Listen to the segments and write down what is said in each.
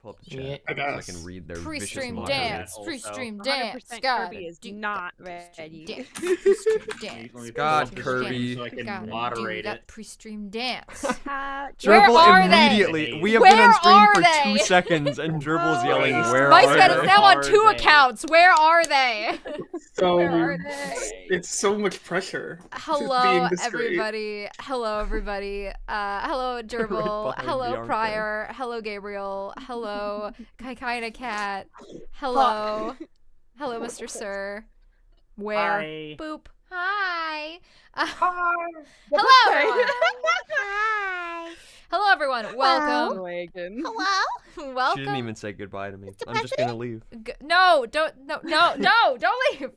pull up the Yeah, chat I so I guess. can read their vicious Pre-stream moderators. dance. Pre-stream dance. 100% Gotta Kirby is do not that ready. pre-stream dance. Pre-stream dance. Let me God, pull up the Kirby. stream so I can Gotta do moderate that it. pre-stream dance. Where Gerbil are they? immediately. We have Where been on stream are for they? 2 seconds, and Gerbil's yelling, Oh, "Where My are said they?" it's now on Are 2 they? accounts. Where are they? So Where are they? it's so much pressure. Hello, being discreet. everybody. Hello, everybody. Hello, Gerbil. behind the Hello, armchair. Pryor. Hello, Gabriel. Hello, Kaikaina Cat. Hello. Hello, Mr. Sir. Where? Hi. Boop. Hi. Hi. Hello, everyone. Hi. Hello, everyone. Welcome. Hello. She Welcome. didn't even say goodbye to me. I'm just gonna leave. No, don't leave.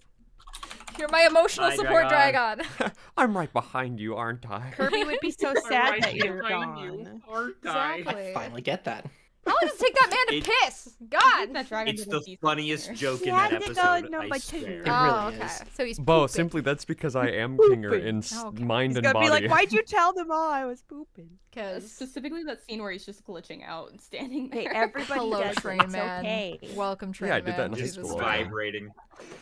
You're my emotional Bye, support Dragon. dragon. I'm right behind you, aren't I? Kirby would be so sad that you're gone. Exactly. Finally get that. How long does it take that man to piss? God. That dragon It's didn't the eat funniest here. joke He in that had to go episode. number I 2. swear. It Oh, really okay. is. So he's Bo, pooping. simply that's because I am Kinger in Okay. mind He's and gonna body. be like, why'd you tell them all I was pooping? Because Specifically that scene where he's just glitching out and standing there. Hey, everybody hello, does train it. It's man. okay. Welcome, train Yeah, I did that man. in to high Just the school. stream. vibrating.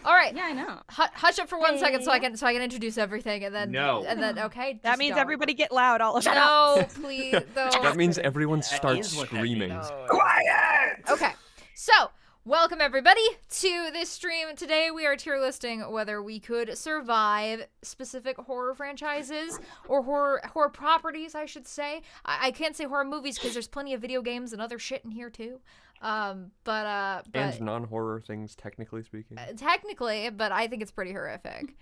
All right. Yeah, I know. Hush up for 1 second so I Hey. can introduce everything and then No. okay. That just means don't. everybody get loud all of No, please. No. That means everyone starts is what that screaming. means. Quiet. Okay, so welcome everybody to this stream. Today we are tier listing whether we could survive specific horror franchises or horror properties, I should say. I can't say horror movies because there's plenty of video games and other shit in here too. But And non-horror things, technically speaking. technically, but I think it's pretty horrific.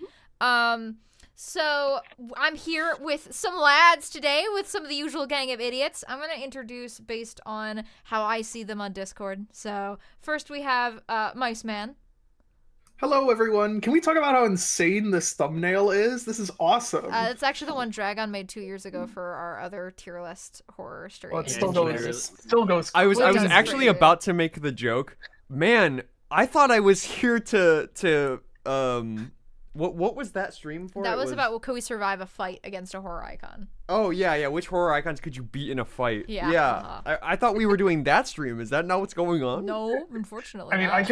So I'm here with some lads today with some of the usual gang of idiots. I'm gonna introduce based on how I see them on Discord. So first we have Mice Man. Hello, everyone. Can we talk about how insane this thumbnail is? This is awesome. It's actually the one Dragon made 2 years ago for our other tier list horror stream. Well, it Yeah, still it's goes. hilarious. Still goes. I was Well, it does actually for you. about to make the joke. Man, I thought I was here to what was that stream for? That It was about could we survive a fight against a horror icon? Oh yeah. Which horror icons could you beat in a fight? Yeah, Yeah. uh-huh. I thought we were doing that stream. Is that not what's going on? No, unfortunately. I mean, not.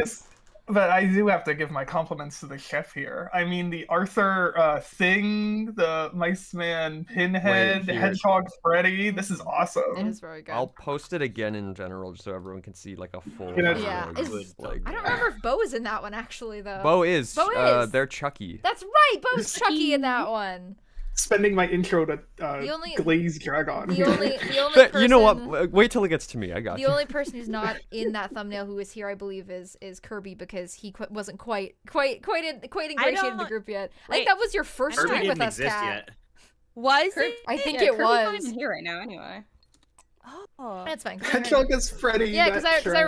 but I do have to give my compliments to the chef here. I mean, the Arthur thing, the Mice Man Pinhead, Wait, here. Hedgehog Freddy. This is It awesome. is very good. I'll post it again in general just so everyone can see like a full. Yeah, like, is- like- I don't remember if Bo is in that one actually though. Bo is. Bo is. They're Chucky. That's right. Bo's Chucky in that one. Spending my intro to only- Glaze Dragon. The only But person, you know what? Wait till it gets to me. I got The you. only person who's not in that thumbnail who is here, I believe, is Kirby because he wasn't quite ingratiated in the group yet. I think Wait. that was your first Kirby stream didn't with us, exist Kat. yet. Was Kirby- it? I think Yeah, it Kirby's not was. even here right now anyway. Oh. That's fine. 'cause I Hedgehog is Freddy. Yeah, because that I shirt.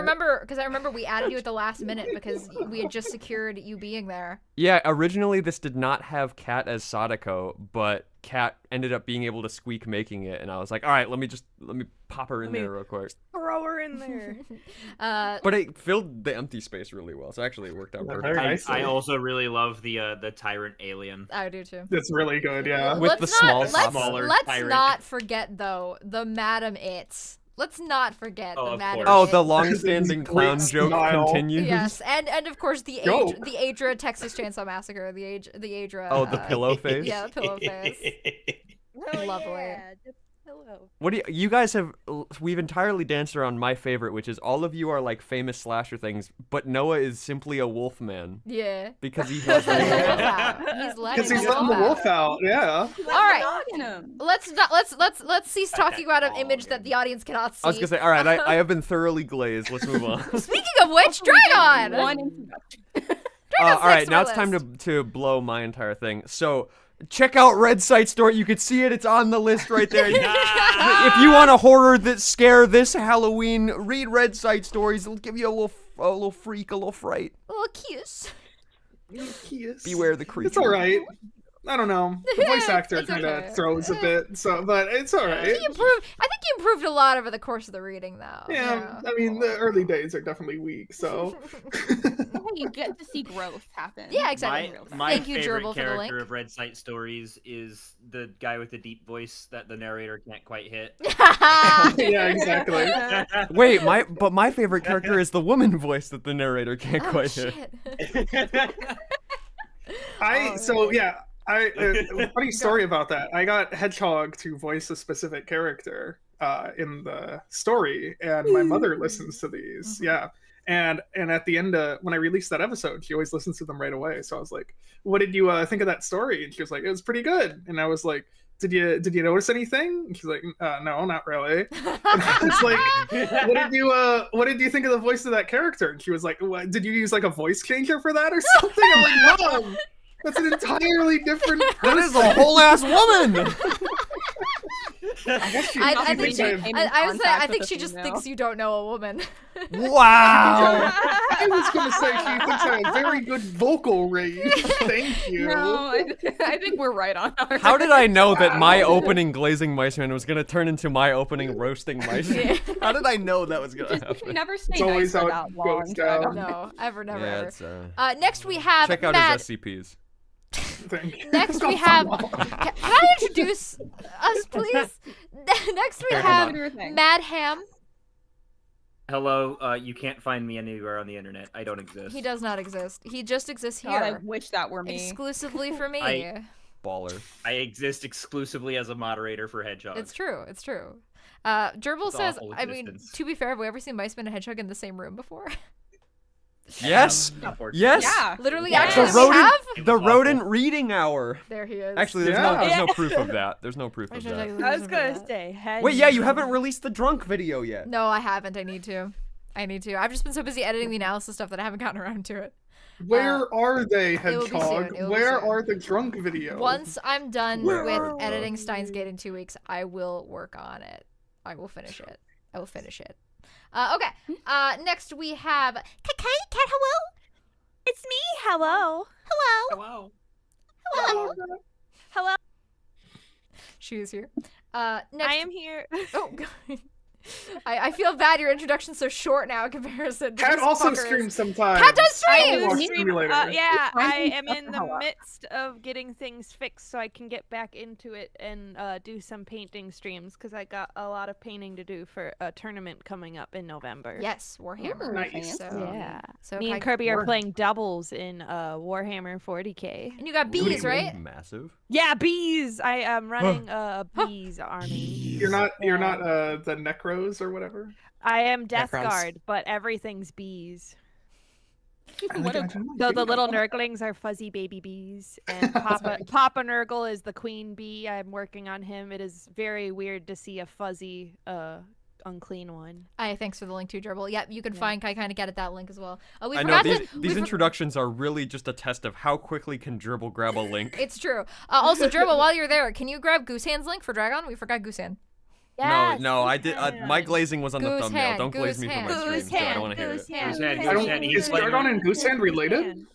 remember we added you at the last minute because we had just secured you being there. Yeah, originally this did not have Kat as Sadako, but Kat ended up being able to squeak making it, and I was like, all right, let me pop her in Let me- there real quick. Throw her in there. But it filled the empty space really well, so actually it worked out Yeah, perfect. very I, nice. I also really love the tyrant alien. I do too. It's really good, yeah. With the small let's, top. Smaller let's tyrant. not forget though the Madam It's. Let's not forget Oh, the of Madam course. Oh, It's. the long-standing clown Great joke smile. continues. Yes, and of course the Yo. Adra Texas Chainsaw Massacre, the Adra. Oh, the pillow face. Yeah, the pillow face. Oh, Lovely. yeah, just pillow. What do you guys have? We've entirely danced around my favorite, which is all of you are like famous slasher things, but Noah is simply a wolf man Yeah. because he He's has. letting the wolf out. He's letting Because he's the letting wolf the out. wolf out, yeah. All right. Dog in him. Let's cease talking about an dog image that the audience cannot see. I was gonna say, all right, I have been thoroughly glazed. Let's move on. Speaking of which, Dragon. One introduction. Dragon's All right, next now on it's my time list. to blow my entire thing. So, check out Red Site Story. You can see it. It's on the list right there. If you want a horror that scare this Halloween, read Red Site Stories. It'll give you a little freak, a little fright. little kiss. He is. Beware the creature. It's all right. I don't know. The voice actor it's kind of okay. throws a bit, but it's all right. I think you improved a lot over the course of the reading, though. Yeah, I mean, the early days are definitely weak, so. You get to see growth happen. Yeah, exactly. in real time. My Thank you, favorite Gerbil, for the link. character of Red Site Stories is the guy with the deep voice that the narrator can't quite hit. Yeah, exactly. Wait, my favorite character is the woman voice that the narrator can't Oh, quite hit. shit. Funny story about that. I got Hedgehog to voice a specific character in the story, and my mother listens to these. Yeah. And at the end, when I released that episode, she always listens to them right away. So I was like, "What did you think of that story?" And she was like, "It was pretty good." And I was like, "Did you notice anything?" And she's like, "No, not really." And I was like, "What did you think of the voice of that character?" And she was like, "What? Did you use like a voice changer for that or something?" I'm like, "Mom, that's an entirely different That is person." a whole ass woman. I guess she I she think thinks she, I'm- I would say, I contact think with she a just female. thinks you don't know a woman. Wow. I was gonna say she thinks I have very good vocal range. Thank you. No, I think we're right on our. How did I know that my opening glazing mice man was gonna turn into my opening roasting mice man? How did I know that was gonna You happen? never stay It's nice always for how it that goes long. down. Dragon. No, ever, never, Yeah, ever. it's Next we have check out Matt. his SCPs. Thank you. Next we have. Can I introduce us, please? Next we Hold have on. Do your thing. Mad Ham. Hello, you can't find me anywhere on the internet. I don't exist. He does not exist. He just exists God, I here, wish that were me. exclusively for me. Baller. I exist exclusively as a moderator for Hedgehog. It's true. It's true. Gerbil It's says, awful I mean, existence. to be fair, have we ever seen Miceman and Hedgehog in the same room before? Yes. Unfortunately. Yes. Yeah, literally, Yeah. actually, The we rodent, have. It the was rodent awful. reading hour. There he is. Actually, Yeah. there's no proof of that. There's no proof of that. I was gonna say. Wait, yeah, you haven't released the drunk video yet. No, I haven't. I need to. I've just been so busy editing the analysis stuff that I haven't gotten around to it. Where are they, it will be soon, Hedgehog? it will be Where soon. are the drunk videos? Once I'm done Where with are editing Steins Gate in 2 weeks, I will work on it. I will finish it. Okay. Next we have Cat. Hello. It's me. Hello. Hello. Hello. Hello. She is here. Next. I am here. Oh, God. I feel bad your introduction's so short now in comparison to Cat this also fucker. streams sometimes. Cat does I stream! do Walk stream. Simulator. Yeah, I Finding am stuff in to the help. midst of getting things fixed so I can get back into it and do some painting streams because I got a lot of painting to do for a tournament coming up in November. Yes, Warhammer. Ooh, Nice. So, Yeah. So Me and Kai- Kirby are War- playing doubles in Warhammer 40k. And you got bees, right? Massive. Yeah, bees. I am running a bees army. You're not the Necros or whatever. I am Death Necrons. Guard, but everything's bees. What a- So the little nurglings are fuzzy baby bees, and Papa Nurgle is the queen bee. I'm working on him. It is very weird to see a fuzzy, unclean one. Thanks for the link too, Gerbil. Yep, you can Yeah. find Kai at that link as well. We I know forgot these, to. these introductions are really just a test of how quickly can Dribble grab a link. It's true. Also, Gerbil, while you're there, can you grab Goosehand's link for Dragon? We forgot Goosehand. No, I did. My glazing was on the Goose thumbnail. hand, Don't glaze goose me for my hand. stream, Goose so I hand, don't want to hear it. goose hand. Goose hand, I don't, goose hand. is He's playing Dragon and Goosehand related?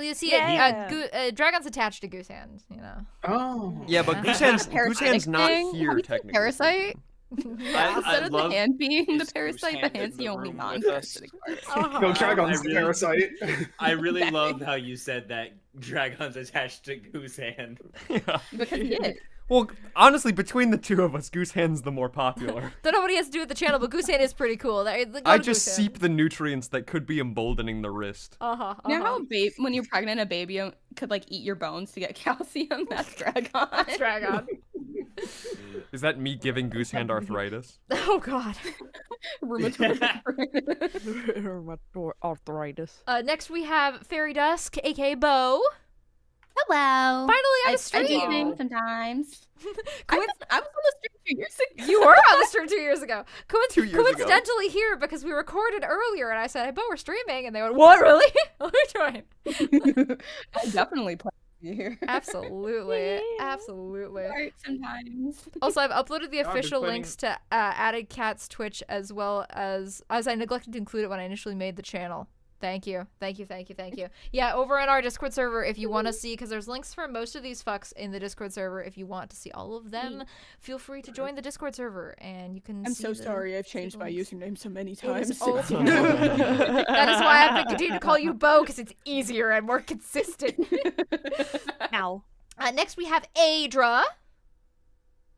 You see, Yeah. Dragon's attached to Goosehand. You know. Oh. Yeah, but Goosehand's Parasitic not thing? here Have you seen technically. Parasite? I Instead of love the hand being the Is parasite, Goose the hand's in the the only room non with us? Uh-huh. No, Dragon's I the really- parasite. I really love how you said that Dragon's attached to Goose Hand. Yeah. because he is. Well, honestly, between the two of us, Goosehand's the more popular. Don't know what he has to do with the channel, but Goosehand is pretty cool. I just seep the nutrients that could be emboldening the wrist. You know how when you're pregnant, a baby could like eat your bones to get calcium? That's Dragon. That's Dragon. Is that me giving Goosehand arthritis? Oh God. Rheumatoid. arthritis. Next we have Fairy Dusk, aka Bo. Hello. Finally on I the stream. do things sometimes. I was on the stream 2 years ago. You were on the stream 2 years ago. 2 years ago. Coincidentally here because we recorded earlier and I said, hey, Bo, we're streaming. And they went, what, really? Let me join. I definitely play you here. Absolutely. Absolutely. Right, sometimes. Also, I've uploaded the I've been official playing- links to added Cat's Twitch as well as I neglected to include it when I initially made the channel. Thank you. Yeah, over on our Discord server, if you want to see, because there's links for most of these fucks in the Discord server. If you want to see all of them, feel free to join the Discord server, and you can. I'm see so the sorry. I've changed my links. username so many It is times. okay. That is why I have to continue to call you Bo, because it's easier and more consistent. Now. Next, we have Adra.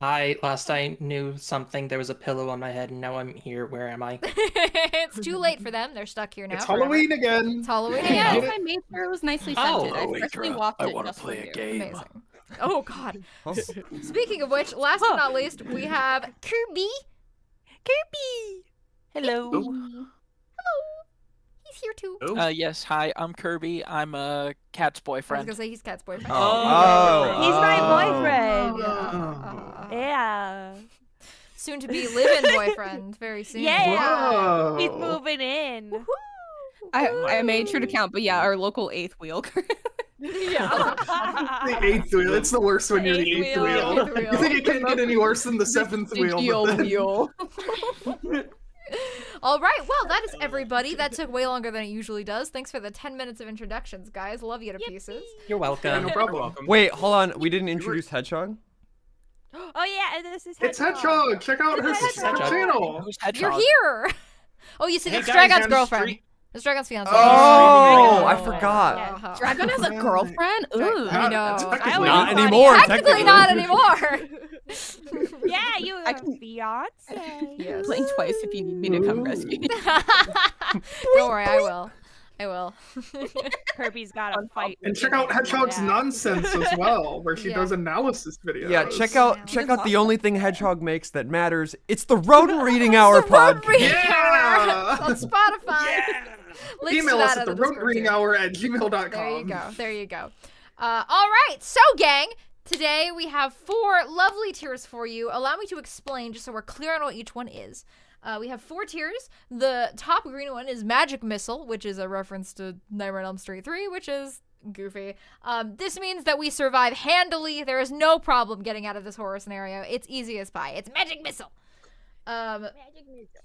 Hi, last I knew something, there was a pillow on my head, and now I'm here. Where am I? It's too late for them. They're stuck here now. It's forever. Halloween again. It's Halloween Hey, again. I made sure it was nicely Oh, scented. I freshly walked it just for you. Amazing. Oh God. Speaking of which, last but not least, we have Kirby. Hello. Hello. He's here too. Oh. Yes, hi, I'm Kirby. I'm Cat's I was boyfriend. gonna say he's Cat's boyfriend. He's my boyfriend. Yeah. Yeah. Soon to be live-in boyfriend. Very soon. Yeah. Whoa. He's moving in. Woohoo. I made sure to count, but yeah, our local 8th wheel. Yeah. The 8th wheel. It's the worst when you're the 8th wheel. Eighth wheel. You think it can't get any worse than the 7th wheel? But then... All right, well, that is everybody. That took way longer than it usually does. Thanks for the 10 minutes of introductions, guys. Love you to pieces. You're Yeah, welcome. no You're problem. welcome. Wait, hold on. We didn't introduce Hedgehog? Oh yeah, and this is It's Hedgehog. Check out her Hedgehog. channel. Who's You're Hedgehog? here. Oh, you see, Hey, it's guys, Dragon's I'm girlfriend. stream- It's Dragon's fiance. Oh, I Oh, forgot. yeah. Dragon has a girlfriend? Ooh. I know. Technically Not always anymore, thought Technically not anymore. Yeah, you I have can- a fiance. Yes. Blink twice if you need me to come rescue you. Don't worry, I will. I will. Kirby's got a fight. And with check him. out Hedgehog's Yeah. nonsense as well, where she Yeah. does analysis videos. Yeah, check out Yeah. the only thing Hedgehog makes that matters. It's the Rodent Reading Hour The Road podcast. Reading Yeah. Hour on Spotify. Links Email to us that at in the Discord too. therodentreadinghour@gmail.com. There you go. All right, so gang, today we have 4 lovely tiers for you. Allow me to explain just so we're clear on what each one is. We have 4 tiers. The top green one is Magic Missile, which is a reference to Nightmare on Elm Street 3, which is goofy. This means that we survive handily. There is no problem getting out of this horror scenario. It's easy as pie. It's Magic Missile.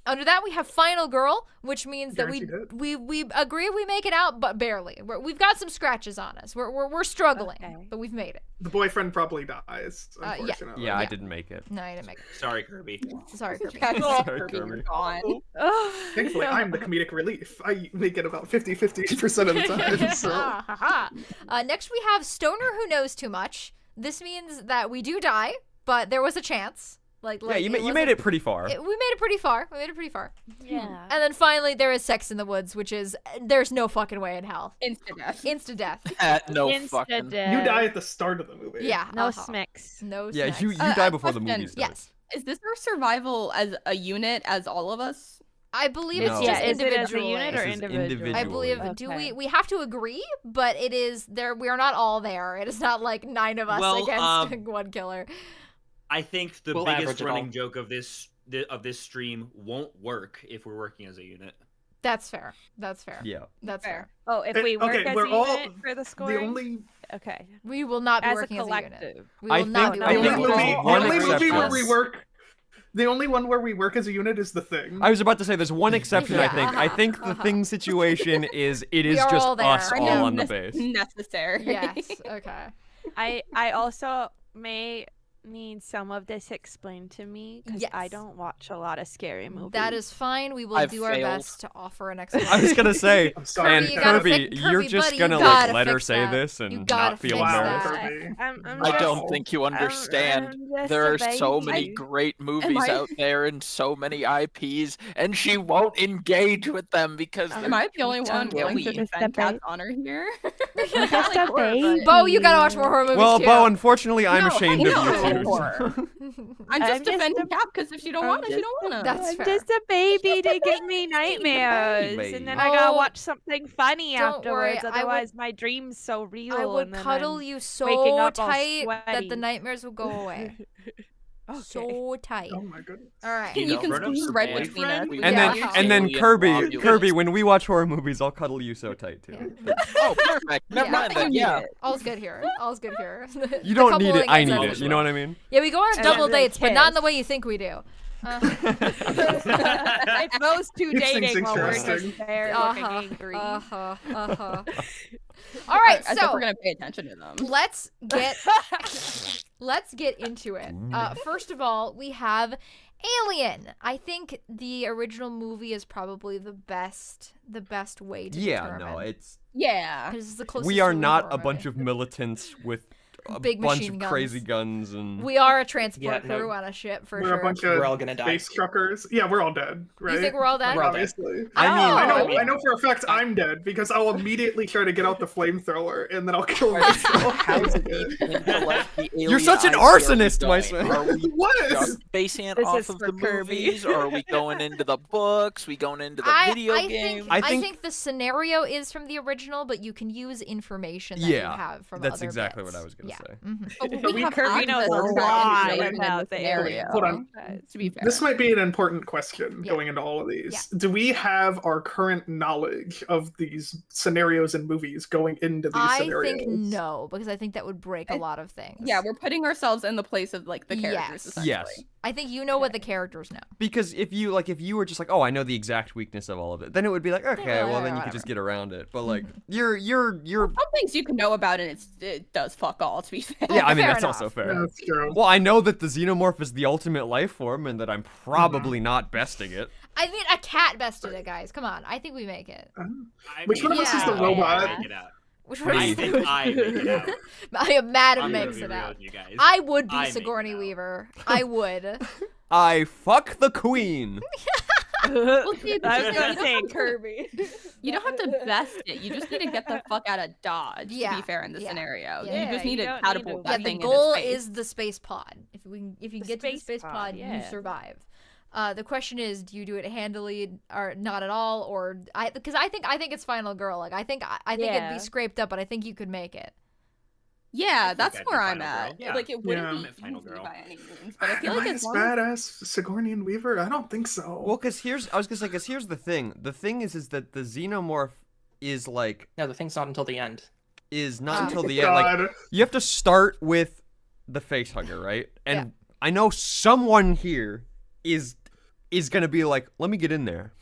Under that we have Final Girl, which means that we agree we make it out, but barely. We've got some scratches on us. We're struggling, Okay. but we've made it. The boyfriend probably dies, yeah. unfortunately. Yeah, I Yeah. didn't make it. No, I didn't make it. Sorry, Kirby. Sorry, Kirby. Sorry, You're Kirby. gone. Thankfully, I'm the comedic relief. I make it about 50% of the time. So. Next we have Stoner Who Knows Too Much. This means that we do die, but there was a chance. Yeah, you made it pretty far. We made it pretty far. Yeah. And then finally there is Sex in the Woods, which is there's no fucking way in hell. Insta-death. Insta death. No Insta fucking. death. You die at the start of the movie. Yeah. No uh-huh. smicks. No Yeah, snacks. you die before the question. movie starts. Yes. Is this our survival as a unit, as all of us? I believe No. it's just Yeah, is it as a individually. unit or This is individual? I believe Okay. we have to agree, but it is there. We are not all there. It is not like 9 of us Well, against one killer. I think the We'll biggest average it all. running joke of this stream won't work if we're working as a unit. That's fair. That's fair. Yeah. That's fair. Oh, if Eh, we work okay, as we're a all- unit for the The scoring? only Okay. We will not be As a working as a unit. collective. We I will not think- be I working think as a there's unit. one only movie where exception. we work. The only one where we work as a unit is The Thing. I was about to say there's one exception. I Yeah, think. I think the thing situation is it is are just all there. us I all know. on the base. Necessary. Yes. Okay. I also may need some of this explained to me because I Yes. don't watch a lot of scary movies. That is fine. We will I've do our failed. best to offer an explanation. I was gonna say, I'm sorry, and you gotta Kirby, fix- you're Kirby, just buddy, you gonna gotta let her fix say that. this You and gotta not feel fix embarrassed. that. Kirby. I'm I Wow. don't think you understand. I'm just There a are so baby. many great movies I- out there and so many IPs, and she won't engage with them because Am I the only one willing to scary. defend Cat's honor here? I'm just a baby. Bo, you gotta watch more horror movies Well, too. Bo, unfortunately, I'm No, ashamed I of know. you too. Horror. I'm I'm just just defending a- Cap because if she don't I'm want to, she just don't want to. That's I'm fair. just a baby to give me nightmares, baby. and then I gotta Oh, watch something funny don't worry, afterwards. I would- Otherwise, my dream's so real. I would and then cuddle I'm you waking so up all tight that sweaty. the nightmares will go away. Okay. So tight. Oh my goodness. All right. You You know, can run up squeeze some right boyfriend, between us. we And Yeah. then, Yeah. and then Yeah. Kirby, Ovulation. Kirby, when we watch horror movies, I'll cuddle you so tight too. Oh, perfect. Never Yeah. mind then. Yeah. All's good here. All's good here. You don't need it. I need it. it. You know what I mean? Yeah, we go on And double then they dates, but not in the kiss. way you think we do. It's those two Keeps things dating while we're interesting. just there looking angry. All right, I think so we're gonna pay attention to them. let's get into it. First of all, we have Alien. I think the original movie is probably the best way to Yeah, determine. no, it's Yeah. Because it's the closest we are to not horror a bunch movie. of militants with a Big bunch machine of crazy guns and We are a transport Yeah, no. crew on a ship for We're sure. a bunch We're all of gonna die. space truckers. Yeah, we're all dead, right? You think we're all dead? We're all dead. Obviously. I mean, Oh. I know for a fact I'm dead because I'll immediately try to get out the flamethrower and then I'll kill myself. How deep into like the You're alien such an IP are we arsonist, my going? son. Are we What? just basing it This off is of for the Kirby. movies, or are we going into the books? We going into the video game? I I think- think the scenario is from the original, but you can use information that Yeah, you have from that's other exactly bits. what I was gonna Yeah. say. Mhm. But We have Kirby knows access a to that lot information in about the the scenario. alien. Hold on. To be fair. This might be an important question Yeah. going into all of these. Yeah. Do we have our current knowledge of these scenarios and movies going into these I scenarios? think no, because I think that would break a lot of things. Yeah, we're putting ourselves in the place of like the characters. Yes. Essentially. Yes. I think you know what the characters know. Because if you were just like, oh, I know the exact weakness of all of it, then it would be like, okay, Yeah, well then you whatever. could just get around it. But like, Mm-hmm. you're Some things you can know about it, it does fuck all, to be fair. yeah. I mean Fair that's enough. also fair. That's true. Well, I know that the xenomorph is the ultimate life form, and that I'm probably not besting it. I mean, a cat bested it, guys. Come on. I think we make it. Which one of us is the Yeah. robot? Make it out. Which one I is think I make it out. I am mad and I'm gonna makes be it real out. with you guys. I would be I make it Sigourney out. Weaver. I would. I fuck the queen. Well, see, I was you gonna don't say have to- Kirby. You don't have to best it. You just need to get the fuck out of Dodge. Yeah. To be fair in this Yeah. scenario, Yeah. you just Yeah, need you to don't need catapult to that Yeah, thing the into goal space. is the space pod. If you The get to the space space pod, you yeah. survive. The question is, do you do it handily or not at all, or because I think it's Final Girl. Like I think it'd Yeah. be scraped up, but I think you could make it. Yeah, think that's I'd be where I'm Final at. Girl. Yeah. Like it wouldn't Yeah. be I'm at Final easy Girl. by any means, but I feel Am like I as as long as badass Sigourney and Weaver? I don't think so. Well, because here's the thing. The thing is that the xenomorph is like No, the thing's not until the end. is not Oh. until the end. Like God. you have to start with the face hugger, right? And I know someone here is gonna be like, let me get in there.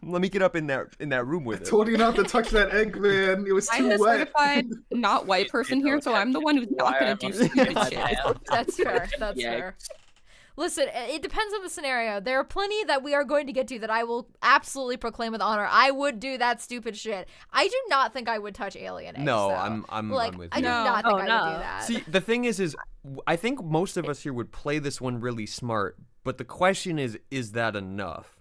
Let me get up in that room I with it. told you not to touch that egg, man. It was I'm too the wet. certified not white person here, so I'm the one who's not gonna do stupid shit. That's fair. That's Yeah. fair. Listen, it depends on the scenario. There are plenty that we are going to get to that I will absolutely proclaim with honor. I would do that stupid shit. I do not think I would touch alien eggs. No, though. I'm like with I you. do No. not think Oh, I would no. do that. See, the thing is I think most of us here would play this one really smart, but the question is that enough?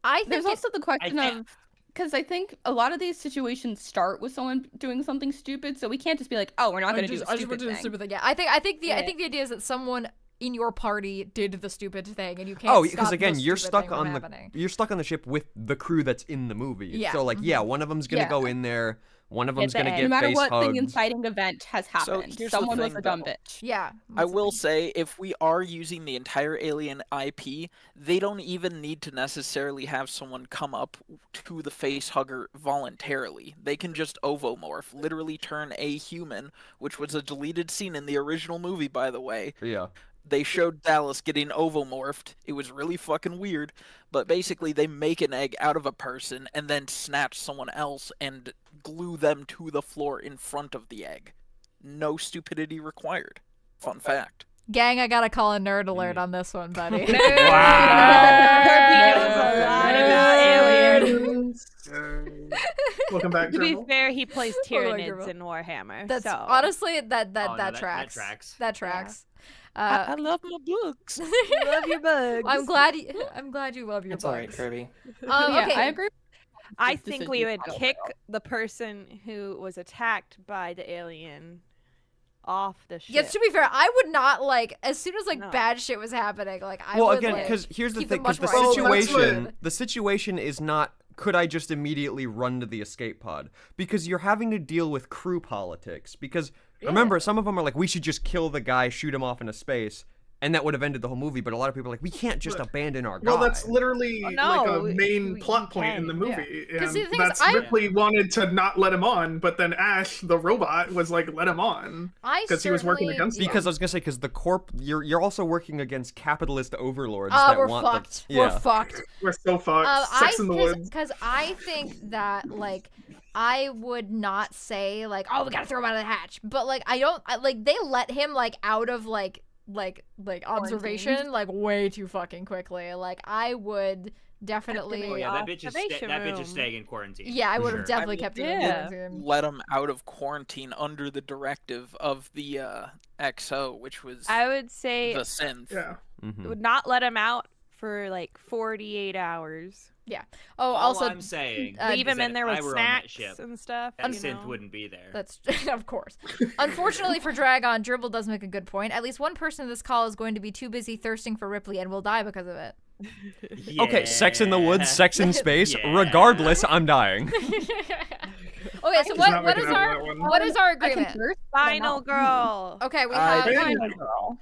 I think There's also the question think- of because I think a lot of these situations start with someone doing something stupid, so we can't just be like, "Oh, we're not going to do a stupid thing." stupid thing. Yeah, I think the Yeah. idea is that someone in your party did the stupid thing, and you can't. Oh, stop because again, the you're stupid stuck thing from on happening. you're stuck on the ship with the crew that's in the movie. Yeah. So like, yeah, one of them's gonna Yeah. go in there. One of Get them's the gonna egg. get No matter face what the hugged. inciting event has So happened, here's the someone was thing, a dumb though. bitch. Yeah. I what's the will thing? say, if we are using the entire Alien IP, they don't even need to necessarily have someone come up to the face hugger voluntarily. They can just ovomorph, literally turn a human, which was a deleted scene in the original movie, by the way. Yeah. They showed Dallas getting ovomorphed. It was really fucking weird. But basically, they make an egg out of a person and then snatch someone else and glue them to the floor in front of the egg. No stupidity required. Fun fact. Gang, I gotta call a nerd Mm. alert on this one, buddy. Kirby knows a lot about aliens. Welcome back, To be Dribble. fair, he plays Oh my Tyranids God. in Warhammer. That's so. honestly that Oh, no, that tracks. tracks. That tracks. I love my books. Love your bugs. I'm glad you love your It's alright, bugs. Kirby. Yeah, Okay. I agree. I This think is we the would final kick battle. the person who was attacked by the alien off the ship. Yeah, to be fair, I would not like as soon as No. bad shit was happening. Like I Well, would, again, like, because here's the keep thing: them much because the more situation, isolated. the situation is not. Could I just immediately run to the escape pod? Because you're having to deal with crew politics. Because remember, some of them are like, we should just kill the guy, shoot him off into space, and that would have ended the whole movie. But a lot of people are like, we can't just abandon our guy. Well, that's literally Oh, like no, a main we plot point in the can, movie. Because the And thing is, that's I- Ripley wanted to not let him on, but then Ash, the robot, was like, let him on. Because he was working certainly- against because I them. was gonna say, because the you're also working against capitalist overlords Oh, that we're want fucked. the We're fucked. We're so fucked. Sex in the Woods. Because I think that, like, I would not say, like, oh, we gotta throw him out of the hatch. But, like, like, they let him, like, out of, like observation, like, way too fucking quickly. Like, I would definitely... Oh yeah, that bitch Observation is room. staying in quarantine. Yeah, I for would have sure. definitely kept him in Yeah. quarantine. Let him out of quarantine under the directive of the XO, which was I would say the synth. Yeah. Mhm. would not let him out for like 48 hours. Oh, All also, I'm saying, Leave is him that in there if with I were on that snacks ship, and stuff. that you synth know? wouldn't be there. that's of course. Unfortunately for Dragon, Dribble does make a good point. At least one person in this call is going to be too busy thirsting for Ripley and will die because of it. Okay, sex in the woods, sex in space. Yeah. Regardless, I'm dying. Okay, so He's not what making is out our with that one. what is our I can agreement? thirst, but I'm Final not- girl. Okay, we I have think- Final girl.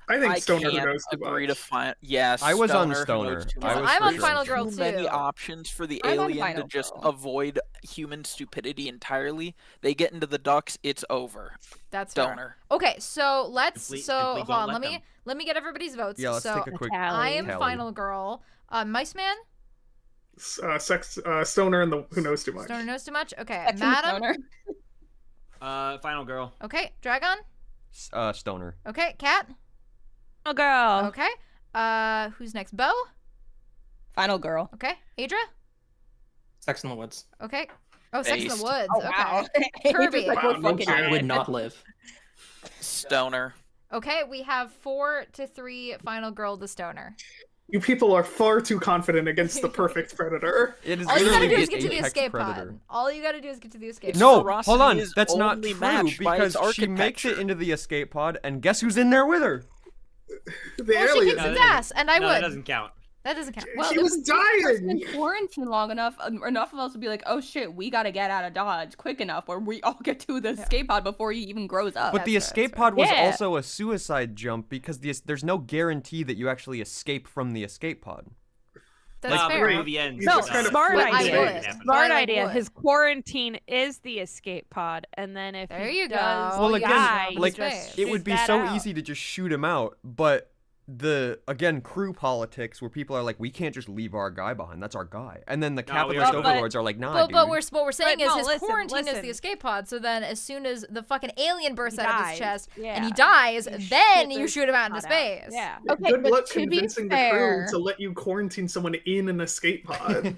I think I Stoner can't knows too agree much. to find. Yes, I was on who Stoner. knows too I much. was I'm for on sure. Final Girl Too many too. options for the I'm on alien to Final just Girl. avoid human stupidity entirely. They get into the ducks, it's over. That's fair. Stoner. Okay, so let's If we hold don't on. let Let me get everybody's votes. Yeah, let's so take a quick I am tally. Final Girl. Mice Man, Stoner and the Who Knows Too Much. Stoner knows too much. Okay, Sex and the Madam. Stoner. Final girl. Okay, Dragon. Stoner. Okay, Cat. Final girl. Okay. Who's next? Bo. Final girl. Okay, Adra. Sex in the Woods. Okay. Oh, Sex in the Based. Woods. Oh okay. wow. Kirby. It's like Wow, we're no fucking shit. I would not live. Stoner. Okay, we have 4-3 Final Girl to Stoner. You people are far too confident against the perfect predator. It is All you literally gotta do is the get to the apex escape predator. pod. All you gotta do is get to the escape No, pod. hold on. Ferocity is That's not only true matched by its because she makes it architecture. into the escape pod, and guess who's in there with her? The Well, she alien. kicks No, its that ass, and I no, would. that doesn't count. That doesn't count. Well, She if was we keep the person dying. in quarantine long enough, enough of us would be like, oh shit, we gotta get out of Dodge quick enough, where we all get to the escape pod before he even grows up. But the That's fair, escape that's fair. pod was Yeah. also a suicide jump because there's no guarantee that you actually escape from the escape pod. That's Nah, but fair. the movie ends. No, with, kind of smart flipped idea. I it. would. Happen. Smart I idea. would. His quarantine is the escape pod, and then if There he you go. does Well, Oh, again, yeah, die, like, you just it would shoot be that so out. easy to just shoot him out, but crew politics where people are like, we can't just leave our guy behind. That's our guy. And then the No, we capitalist are- But- overlords are like, nah, But dude. what we're saying But is no, his listen, quarantine is listen. the escape pod. So then, as soon as the fucking alien bursts He out of his dies. chest Yeah. and he dies, You then shoot you the shoot him out into pod out. space. Yeah. Okay, Good but luck to be convincing the fair- crew to let you quarantine someone in an escape pod.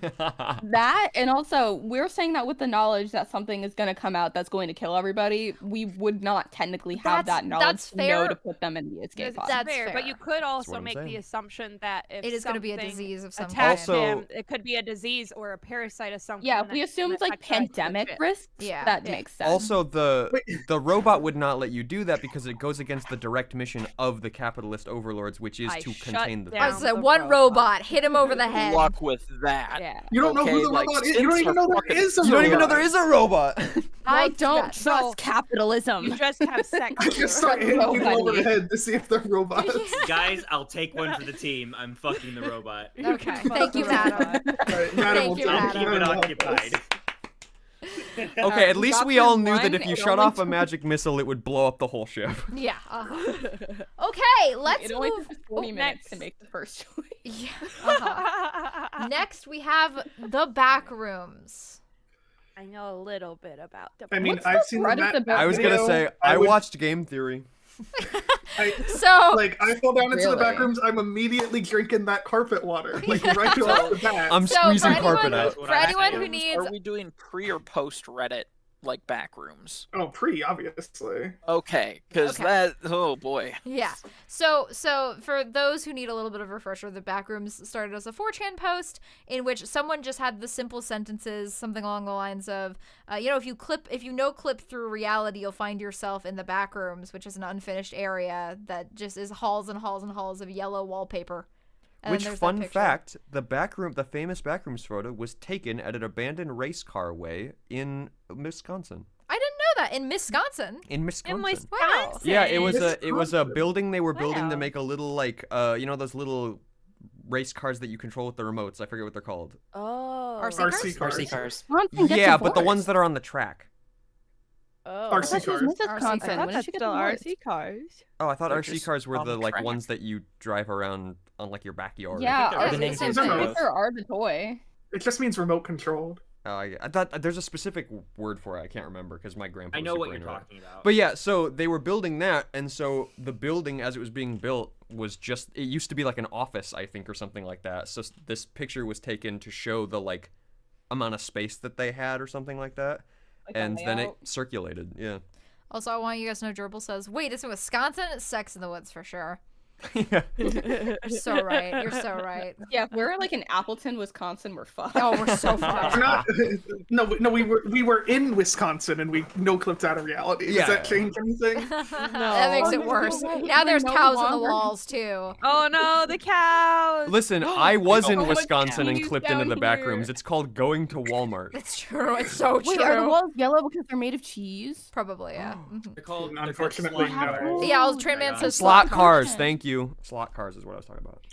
That, and also, we're saying that with the knowledge that something is going to come out that's going to kill everybody, we would not technically have That's- that knowledge that's to know fair. to put them in the escape pod. That's fair, but you could what also I'm make saying. the assumption that if It is going to be a something disease of some attacks kind. Also- him, it could be a disease or a parasite of some Yeah, kind if we that assume can it's like attack the pandemic ship. risks, Yeah. that Yeah. makes sense. Also, the Wait. robot would not let you do that because it goes against the direct mission of the capitalist overlords, which is I to shut contain the down I thing. was like, the one robot. robot hit him over the head. Good luck with that. Yeah. You don't know who Okay, the like, robot is. You don't synths even are know there fucking- is a You don't even know robot. there is a robot. I Well, don't yeah, trust so- capitalism. You just have sex. I with just your start hitting people over Nobody. the head to see if they're robots. Guys, I'll take one for the team. I'm fucking the robot. Okay, Fuck thank the you, Madam. robot. Right, Madam Thank will you, take I'll Madam. keep it Madam will help occupied. us. Okay, at we least got we all through knew that one, if you it shot only off a took- magic missile, it would blow up the whole ship. Yeah. Okay, let's It only move. took us 40 minutes to next. make the first choice. Yeah. Uh-huh. Next, we have the back rooms. I know a little bit about the. I mean, What's I've the seen Reddit that about I was gonna video. say I would- watched Game Theory. So, Like, I fall down into the back Really? rooms, I'm immediately drinking that carpet water. Like, right off the bat. I'm So, squeezing for carpet anyone- out. That's what for I'm anyone saying. who needs, Are we doing pre or post Reddit like back rooms? Oh, obviously. Okay, because Okay. that oh boy. yeah. So for those who need a little bit of a refresher, the backrooms started as a 4chan post in which someone just had the simple sentences, something along the lines of, if you no clip through reality, you'll find yourself in the backrooms, which is an unfinished area that just is halls and halls and halls of yellow wallpaper. And then Which, there's that fun picture. fact, the famous backrooms photo was taken at an abandoned race car way in Wisconsin. I didn't that in Wisconsin. In Wisconsin. Wow. Yeah, it was a Wisconsin. building they were building to Wow. make a little like you know those little race cars that you control with the remotes. I forget what they're called. Oh. RC cars? RC RC cars. cars. Wisconsin gets Yeah, but the divorced. ones that are on the track. Oh. RC I thought she was cars. Mrs. RC Wisconsin. I thought When did that's she get still divorced? RC cars. Oh, I thought They're RC just cars were on the the like track. ones that you drive around on like your backyard. Yeah, they're the RC names cars of are both. are the toy. It just means remote controlled. I thought there's a specific word for it. I can't remember because my grandpa. I was know super what you're into it. talking about. But yeah, so they were building that, and so the building as it was being built was just, it used to be like an office, I think, or something like that. So this picture was taken to show the like amount of space that they had or something like that. Like a And then it layout. circulated, yeah. Also, I want you guys to know Gerbil says, wait, it's in Wisconsin? It's Sex in the Woods for sure. Yeah. You're so right. You're so right. Yeah, if we're like in Appleton, Wisconsin, we're fucked. Oh, we're so We're far. not, no, we were in Wisconsin and we no clipped out of reality. Does Yeah. that change anything? That makes it No, worse. no, Now we're there's no cows on the longer- walls, too. Oh no, the cows! Listen, I was in Oh my Wisconsin and God. clipped into the Down back here. rooms. It's called going to Walmart. It's true. It's so Wait, are the true. walls yellow because they're made of cheese? Probably, yeah. Mhm. They're called Unfortunately, slot no. cars. Yeah, Train Man Right says on. Slot slot cars, cars. thank you. Slot cars is what I was talking about.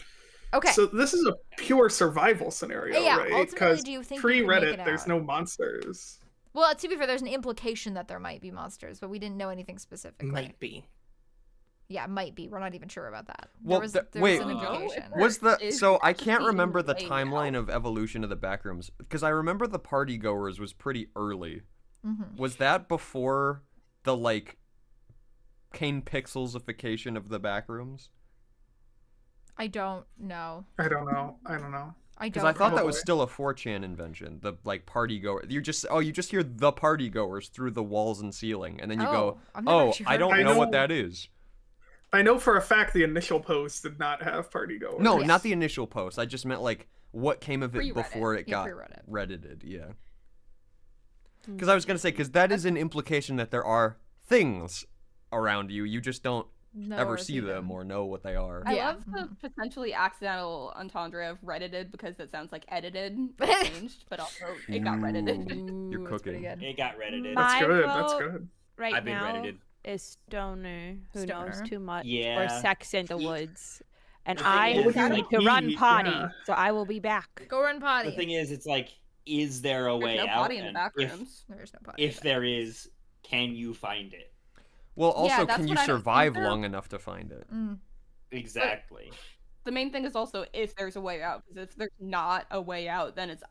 Okay. So this is a pure survival scenario, Yeah, right? ultimately, Because do you think you can make pre-Reddit, it there's out? no monsters. Well, to be fair, there's an implication that there might be monsters, but we didn't know anything specifically. Might be. Yeah, might be. We're not even sure about that. Well, there was, the- there wait. was an No, implication. Was the is so I actually can't in remember the layout. timeline of evolution of the backrooms because I remember the party goers was pretty early. Mhm. Was that before the like Kane pixelsification of the backrooms? I don't know. I don't know. I don't know. I Because don't I thought that was Probably. still a 4chan invention. The like party goer. You just hear the party goers through the walls and ceiling, and then you go, I've never oh, actually I heard don't of I know this. what know- that is. I know for a fact the initial post did not have party goers. No, Yes. not the initial post. I just meant like what came of it Pre-Reddit. before it Yeah, got pre-Reddit. reddited. Yeah. Because I was gonna say, because that is an implication that there are things around you. You just don't No, ever or see them or know what they are. I Yeah. love the potentially accidental entendre of reddited because it sounds like edited, but changed, but also it got reddited. Ooh, You're that's pretty cooking. good. It got reddited. My That's good. That's vote good. Right I've been now reddited. is Stoner, who knows Stoner. too much, or Yeah. Sex in the Woods. And The thing I is, need like, to run he- potty, yeah. so I will be back. Go run potty. The thing is, it's like, is there a There's way no out? potty in the And back if, rooms. There's no potty. if there is, can you find it? Well, Yeah, also, that's can you what I don't think survive there- long enough to find it? Mm. Exactly. The main thing is also if there's a way out, because if there's not a way out, then it's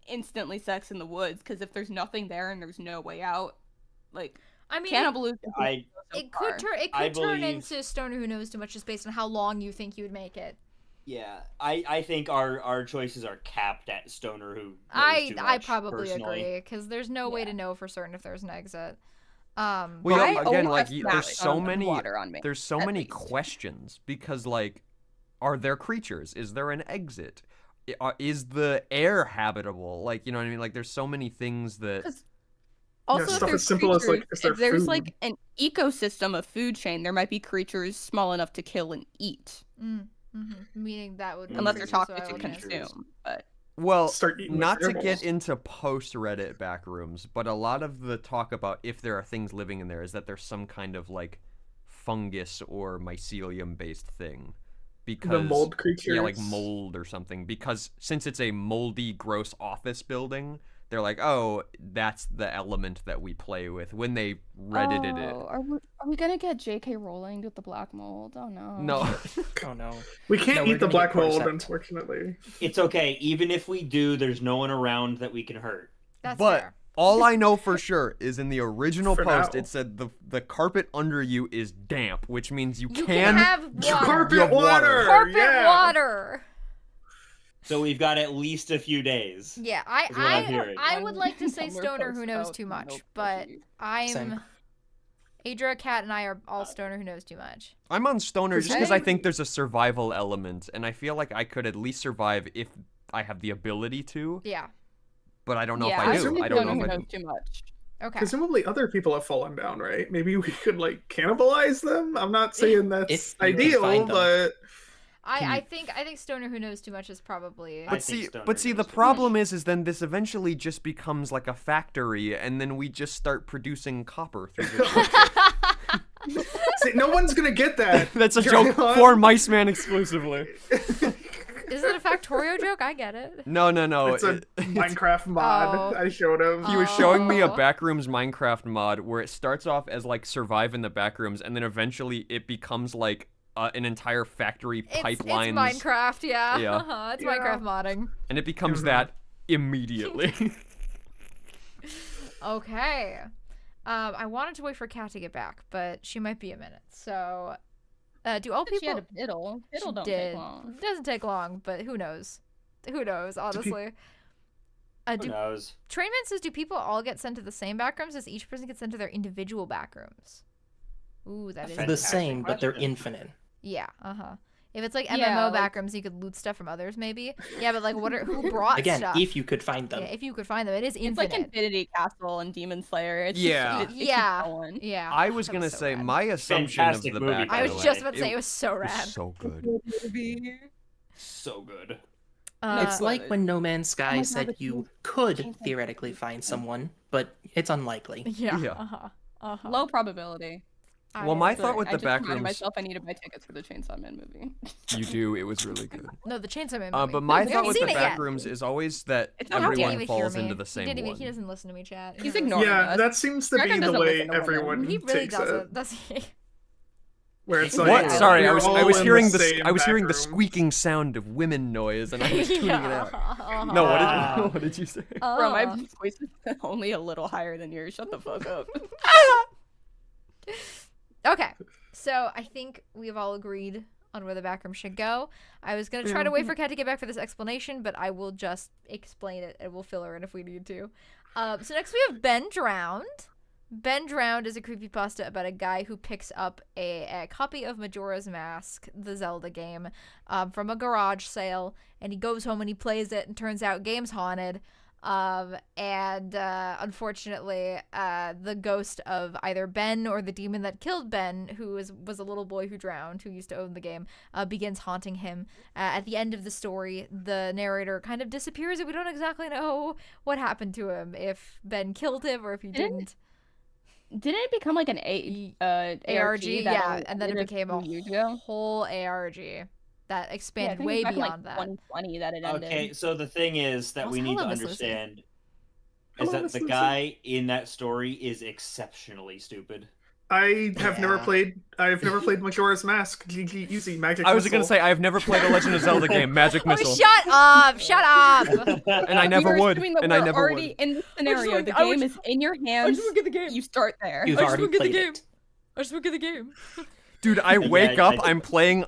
instantly Sex in the Woods. Because if there's nothing there and there's no way out, like I mean, cannibalism. I it could turn. It I could turn believe- into Stoner Who Knows Too Much, just based on how long you think you'd make it. Yeah, I think our choices are capped at Stoner who knows too I much, probably personally. agree because there's no way to Yeah. know for certain if there's an exit. Well, I yeah, again, almost like smashed there's so some many, water on me, there's so at many least. questions because like, are there creatures? Is there an exit? Is the air habitable? Like, you know what I mean? Like, there's so many things that. 'Cause Also, if stuff there's as simple as, like, creatures- is there if there's food? like an ecosystem of food chain, there might be creatures small enough to kill and eat, Meaning that would be unless they're creatures talking who I to would miss. consume. But Well, Start eating not to gerbils. get into post Reddit backrooms, but a lot of the talk about if there are things living in there is that there's some kind of like fungus or mycelium based thing. Because The mold creatures. Yeah, like mold or something. Because since it's a moldy, gross office building, they're like, oh, that's the element that we play with when they Reddited it. Are we gonna get J.K. Rowling with the black mold? Oh no. No. Oh no. We can't No, we're eat the gonna black get mold, Cordyceps. unfortunately. It's okay. Even if we do, there's no one around that we can hurt. That's But fair. all I know for sure is in the original For post now. it said the carpet under you is damp, which means you You can can have water. Carpet You have water. water. Carpet yeah. water. So we've got at least a few days. Yeah, Is what I'm hearing. I would like to say Summer Stoner post Who Knows out Too Much, milk but cookies. I'm Same. Adra, Cat, and I are all Stoner Who Knows Too Much. I'm on stoner just because I Same. think there's a survival element, and I feel like I could at least survive if I have the ability to, Yeah. but I don't know yeah, if I do. presumably I don't Stoner know Who if I knows do. too much. Okay. Presumably other people have fallen down, right? Maybe we could like cannibalize them. I'm not saying that's if you can ideal, find them. but I think Stoner Who Knows Too Much is probably. I think But see, Stoner the knows too problem is then this eventually just becomes like a factory, and then we just start producing copper through the See, no one's gonna get that. That's a Carry joke on. for Mice Man exclusively. Is it a Factorio joke? I get it. No. It's a Minecraft mod. Oh. I showed him. He was showing me a Oh. Backrooms Minecraft mod where it starts off as like survive in the backrooms, and then eventually it becomes like an entire factory pipeline, It's Minecraft, yeah. Yeah. It's Yeah. Minecraft modding. and it becomes that immediately. Okay. I wanted to wait for Kat to get back, but she might be a minute. So, do all She people? had a piddle. She Piddle don't did. take long. Doesn't take long, but who knows? Who knows? Honestly. Who Do knows? Trainman says, do people all get sent to the same backrooms? Does each person get sent to their individual backrooms? Ooh, that is The Fantastic same, but they're question. infinite. yeah. If it's like Yeah, MMO like- backrooms, you could loot stuff from others, maybe. Yeah, but like, who brought Again, stuff? if you could find them. Yeah, if you could find them, it is It's infinite. like Infinity Castle and Demon Slayer. It's Yeah. Just, it keeps Yeah. going. Yeah. I was that gonna so say rad. my assumption Fantastic of the movie, back. by I the was way. just about to say it was so was rad. so good. So good. It's like when No Man's Sky God, said the you change- could change my theoretically mind. find someone, but it's unlikely. Yeah. Yeah. Low probability. Well, my thought with I the just reminded backrooms, myself I need to buy tickets for the Chainsaw Man movie. you do. It was really good. No, the Chainsaw Man. But movie. my We thought haven't with the seen it yet. backrooms is always that It's not He didn't everyone even hear falls me. into the same he didn't even, one. He doesn't listen to me, chat. He's He doesn't- ignoring Yeah, us. that seems to Dragon be the doesn't way listen to women. everyone He really takes doesn't. it. Does he? Where it's What? like, What? Sorry, I we're was all in hearing same I was hearing the backroom. squeaking sound of women noise, and I was tuning it out. Uh-huh. No, what did you say? Bro, my Uh. voice is only a little higher than yours. Shut the fuck up. Okay, so I think we've all agreed on where the backroom should go. I was gonna try to wait for Kat to get back for this explanation, but I will just explain it and we'll fill her in if we need to. So next we have Ben Drowned. Ben Drowned is a creepypasta about a guy who picks up a copy of Majora's Mask, the Zelda game, from a garage sale, and he goes home and he plays it, and turns out game's haunted. Unfortunately, the ghost of either Ben or the demon that killed Ben, who was a little boy who drowned, who used to own the game, begins haunting him. At the end of the story, the narrator kind of disappears, and we don't exactly know what happened to him, if Ben killed him or if he didn't. Didn't it become like an ARG, yeah, and then it ended became a few years ago? whole ARG that Yeah, I expanded think it way was back in, beyond like that. 120 that it ended. Okay, so the thing is that How's we need to Hello, Miss Lucy? understand Hello, is that Miss the Lucy. guy in that story is exceptionally stupid. I have never Yeah. played. I've never played Majora's Mask. GG, easy magic. I was missile. gonna say I've never played a Legend of Zelda game, Magic Oh, Missile, shut up! Shut up! and I never We were would, assuming that and I we're never already would. in the scenario. want- The I game just- is in your hands. get the game. You start there. You've already played it. I just want to get the game. Dude, I Yeah, wake I- up, I'm playing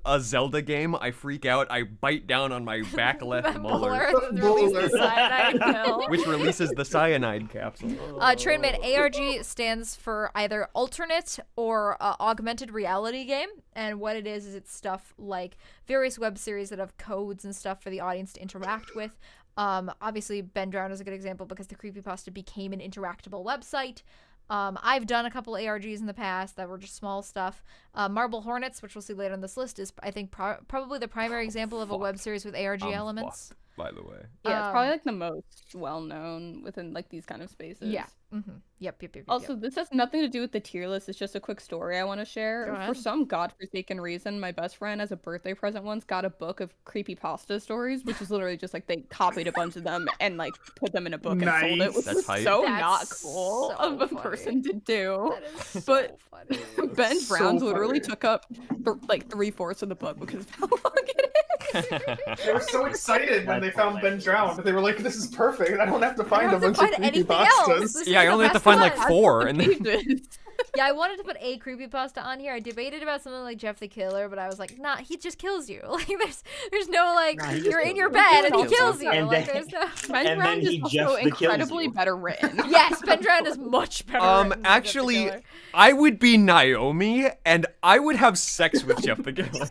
a Zelda game, I freak out, I bite down on my back left molar, Release the cyanide pill. which releases the cyanide capsule. Trainmate ARG stands for either alternate or augmented reality game, and what it is it's stuff like various web series that have codes and stuff for the audience to interact with. Obviously, Ben Drowned is a good example because the creepypasta became an interactable website. I've done a couple ARGs in the past that were just small stuff. Marble Hornets, which we'll see later on this list, is I think probably the primary example of a web series with ARG elements. By the way. Yeah, it's probably like the most well known within like these kind of spaces. Yeah. Mm-hmm. Yep. Also, this has nothing to do with the tier list. It's just a quick story I want to share. Go For ahead. some godforsaken reason, my best friend, as a birthday present once, got a book of creepypasta stories, which is literally just like they copied a bunch of them and like put them in a book and sold it, Nice. which That's was hype. so That's not cool so of a funny. person to do. That is so But- funny. Ben So Brown's literally funny. took up like 3/4 of the book because of how long it is. They were so excited when they found Ben Drowned. They were like, "This is perfect. I don't have to find I a don't have bunch to of find anything creepypastas." else. This Yeah, I is the only have to best find like one. 4, and then Pages. Yeah, I wanted to put a creepypasta on here. I debated about something like Jeff the Killer, but I was like, nah, he just kills you. Like, there's no like, Nah, he just you're in kills your you. bed and he Kills kills you. you. And Like, then- there's no. Ben And Brown then he is also Jeff the kills incredibly you. better written. Yes, Ben Drowned is much better. written than Jeff the actually, Killer. I would be Naomi, and I would have sex with Jeff the Killer.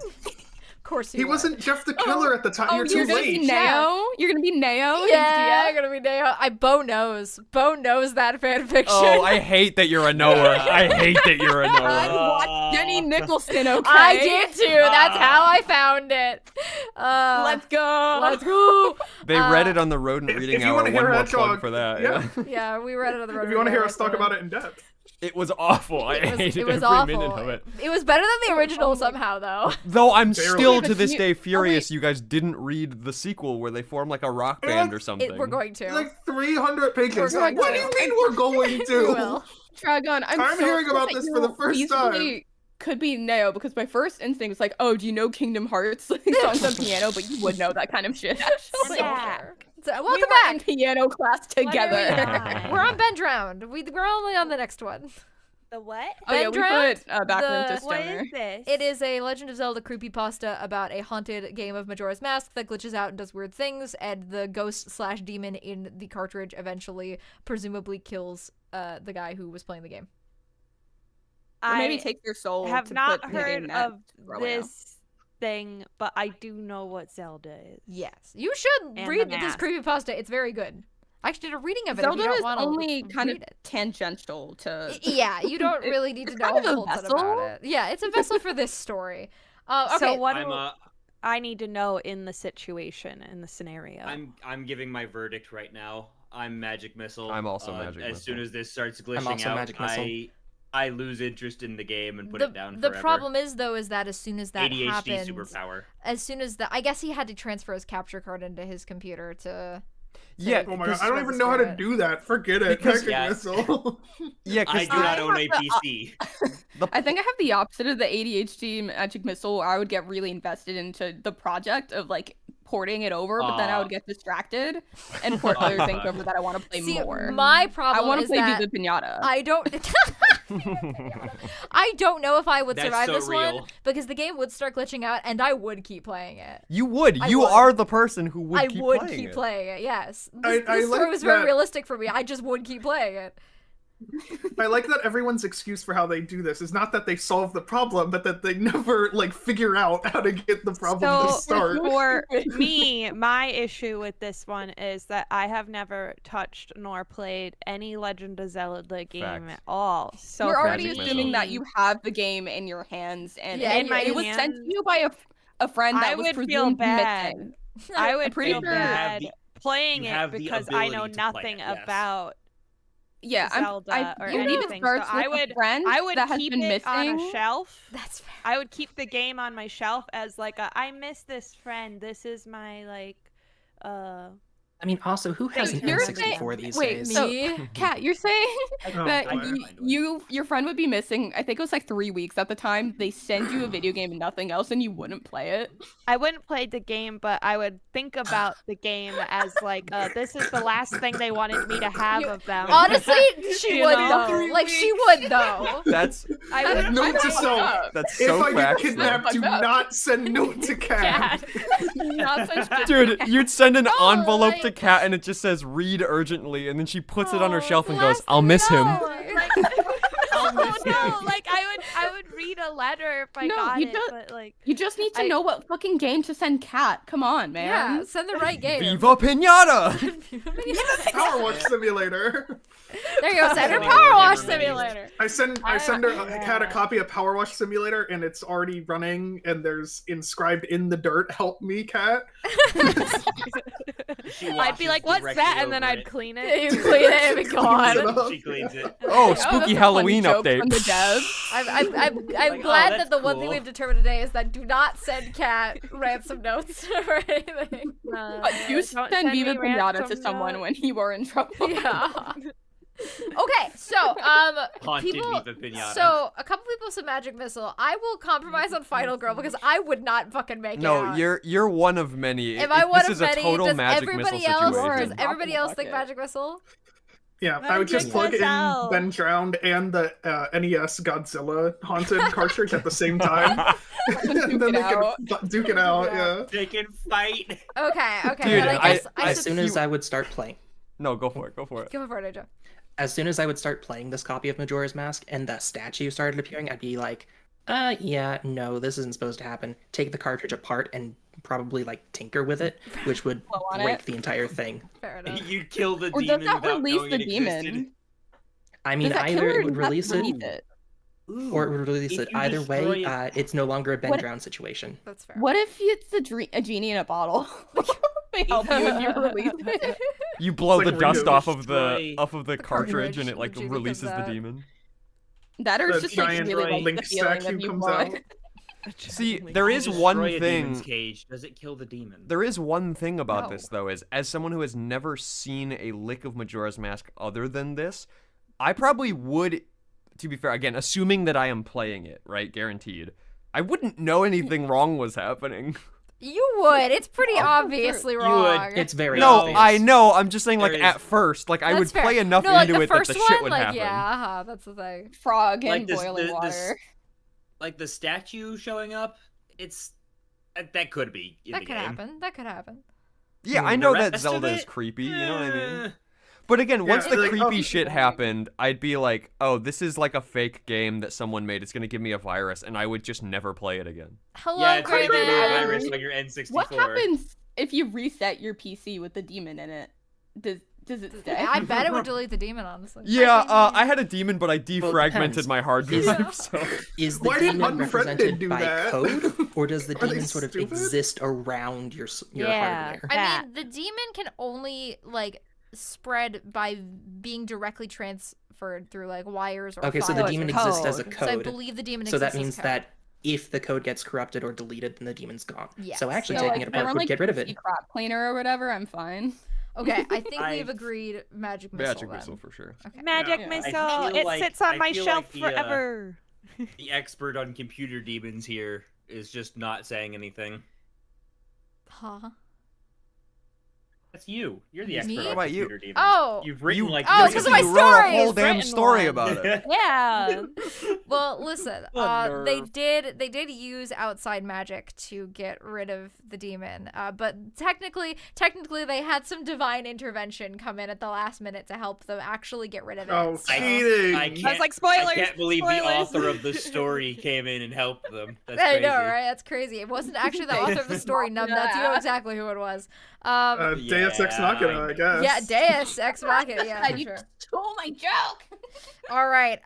Of course He wasn't Jeff the Killer at the time. Oh, You're you're too gonna be late. Neo? You're gonna be Neo? Yeah, I'm gonna be me, Neo. Bo knows. Bo knows that fanfiction. Oh, I hate that you're a knower. I hate that you're a I knower. watched Jenny Nicholson, okay? I did too. That's how I found it. Let's go. Let's go. They read it on the rodent if reading you hour. wanna hear One more Hedgehog, plug for that. yeah. Yeah, we read it on the road. If you want to hear us talk about it in depth. It was awful. I hated It was every awful. minute of it. It was better than the original somehow, though. Though I'm Barely. still to But this you- day oh, furious you guys didn't read the sequel where they form like a rock band or something. We're going to. Like 300 pages. We're going What to. do you mean we're going We to? will. Dragon, I'm I'm so hearing upset about that this you for the first easily time. Could be Neo because my first instinct was like, oh, do you know Kingdom Hearts like songs on piano? But you would know that kind of shit. Actually, Yeah. So, we welcome were in back. piano class together. God. We're on Bend Round. We're only on the next one. The what? Oh yeah, we Bendraft, put backroom to What Stoner. is this? It is a Legend of Zelda creepypasta about a haunted game of Majora's Mask that glitches out and does weird things, and the ghost/demon in the cartridge eventually, presumably, kills the guy who was playing the game. Or maybe I take your soul. have to not put in the game heard that of throw it out. this thing, but I do know what Zelda is. Yes, you should And read the this mask. creepypasta. It's very good. I actually did a reading of it. Zelda if you is don't want to only kind of read it. tangential to. Yeah, you don't really need to know kind a of a whole ton vessel. about it. Yeah, it's a vessel for this story. Okay. So what I'm do I need to know in the situation, in the scenario? I'm giving my verdict right now. I'm Magic Missile. I'm also Magic As Missile. soon as this starts glitching also out, Magic Missile. I lose interest in the game and put it down The forever. problem is though is that as soon as that ADHD happens, superpower. as soon as I guess he had to transfer his capture card into his computer to. Yeah, Oh my god, because- I don't even know how to Spirit. do that. Forget it. Because- Magic Yeah. Missile. yeah, I because do not own a have the- PC. I think I have the opposite of the ADHD Magic Missile, where I would get really invested into the project of like porting it over, but then I would get distracted and port other things over that I want to play See, more. my I problem want to is play that Viva Pinata. I don't. I don't know if I would That's survive so this one real. because the game would start glitching out, and I would keep playing it. you would. I You would. are the person who would I keep would playing keep it. playing it. Yes, I this story like was very that- realistic for me. I just would keep playing it. I like that everyone's excuse for how they do this is not that they solve the problem, but that they never like figure out how to get the problem to So start. for me, my issue with this one is that I have never touched nor played any Legend of Zelda game Facts. at all. So You're for already Magic assuming Missile. that you have the game in your hands, and Yeah, in my it was sent to hands. you by a friend that I was would feel presumed bad. missing. I would pretty feel sure you have bad the- playing you it have the because I know ability to play nothing it, yes. about Yeah, Zelda or I believe it anything. starts So with I would a friend I would that has keep been it missing. on a shelf. That's fair. I would keep the game on my shelf as like a I miss this friend. This is my like I mean, also, who has an you're N64 these wait, days? so- Me? Kat, you're saying Oh, that boy. your friend would be missing. I think it was like 3 weeks at the time. They send you a video game and nothing else, and you wouldn't play it. I wouldn't play the game, but I would think about the game as like this is the last thing they wanted me to have of them. Honestly, she You would know? though. Like she would though. That's I would Note to self. that's If so I get facts, though. kidnapped, do not send note to Cat. Not such good. Dude, you'd send an No, envelope to like- Kat and it just says "read urgently," and then she puts it on her Oh, shelf and the goes, last "I'll thing miss to him." know. like, oh no, like I would read a letter if I No, got you it, don't- but like You just need to I- know what fucking game to send Cat. Come on, man. Yeah, send the right game. Viva Pinata! Power Watch Simulator. There you go. Send her Really Power never Wash made it. Simulator. I send her yeah. Cat a copy of Power Wash Simulator, and it's already running, and there's inscribed in the dirt, "Help me, Cat." She I'd be washes like, "What's directly that?" And then over I'd it. clean You it. clean it and be gone. She cleans it. Oh, that's spooky a funny Halloween joke update. from the dev. I'm Like, oh, glad that's that the one thing cool. we've determined today is that do not send Cat ransom notes or anything. You Don't send send Viva me Pinata to ransom someone notes. when you are in trouble. Yeah. Okay, so Haunted people. Viva Pinata. So a couple people said Magic Missile. I will compromise on Final Girl because I would not fucking make it. No, out. you're one of many. Am I one this of is many? a total Does Magic everybody Missile else? situation. Does everybody else think Bucket. Magic Missile? Yeah, I would just Magic plug in Missile. Ben Drowned and the NES Godzilla haunted cartridge at the same time. And then they can duke it out. Yeah. They can fight. Okay, okay. Dude, but I guess I As should soon as I would start playing, No, go for it. Go for it. go for it, AJ. as soon as I would start playing this copy of Majora's Mask and the statue started appearing, I'd be like, Yeah, no, this isn't supposed to happen. Take the cartridge apart and probably like tinker with it, which would Blow on break it. the entire thing. Fair enough. You'd kill the Or demon does that without release knowing the it existed. demon? I mean, Does that kill either her it would or does release that it, release it? or it would release If it. you Either way, destroy it- it's no longer a bend What- drown situation. That's fair. What if it's a genie in a bottle? They help you if you release it. You blow It's the like dust Windows. off of the cartridge, cartridge, and it the like genie releases comes the out. demon. That or The it's just like giant really like link the feeling statue of you comes blowing. out. See, there is Destroy one a demon's thing. cage. Does it kill the demon? There is one thing about No. this though, is as someone who has never seen a lick of Majora's Mask other than this, I probably would, to be fair, again, assuming that I am playing it, right, guaranteed, I wouldn't know anything wrong was happening. You would. It's pretty obviously You wrong. It's very No, obvious. I know. I'm just saying, like, There at is- first, like, I That's would fair. play enough no, like into the it that first the one, shit would like, happen. yeah, that's the thing. Frog Like and this- boiling the- water. this- Like the statue showing up, it's that could be in That the could game. happen. That could happen. Yeah, I The know that rest of Zelda is it, creepy, you know what I mean? eh. But again, once Yeah, the like, creepy oh, shit happened, I'd be like, oh, this is like a fake game that someone made. It's gonna give me a virus, and I would just never play it again. Hello, Yeah, it's gonna give you a Graven. virus on your N64. What happens if you reset your PC with the demon in it? Does it stay? I bet it would delete the demon, honestly. Yeah, I had a demon, but I defragmented depends. my hard Is- drive, so... Is the Why did demon Unfriended represented do by that? code, or does the Are they demon sort of stupid? exist around your Yeah. hardware? I That. mean, the demon can only, like, spread by being directly transferred through, like, wires or Okay, so files the demon or exists as a code. So I code. believe the demon So exists that as means code. that if the code gets corrupted or deleted, then the demon's gone. Yes. So actually So, taking like, it apart Run, would like, get rid of PC it. crop cleaner or whatever, I'm fine. Okay, I think I- we've agreed magic missile Magic then. missile, for sure. Okay. Magic Yeah. I missile. feel It like- sits on I my feel shelf like the, forever. The expert on computer demons here is just not saying anything. Huh? That's you. You're the Me? expert What on about you? computer demons. Oh. You've written You, like Oh, it's this 'cause of my you wrote a story. whole It's damn written story one. about it. Yeah. Well, listen. The They nerve. did use outside magic to get rid of the demon. But technically, they had some divine intervention come in at the last minute to help them actually get rid of it. Oh, so- cheating! I I was can't, like, spoilers. I can't believe spoilers. the author of the story came in and helped them. That's I crazy. know, right? That's crazy. It wasn't actually the author of the story, numbnuts. You know exactly who it was. Deus Ex Yeah, Machina, I guess. Yeah, Deus Ex Machina. Yeah, for You sure. stole my joke. All right.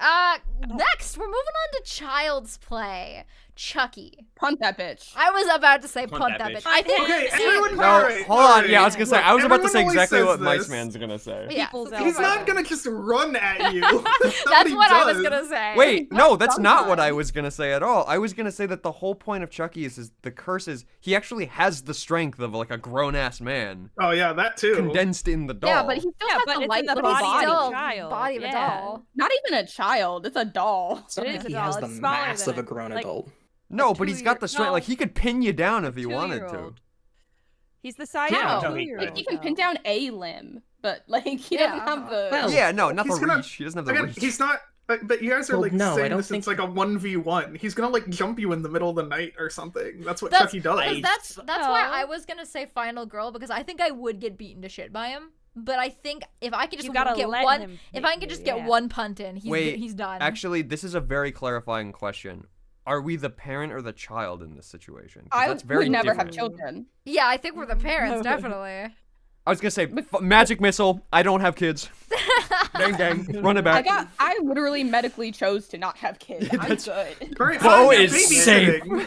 Next, we're moving on to Child's Play. Chucky. Punt that bitch. I was about to say Punt punt that that bitch. bitch. I think. Okay, see, everyone. No, alright, hold on. alright. Yeah, I was gonna say, Look, I was about to say everyone always exactly says what this. Mice Man's gonna say. Yeah, People's so He's go not ahead. gonna just run at you. That's what I was gonna say. Wait, no, that's not what I Sometimes. was gonna say at all. I was gonna say that the whole point of Chucky is the curse is he actually has the strength of like a grown ass man Oh yeah, that too. condensed in the doll. Yeah, but he still Yeah, has but the it's light in the little But he's body body. still of a child. body of a Yeah. doll. Not even a child. It's a doll. It's not It like is a he doll, has the it's smaller mass than of a it. grown Like- adult. no, but he's got the strength. no. Like he could pin you down if he wanted to. 2-year-old. He's the size Yeah, of a no, he- 2-year-old. Like he can pin down a limb, but like he Yeah. doesn't have the. Well, Yeah, no, not He's the gonna- reach. He doesn't have the Again, reach. he's not. But you guys are Well, like no, I saying don't this. think It's like a 1v1. He's gonna like jump you in the middle of the night or something. That's what That's- Chucky does. Because that's why Oh. I was gonna say final girl because I think I would get beaten to shit by him. But I think if I could just You gotta get let one, him if hit I can you, just get yeah. one punt in, Wait, he's done. Actually, this is a very clarifying question. Are we the parent or the child in this situation? 'Cause I that's very would never different. have children. Yeah, I think we're the parents, definitely. I was gonna say magic missile. I don't have kids. Dang, dang. Run it back. I literally medically chose to not have kids. I'm That's- good. Great, Bo fine, is babysitting.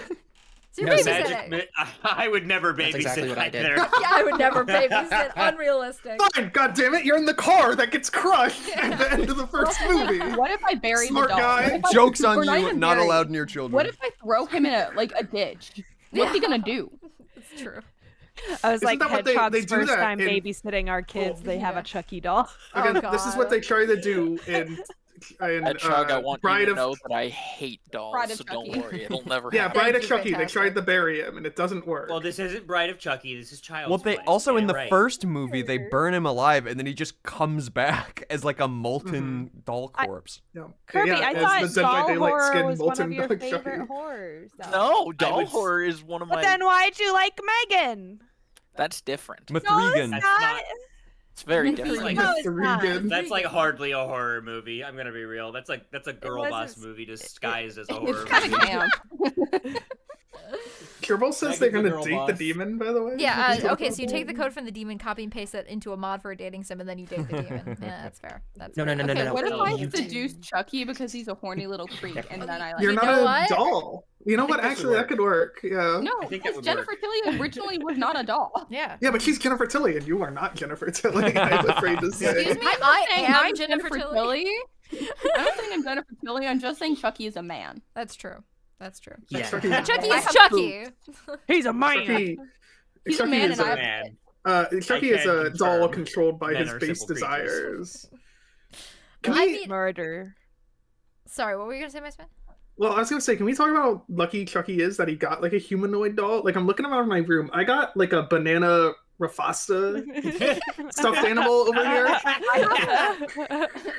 So you're No, babysitting. I would never babysit That's exactly what I did. either. Yeah, I would never babysit. Unrealistic. Fine, God damn it! You're in the car that gets crushed at the end of the first movie. What if I bury Smart the dog? guy. What if I- Joke's or on you. even Not bury- allowed near children. What if I throw him in a ditch? What's he gonna do? It's true. I was Isn't like, that what they Hedgehog's do first that time in- babysitting our kids. They have Yeah. a Chucky doll. Again, Oh, this is God. what they try to do in Hedgehog, I want Bride you to of know that I hate dolls, Bride of so don't Chucky. worry, it'll never yeah, happen. Bride of you, Chucky. They fantastic. tried to bury him, and it doesn't work. Well, this isn't Bride of Chucky. This is Child's Well, they Play. also Get in it the right. first movie they burn him alive and then he just comes back as like a molten doll corpse. yeah. Kirby, yeah, I it's thought the Dead by doll Daylight horror skin was one molten of your dog favorite Chucky. horrors. though. No, doll would- horror is one of But my. then why'd you like Megan? That's different. No, it's Mithrigan. not. That's not- It's very It's different. like- No, it's not. That's like hardly a horror movie. I'm gonna be real. That's a girl wasn't boss s- movie disguised as a It's horror kind of movie. camp. Kerbal says Megan's they're a gonna girl date boss. the demon, by the way. Yeah, okay, so you take the code from the demon, copy and paste it into a mod for a dating sim, and then you date the demon. Yeah, that's fair. That's No, fair. no, no, no, Okay, no. what if I You- seduce Chucky because he's a horny little freak, and then I like? You're You not know a what? doll. You know I think what? this would Actually, that work. could work. Yeah. No, I think that because would Jennifer work. Tilly originally was not a doll. Yeah. Yeah, but she's Jennifer Tilly, and you are not Jennifer Tilly. I'm afraid to say. Excuse me, I'm not I saying am I'm Jennifer Tilly. I'm not saying I'm Jennifer Tilly. I'm just saying Chucky is a man. That's true. That's true. Yeah. Chucky, Chucky I is have Chucky. He's a man. Chucky, He's Chucky a man, is and I a, have Chucky is can a doll confirm controlled by men his are base simple creatures. desires. Can I we, mean, Murder. sorry, what were you gonna say, my man? well, I was gonna say, can we talk about how lucky Chucky is that he got like a humanoid doll? Like, I'm looking around in my room. I got like a banana Rafasta stuffed animal over here.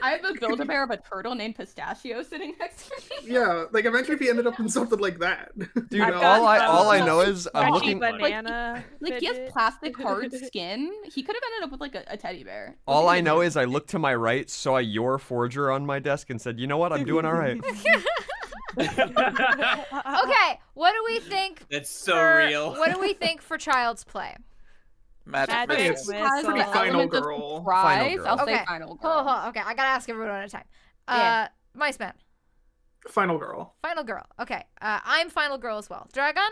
I have a Build-A-Bear of a turtle named Pistachio sitting next to me. Yeah, like imagine if he ended up in something like that. Dude, I've all got I know is I'm Stretchy looking. banana. Like he has fidget. plastic hard skin. He could have ended up with like a teddy bear. All I know is I looked to my right, saw your forger on my desk, and said, "You know what? I'm doing all right." Okay, what do we think? That's so for, real. What do we think for Child's Play? I Magic think it's Missile has pretty the Final element of Girl. surprise. Final I'll Girl. say Okay. Final Girl. Hold on. Okay, I gotta ask everyone at a time. Yeah. Mice Man, Final Girl. Final Girl. Okay, I'm Final Girl as well. Dragon,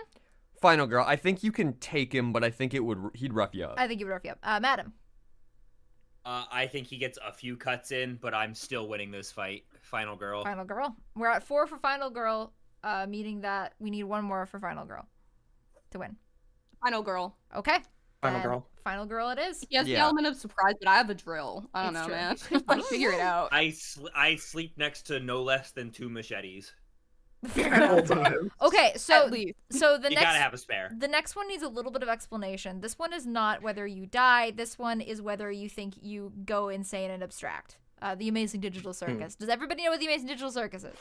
Final girl, I think you can take him, but I think he'd rough you up. I think you would rough you up. Madam, I think he gets a few cuts in, but I'm still winning this fight. Final girl. Final Girl. We're at 4 for Final Girl, meaning that we need 1 more for Final Girl to win. Final Girl. Okay. Final then girl. Final Girl it is. He has the Yeah. element of surprise, but I have a drill. I don't It's know, true. man. Like, figure it out. I sleep next to no less than 2 machetes. At all times. Okay, so At least. so the You next gotta have a spare. the next one needs a little bit of explanation. This one is not whether you die. This one is whether you think you go insane and abstract. The Amazing Digital Circus. Does everybody know what the Amazing Digital Circus is?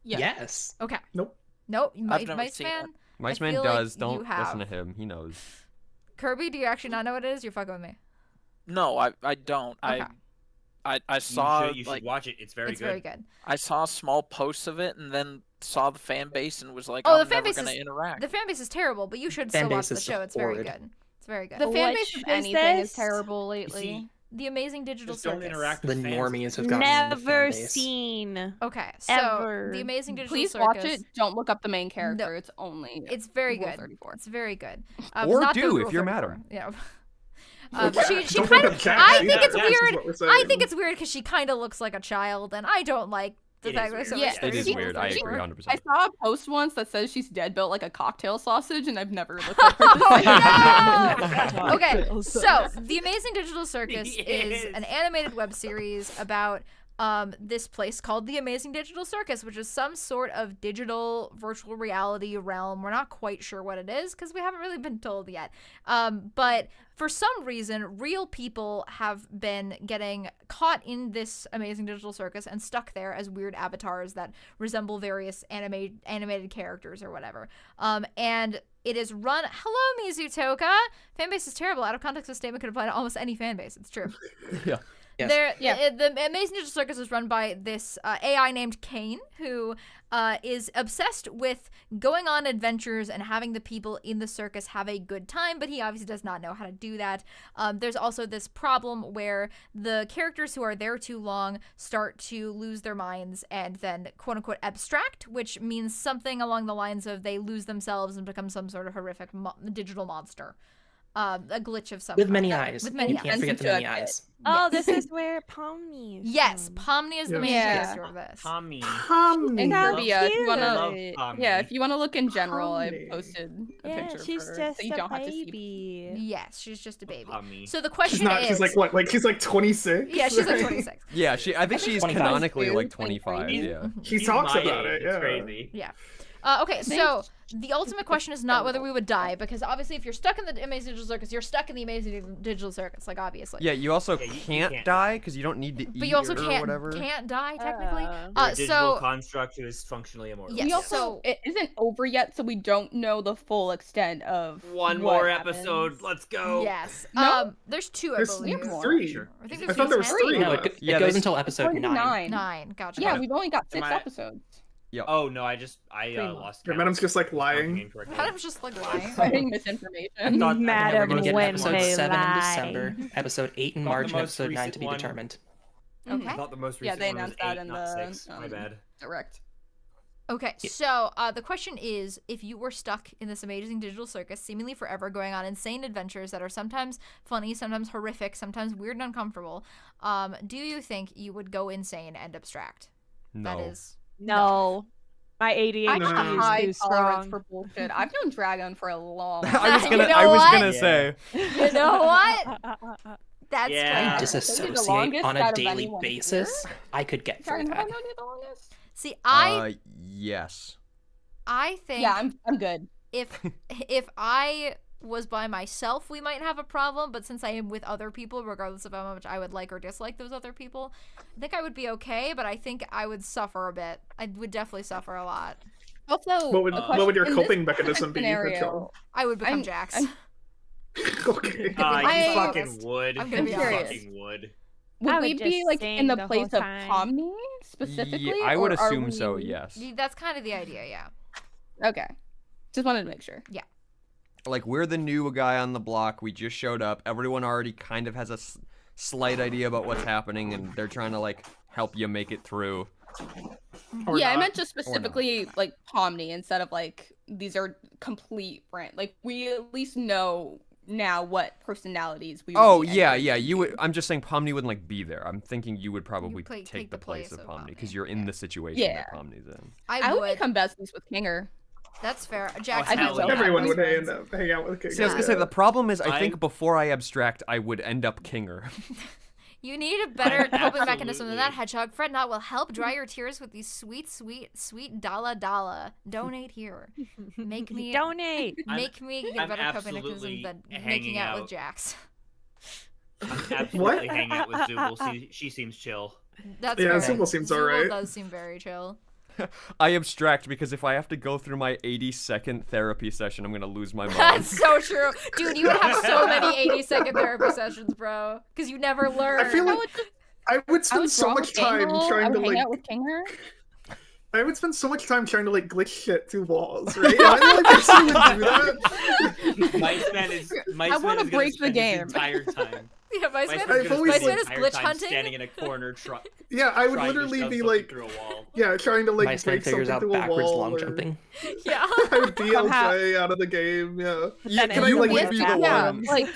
Yeah. Yes. Okay. Nope. Nope. I've never Mice seen Man. it. Mice I Man feel like does. you Don't listen to have. him. He knows. Kirby, do you actually not know what it is? You're fucking with me. No, I don't. Okay. I saw You should like watch it. It's very It's good. very good. I saw small posts of it and then saw the fan base and was like, Oh, the I'm fan never base gonna is- interact. The fan base is terrible, but you should Fan still watch base the is show. It's very horrid. good. It's very good. The fan Which base of is anything this? is terrible You lately. see, The Amazing Digital just don't Circus. interact The with fans. normies have gotten the Never fan base. seen. Okay, so Ever. the Amazing Digital Please Circus. watch it. Don't look up the main character. No. It's only. It's very Rule good. 34. It's very good. Or not the do, if Rule you're 34. Madam. Yeah. Okay, She don't kind look of. up Jack. I See, think it's that's what weird. we're I saying. think it's weird because she kind of looks like a child, and I don't like the It fact is that weird. so Yeah, much It is She- weird. I she- agree I 100%. saw a post once that says she's dead built like a cocktail sausage, and I've never looked at her. No! Okay, so The Amazing Digital Circus is Yes. an animated web series about this place called The Amazing Digital Circus, which is some sort of digital virtual reality realm. We're not quite sure what it is because we haven't really been told yet. But for some reason, real people have been getting caught in this Amazing Digital Circus and stuck there as weird avatars that resemble various animated characters or whatever. And it is run. Hello, Mizutoka. Fanbase is terrible. Out of context, this statement could apply to almost any fanbase. It's true. Yeah. Yes. The Amazing Digital Circus is run by this AI named Kane, who is obsessed with going on adventures and having the people in the circus have a good time, but he obviously does not know how to do that. There's also this problem where the characters who are there too long start to lose their minds and then quote-unquote abstract, which means something along the lines of they lose themselves and become some sort of horrific digital monster. A glitch of some With kind. many eyes. With many You can't eyes. forget the many eyes. Oh, this is where Pomni is. Yes, from. Pomni is the main Yeah. character of this. Tommy. And How Kirby, if you I wanna, love cute. Tommy. yeah, if you wanna look in general, I Pomni. posted a Yeah, picture she's of her, just so you a don't have to see. baby. Yes, she's just a baby. Tommy. So the question She's not. is, She's like what? Like she's like 26. yeah, she's like 26. Yeah, I think she's 25. canonically like Like 25. crazy. Yeah. She He's talks my about age, it. It's Yeah. crazy. Yeah. Okay, so the ultimate question is not whether we would die, because obviously if you're stuck in the Amazing Digital Circus, you're stuck in the Amazing Digital Circus, like obviously. Yeah, you also Yeah, you can't can't die because you don't need to eat But you also or whatever. can't die technically. Uh, You're a digital So construct who is functionally immortal. Yes, We also so- it isn't over yet, so we don't know the full extent of One what more happens. episode. Let's go. yes, No? there's 2, I There's believe. more. 3. I think I there's thought there was 10. 3. No, left. it Yeah, goes they- until episode According to 9. 9. Gotcha. Yeah, we've only got 6 Am I- episodes. Oh no, I more. lost. Yeah, count. Madam's just like Counting lying. incorrectly. Madam's just like lying. Spreading misinformation. I thought- I think Madam everyone We get when gets episode they 7 in lie. December, episode 8 in Thought the March, and most episode 9 to recent be one- determined. Okay. I thought the most Yeah, recent they one was announced that 8, in not the, 6. My um, bad. Direct. Okay, so the question is, if you were stuck in this amazing digital circus, seemingly forever, going on insane adventures that are sometimes funny, sometimes horrific, sometimes weird and uncomfortable, do you think you would go insane and abstract? No. That is... No. My ADHD I have a high is too tolerance strong. for bullshit. I've known Dragon for a long I was You gonna. know I was what? gonna say. You know what? That's Yeah. fair. Disassociate longest on a out of daily anyone basis, here? I could get through Dragon, have I that. known you the longest? See, Yes. I think Yeah, I'm good. if I was by myself, we might have a problem, but since I am with other people, regardless of how much I would like or dislike those other people, I think I would be okay, but I think I would suffer a bit. I would definitely suffer a lot. Also, What would a what would your question- in this coping mechanism be? scenario, Rachel? I would become I'm- Jax. I'm- Okay. You I- fucking would. I'm gonna be You serious. fucking would. Would I we would be just like sing in the the place whole of time. Pomni specifically? I would or are assume so. we- Yes. That's kind of the idea, yeah. Okay. Just wanted to make sure. Like we're the new guy on the block. We just showed up. Everyone already kind of has a slight idea about what's happening, and they're trying to like help you make it through. Or Yeah, I not. meant just specifically like Pomni instead of like these are complete brand. Like we at least know now what personalities we. would Oh be yeah, entering yeah. You into. would. I'm just saying Pomni wouldn't like be there. I'm thinking you would probably play- take the place of Pomni because Pomni. you're in the situation Yeah. that Pomni's in. I would become besties with Kinger. That's fair. Jax, I and I think would so. be Everyone best would friends. end up hang out with King. See, I was gonna say the problem is I think I'm- before I abstract, I would end up Kinger. You need a better coping mechanism than that, Absolutely. Hedgehog. Fred Not will help dry your tears with these sweet, sweet, sweet $. Donate here. Make me Donate. make me get a I'm better coping mechanism absolutely than making hanging out with out. Jax. I'm absolutely hanging out with Zubul. She seems chill. That's Yeah, fair. Zubul seems Zubul alright. does seem very chill. I abstract because if I have to go through my 80-second therapy session, I'm gonna lose my mind. That's so true. Dude, you would have so many 80-second therapy sessions, bro. Because you never learn. I feel like I would I spend would so draw much with time Gangle, trying I to would hang like. out with Kinger. I would spend so much time trying to like glitch shit through walls, right? I feel like person would do that. Mice Man is. Mice I Man wanna is gonna break the spend game. his entire time. Yeah, Vice Mice Man, Man I've is gonna always spend Man his is entire glitch time hunting. standing in a corner, Yeah, I would trying to literally shove be something like, through a wall. yeah, trying to like My break figures something out through a backwards wall. long or- jumping. yeah. I would DLJ out of the game. Yeah. Yeah, can I you like get be that the Yeah, one? like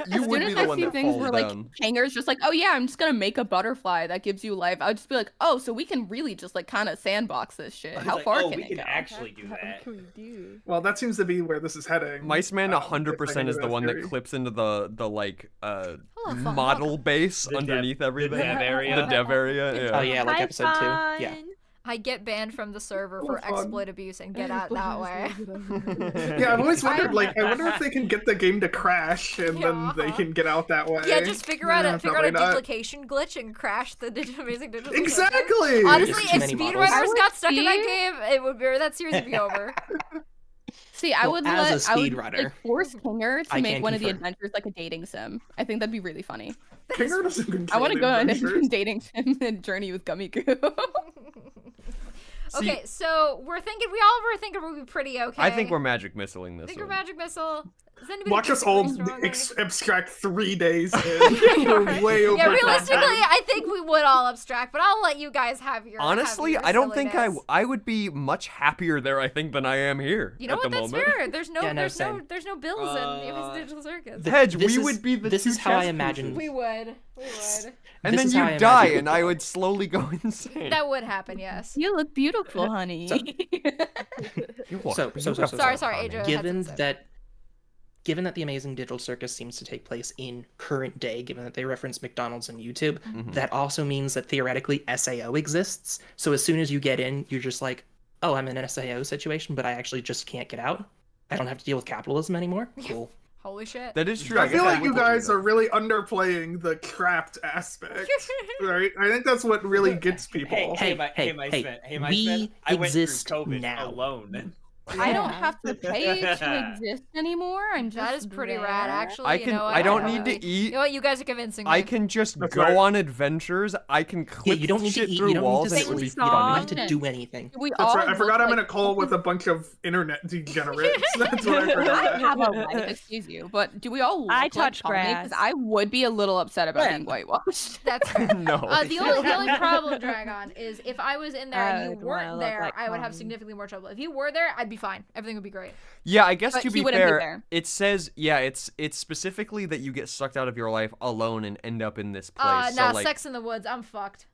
You as would soon be as the I one see that things falls where like down. Kanger's just like, oh yeah, I'm just gonna make a butterfly that gives you life. I would just be like, oh, so we can really just like kind of sandbox this shit. He's How like, far oh, can we it can go? actually do that. Well, that seems to be where this is heading. Mice Man if I 100% can is do the that one that theory. clips into the like fun, model look. base The underneath dev- everything. the dev area. The dev area. Oh Yeah. yeah, like episode 2. Yeah. I get banned from the server for fun. exploit abuse and get out that way. Yeah, I've always wondered, like, I wonder if they can get the game to crash and Yeah. then they can get out that way. Yeah, just figure out a probably not. duplication glitch and crash the amazing digital. Circus. Exactly. Honestly, Just too if many models. speedrunners I would got stuck in that see- game, it would be that series would be over. See, I Well, would as a I would speedrunner, like, force Kinger to I make can one of the confirm. adventures like a dating sim. I think that'd be really funny. Kinger doesn't control I want to the go on a adventures. dating sim and journey with Gummy Goo. See, Okay, so we all were thinking we'd be pretty okay. I think we're magic missiling I this think we're one. magic missile. Does anybody Watch think us we're all pretty strong? abstract 3 days in. We're way over Yeah, time. realistically, I think we would all abstract, but I'll let you guys have your. Honestly, have your I don't think silliness. I would be much happier there. I think than I am here. You know at what? the That's moment. fair. There's no, Yeah, no, there's no, same. there's no bills in the Digital Circus. Hedge, This we is- would be the this two is how I chess imagine- pieces. We would. And This then is how I you die, imagine- and I would slowly go insane. That would happen, yes. You look beautiful, honey. You look- So, you have Sorry, fun, Adrian. honey. Given that the Amazing Digital Circus seems to take place in current day, given that they reference McDonald's and YouTube, Mhm. that also means that theoretically SAO exists. So as soon as you get in, you're just like, oh, I'm in an SAO situation, but I actually just can't get out. I don't have to deal with capitalism anymore. Cool. Holy shit. That is true. I feel guess like you would believe guys that. are really underplaying the trapped aspect, right? I think that's what really gets people. Hey, Hey, my hey, Sven. Hey, my we Sven. I went through exist COVID now. alone. I don't have to pay to exist anymore. I'm just That is pretty there. rad, actually. I You can. know what? I don't Yeah. need to eat. You know what? You guys are convincing me. I can just That's go right. on adventures. I can clip you don't need to shit eat. through You don't walls need and to it would be sleep. You don't need fun. to do anything. We That's all right. I look forgot I'm in a like call with a bunch of internet degenerates. That's what I I forgot. have a life, excuse you, but do we all look I like touch Because grass. I would be a little upset about being When? whitewashed. That's fair. No. The only problem, Dragon, is if I was in there I and you would wanna weren't look there, like I would have Tommy. significantly more trouble. If you were there, I'd be fine. Everything would be great. Yeah, I guess But to he be wouldn't be fair, there. it says it's specifically that you get sucked out of your life alone and end up in this place. Nah, so like, sex in the woods. I'm fucked.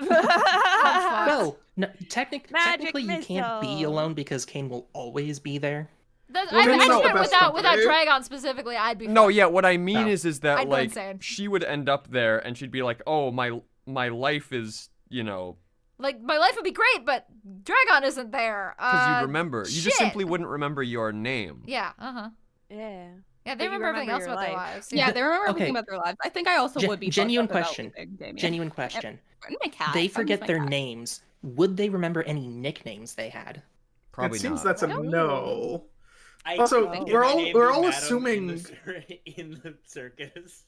Oh. No, technically you can't be missile. alone because Kane will always be there. That's, Well, I that's not meant the best without company. Dragon specifically, I'd be no, fucked. yeah, what I mean No. is that I'd go like insane. she would end up there and she'd be like, "Oh, my life is, you know, Like, my life would be great, but Dragon isn't there. because you'd remember. You just shit. simply wouldn't remember your name." Yeah, uh-huh. Yeah. Yeah, But they you remember everything else remember about your their life. lives. Yeah, they remember Okay. everything about their lives. I think I also would be Genuine fucked up question. about leaving Damien. Genuine question. And my cat. They I miss forget my their cat. names. Would they remember any nicknames they had? Probably It seems not. that's a No. no. I Also, think we're my all- name we're be all Madam assuming- in the circus.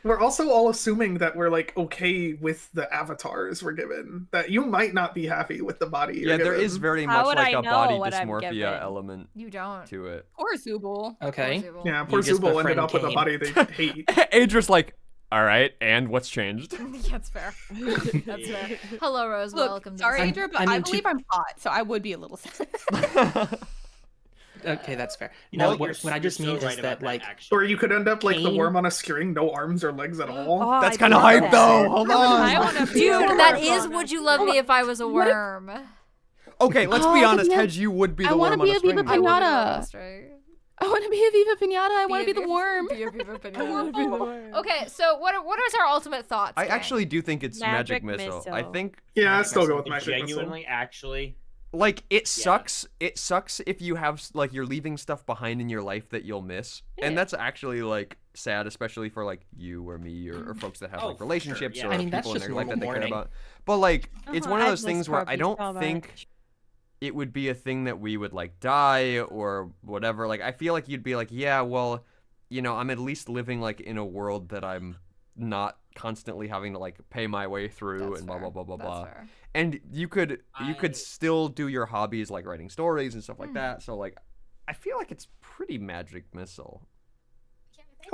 We're also all assuming that we're like okay with the avatars we're given. That you might not be happy with the body. You're Yeah, there given. is very How much would like I a know body what I'm dysmorphia given? element You don't. to it. Poor Zooble. Okay. Poor Zooble. Yeah, poor You just Zubul ended befriend up with a Kane. body they hate. Adra's like, "All right, and what's changed?" Yeah, that's fair. That's fair. Hello, Rose. Look, Welcome. sorry, to Adria, but I I, mean, believe I'm hot, so I would be a little sad. Okay, that's fair. You No, know, what I just mean is that like Or you could end up like the Kane- worm on a string, no arms or legs at all. Oh, That's I'd kind of love hype that. though. Hold I on. want to Dude, that is Would You Love Me If I Was a What if- Worm. Okay, let's Oh, be I could honest. be a- Hedge, you would be I the wanna worm on be a a string. Viva I would be the Pinata. worm on a string. I want to be a Viva Pinata. I want to be the Viva- worm. Be a Viva I want Pinata. to be the worm. Okay, so what is our ultimate thoughts? I gang? actually do think it's magic, Magic missile. I missile. think Yeah, I still go with magic Genuinely, actually, like it sucks. It sucks if you have like you're leaving stuff behind in your life that you'll miss, and that's actually like sad, especially for like you or me or folks that have Oh, like for sure, relationships yeah. or I mean, that's people in just their life that they normal care mourning. about. But like it's one of I'd those miss things where I Puppy don't so think much. it would be a thing that we would like die or whatever. Like I feel like you'd be like, yeah, well, you know, I'm at least living like in a world that I'm not constantly having to like pay my way through That's and blah fair. blah blah blah That's blah. fair. And you could I- still do your hobbies like writing stories and stuff Hmm. like that. So like I feel like it's pretty magic missile.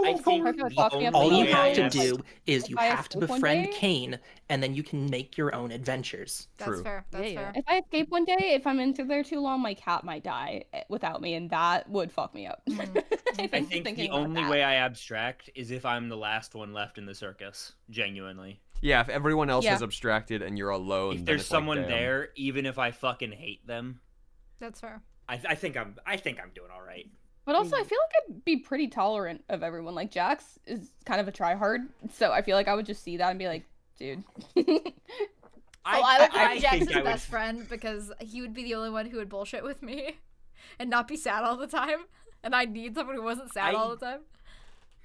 I think Perfect the talking only all you way have I to have- do is you If I have to escape one befrind day- Kane, and then you can make your own adventures. That's True. fair. That's Yeah. fair. If I escape one day, if I'm into there too long, my cat might die without me, and that would fuck me up. Mhm. I think thinking the about only that. way I abstract is if I'm the last one left in the circus. Genuinely, Yeah, if everyone else Yeah. has abstracted and you're alone, if then there's it's like, someone damn. there, even if I fucking hate them, That's fair. I think I'm doing all right. But also, I feel like I'd be pretty tolerant of everyone. Like, Jax is kind of a tryhard, so I feel like I would just see that and be like, dude. I would I pick Jax think as I would- best friend because he would be the only one who would bullshit with me and not be sad all the time. And I need someone who wasn't sad all the time.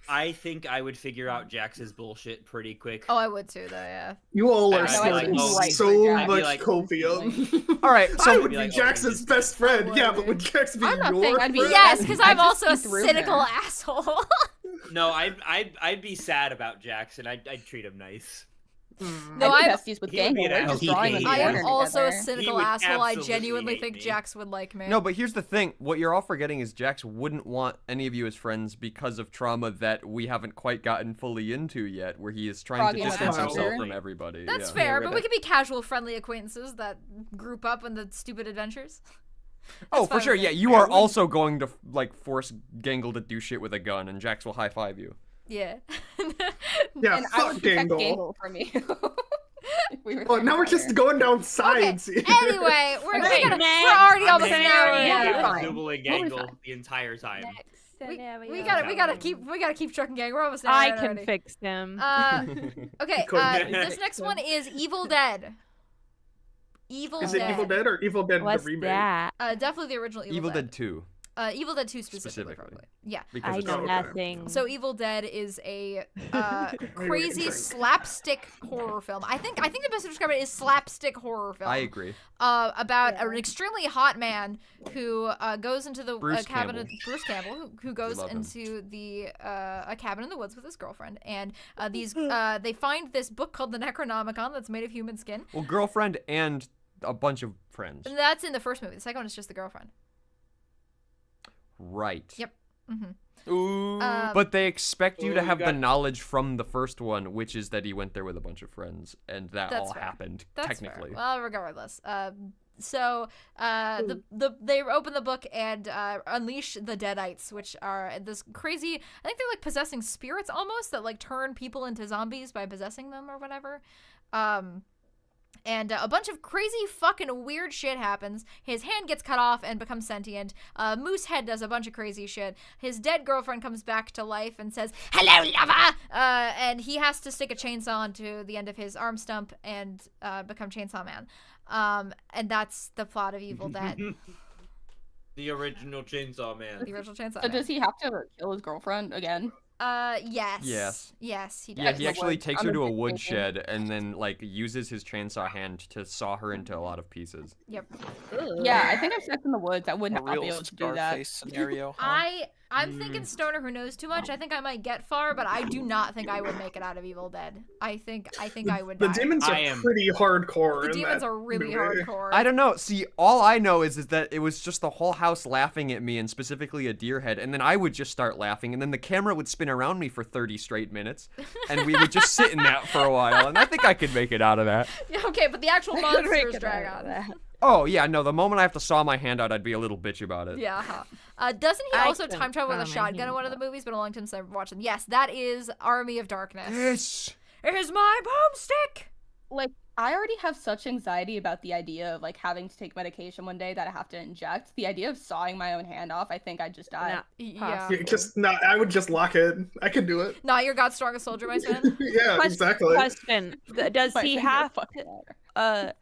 I think I would figure out Jax's bullshit pretty quick. Oh, I would too, though. Yeah. You all are I'd be spilling like, oh, so I'd be much like- copium. All right, I so would be be like, oh, Jax's just- best friend. I Yeah, would. but would Jax be I'm not your saying I'd be- friend? Yes, because I'm I'd also a just be through cynical there. asshole. No, I'd be sad about Jax and I'd treat him nice. No, I'd be I'm- besties with He would Gang. be an We're asshole. just He drawing hates in the I you. am corner also a together. cynical would asshole. I absolutely genuinely hate think me. Jax would like me. No, but here's the thing. What you're all forgetting is Jax wouldn't want any of you as friends because of trauma that we haven't quite gotten fully into yet, where he is trying Froggy to and distance Spencer. himself from everybody. That's yeah. fair, Yeah, but we could be casual, friendly acquaintances that group up in the stupid adventures. Oh, That's for fine sure. with Yeah, me. you are also going to like force Gangle to do shit with a gun, and Jax will high five you. Yeah. Yeah, And I would fuck protect Gangle. Gangle from you. If we were Oh, now we're just together. going down sides. here. Anyway, we're Okay, already I'm almost an hanging hour out in. You're with fine. Zubul and Totally Gangle fine. the entire time. We gotta keep trucking, gang. We're almost an hour I in can already. fix him. Okay, Couldn't. this next one is Evil Dead. Evil Is Dead. it Evil Dead or Evil Dead What's the remake? that? Definitely the original Evil Dead. Dead 2. Evil Dead 2 specifically, Specifically. probably. Yeah. Because I it's know okay. nothing. So Evil Dead is a crazy drink. slapstick horror film. I think the best way to describe it is slapstick horror film. I agree. About an extremely hot man who goes into the Bruce cabin. Campbell. Bruce Campbell, who goes love him. into the a cabin in the woods with his girlfriend, and they find this book called the Necronomicon that's made of human skin. Well, girlfriend and a bunch of friends. And that's in the first movie. The second one is just the girlfriend. Right. Yep. Ooh. But they expect you to Ooh, have you the got- knowledge from the first one, which is that he went there with a bunch of friends, and that That's all fair. happened That's technically. fair. Well, regardless. So they open the book and unleash the Deadites, which are this crazy. I think they're like possessing spirits almost that like turn people into zombies by possessing them or whatever. And a bunch of crazy fucking weird shit happens. His hand gets cut off and becomes sentient. Moosehead does a bunch of crazy shit. His dead girlfriend comes back to life and says, "Hello, lover!" And he has to stick a chainsaw onto the end of his arm stump and become Chainsaw Man. And that's the plot of Evil Dead. The original Chainsaw Man. The original Chainsaw So Man. does he have to kill his girlfriend again? Yes. Yes. Yes, he does. Yeah, he the actually woods. takes I'm her a to a big woodshed and then like uses his chainsaw hand to saw her into a lot of pieces. Yep. Yeah, I think if Sex in the Woods, I A would not be real able to do that. Scarface scenario. Huh? I'm thinking Stoner who knows too much. I think I might get far, but I do not think I would make it out of Evil Dead. I think I would The die. demons are I am- pretty hardcore. The in demons that are really movie. hardcore. I don't know. See, all I know is that it was just the whole house laughing at me, and specifically a deer head, and then I would just start laughing, and then the camera would spin around me for 30 straight minutes, and we would just sit in that for a while, and I think I could make it out of that. Yeah, okay, but the actual monsters drag on. Oh, yeah, no, the moment I have to saw my hand out, I'd be a little bitch about it. Yeah. Doesn't he I also couldn't time travel with a saw my shotgun in hand one of the out. movies? Been a long time since I've watched them. Yes, that is Army of Darkness. Yes. Here's my boomstick. Like, I already have such anxiety about the idea of like having to take medication one day that I have to inject. The idea of sawing my own hand off, I think I'd just die. Yeah. Yeah, just not. I would just lock it. I could do it. Not your God's strongest soldier, my son. Yeah, exactly. Question: Does My he finger, have? fuck it.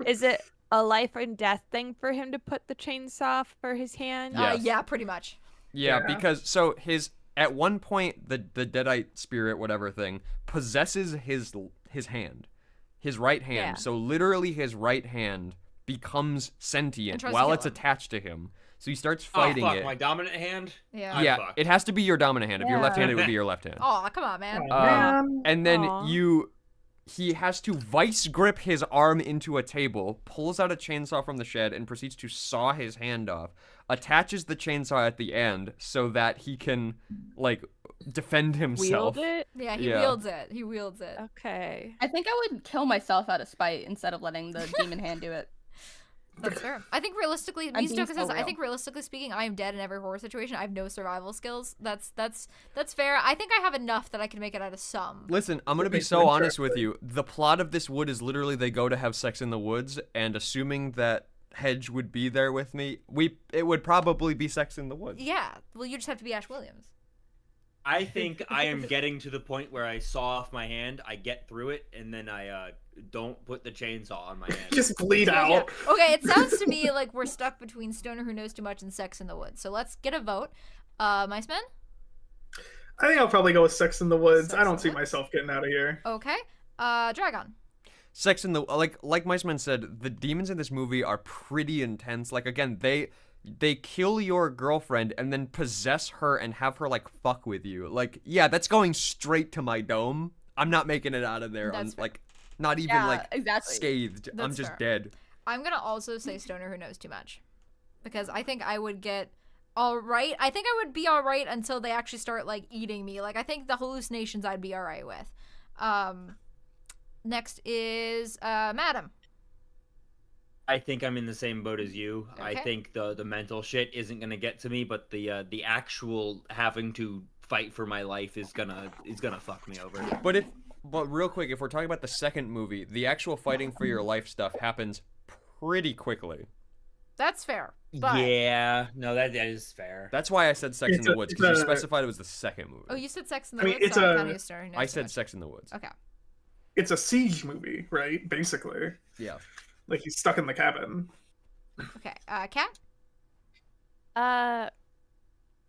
Is it a life and death thing for him to put the chainsaw for his hand? Yes. Yeah, pretty much. Yeah, Yeah. because so at one point the deadite spirit whatever thing possesses his hand, his right hand. Yeah. So literally his right hand becomes And sentient tries to while kill it's him. attached to him. So he starts Oh, fighting fuck, it. my dominant hand? Yeah. I'm Yeah, fucked. it has to be your dominant hand. If you're Yeah. left-handed, it would be your left hand. Oh, come on, man. Man. And then Aw. he has to vice grip his arm into a table, pulls out a chainsaw from the shed, and proceeds to saw his hand off. Attaches the chainsaw at the end so that he can, like, defend himself. Wield it? Yeah, he Yeah. wields it. He wields it. Okay. I think I would kill myself out of spite instead of letting the demon hand do it. That's fair. I think realistically, I'm being Mistoka says, so I real. think realistically speaking, I am dead in every horror situation. I have no survival skills. That's fair. I think I have enough that I can make it out of some. Listen, I'm gonna be Makes so it honest with interesting. you. The plot of this wood is literally they go to have sex in the woods, and assuming that Hedge would be there with me, it would probably be sex in the woods. Yeah. Well, you just have to be Ash Williams. I think I am getting to the point where I saw off my hand, I get through it, and then I don't put the chainsaw on my hand. Just bleed Yeah. out. Okay, it sounds to me like we're stuck between Stoner Who Knows Too Much and Sex in the Woods. So let's get a vote. Mice Man? I think I'll probably go with Sex in the Woods. Sex I in don't the see Woods? myself getting out of here. Okay. Dragon. Sex in the like Miceman said, the demons in this movie are pretty intense. Like again, they kill your girlfriend and then possess her and have her like fuck with you. Like yeah, that's going straight to my dome. I'm not making it out of there on That's fair. like not even Yeah, like exactly. scathed. I'm That's just fair. dead. I'm gonna also say Stoner Who Knows Too Much. Because I think I would get alright. I think I would be alright until they actually start like eating me. Like I think the hallucinations I'd be alright with. Next is Madam. I think I'm in the same boat as you. I Okay. think the mental shit isn't gonna get to me, but the actual having to fight for my life is gonna fuck me over. But real quick, if we're talking about the second movie, the actual fighting for your life stuff happens pretty quickly. That's fair. But Yeah, no, that is fair. That's why I said Sex in It's the a- Woods, it's because you a- specified it was the second movie. Oh, you said Sex in the I mean, Woods, it's so I'm a- counting as Stoner Who Knows I Too said Much. Sex in the Woods. Okay. It's a siege movie, right? Basically. Yeah. Like he's stuck in the cabin. Okay, Kat?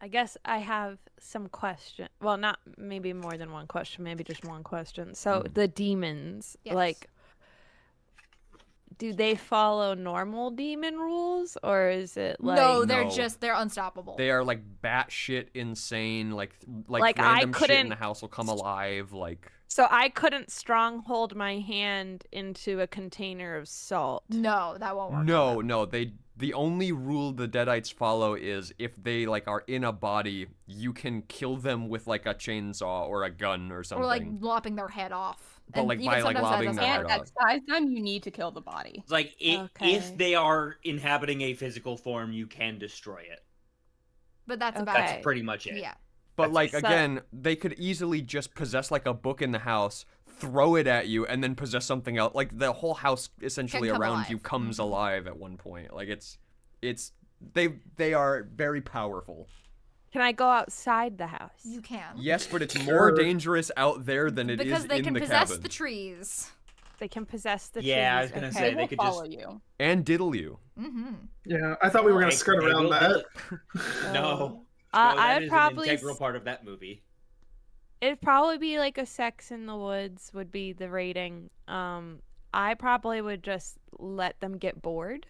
I guess I have some question. Well, not maybe more than one question, maybe just one question. So the demons, Yes. like, do they follow normal demon rules, or is it like? No, No. they're unstoppable. They are like batshit insane. Like Like, I random shit in couldn't- the house will come alive. Like So I couldn't stronghold my hand into a container of salt. No, that won't work. no. The only rule the Deadites follow is if they like are in a body, you can kill them with like a chainsaw or a gun or something. Or like lopping their head off. But, And like, even by, like, sometimes that lobbing doesn't their And head work. off. at size time, you need to kill the body. It's like Okay. if they are inhabiting a physical form, you can destroy it. But that's Okay. about That's it. pretty much it. Yeah. But like So- again, they could easily just possess like a book in the house, throw it at you, and then possess something else. Like the whole house essentially Can come around you alive. comes Mhm. alive at one point. Like it's they are very powerful. Can I go outside the house? You can. Yes, but it's more Sure. dangerous out there than it is Because they in can the possess cabin. the trees. They can possess the Yeah, I trees. was gonna okay. say They they will could follow just you. And diddle you. Mm-hmm. Yeah, I thought we were gonna They- skirt they around will that. do it. No. No, I that would is probably an integral part of that movie. It'd probably be like a Sex in the Woods would be the rating. I probably would just let them get bored.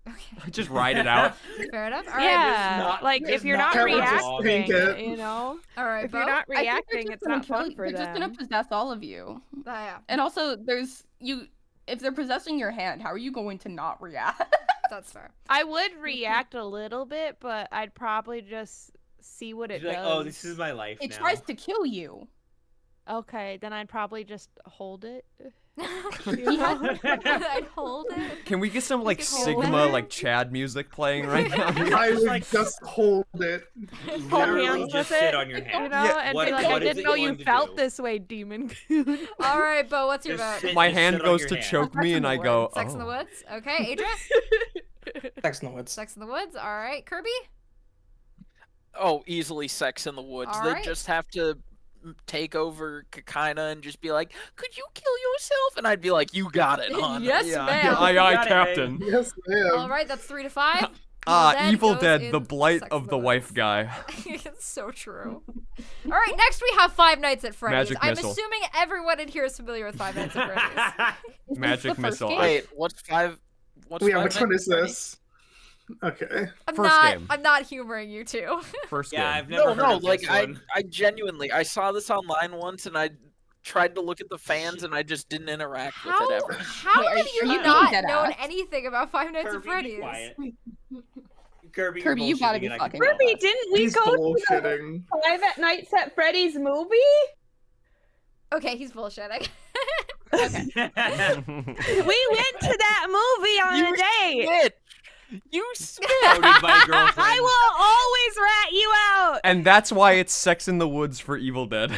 Okay. Just ride it out. Fair enough. All right. Yeah, not- like there's if you're not not a law. reacting, Just you know, All right. if you're Bo? not I think they're reacting, just it's gonna not fun kill- for They're just gonna them. possess all of you. Yeah. And also, if they're possessing your hand, how are you going to not react? That's fair. I would react a little bit, but I'd probably just see what it You're like, does. oh, this is my life It now. tries to kill you. Okay, then I'd probably just hold it. I'd hold it. Can we get some like can hold Sigma it. like Chad music playing right now? I would like- just hold it. Hold Literally hands just with sit it, on your You hand. know, Yeah. and What- be like, I what is didn't it know you you want to felt do? this way, demon coon. All right, Bo. What's your Just vote? sit- My just hand sit on goes your to hand. choke Sex me in and the I go, Woods. Sex in the oh. Woods. Okay, Adrian. Sex in the Woods. Sex in the Woods. All right, Kirby. Oh, easily Sex in the Woods. All They right. just have to take over Kakina and just be like, "Could you kill yourself?" And I'd be like, "You got it, hon." Yes, Yeah, ma'am. aye, Got it, Captain. Yes, ma'am. All right, that's 3-5. Ah, Evil goes Dead, in the blight Sex of in the wife Woods. guy. It's so true. All right, next we have Five Nights at Freddy's. Magic I'm Missile. assuming everyone in here is familiar with Five Nights at Freddy's. Is this Magic the first missile. game? Wait, what's five? What's Yeah, five which one Nights is at Freddy's? this? Okay. First game. I'm not humoring you two. First Yeah, game. I've never heard No, of like this I one. genuinely, I saw this online once and I tried to look at the fans and I just didn't interact with How it ever. how Wait, are have you- you are you not being dead known ass? anything about Five Nights at Kirby, be Freddy's? quiet. Kirby, Kirby, you gotta be bullshitting and I fucking can with tell us. that. didn't we He's go to bullshitting. the Five at Nights at Freddy's movie? Okay, he's bullshitting. We went to that movie on You a date. Spit! You spit! So did my girlfriend. I will always rat you out. And that's why it's Sex in the Woods for Evil Dead.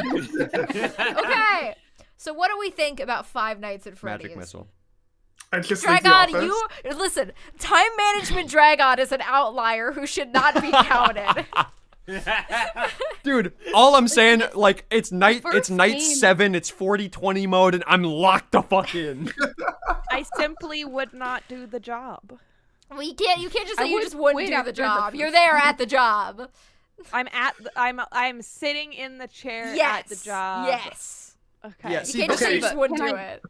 Okay, so what do we think about Five Nights at Freddy's? Magic Missile. I just leave the Dragon, office. you listen. Time management Dragon is an outlier who should not be counted. Dude, all I'm saying, like, it's night First 7, it's 40-20 mode, and I'm locked the fuck in. I simply would not do the job. Well, you can't just I say you would just wouldn't quit do after the the job. You're first there at the job. I'm sitting in the chair Yes. at the job. Yes. Okay. Yeah, You see, can't just say okay, you just but wouldn't can do I- it.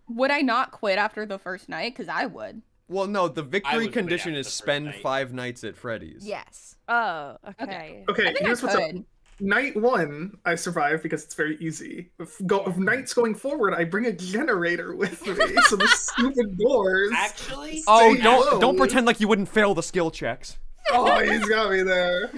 Would I not quit after the first night? Because I would. Well, no, the I victory would quit condition after is the first spend night. 5 nights at Freddy's. Yes. Oh, okay. I Okay, think here's I what's up. could. Night 1, I survive because it's very easy. If nights going forward, I bring a generator with me, so the stupid doors. Actually, Oh, Stay don't closed. pretend like you wouldn't fail the skill checks. Oh, he's got me there.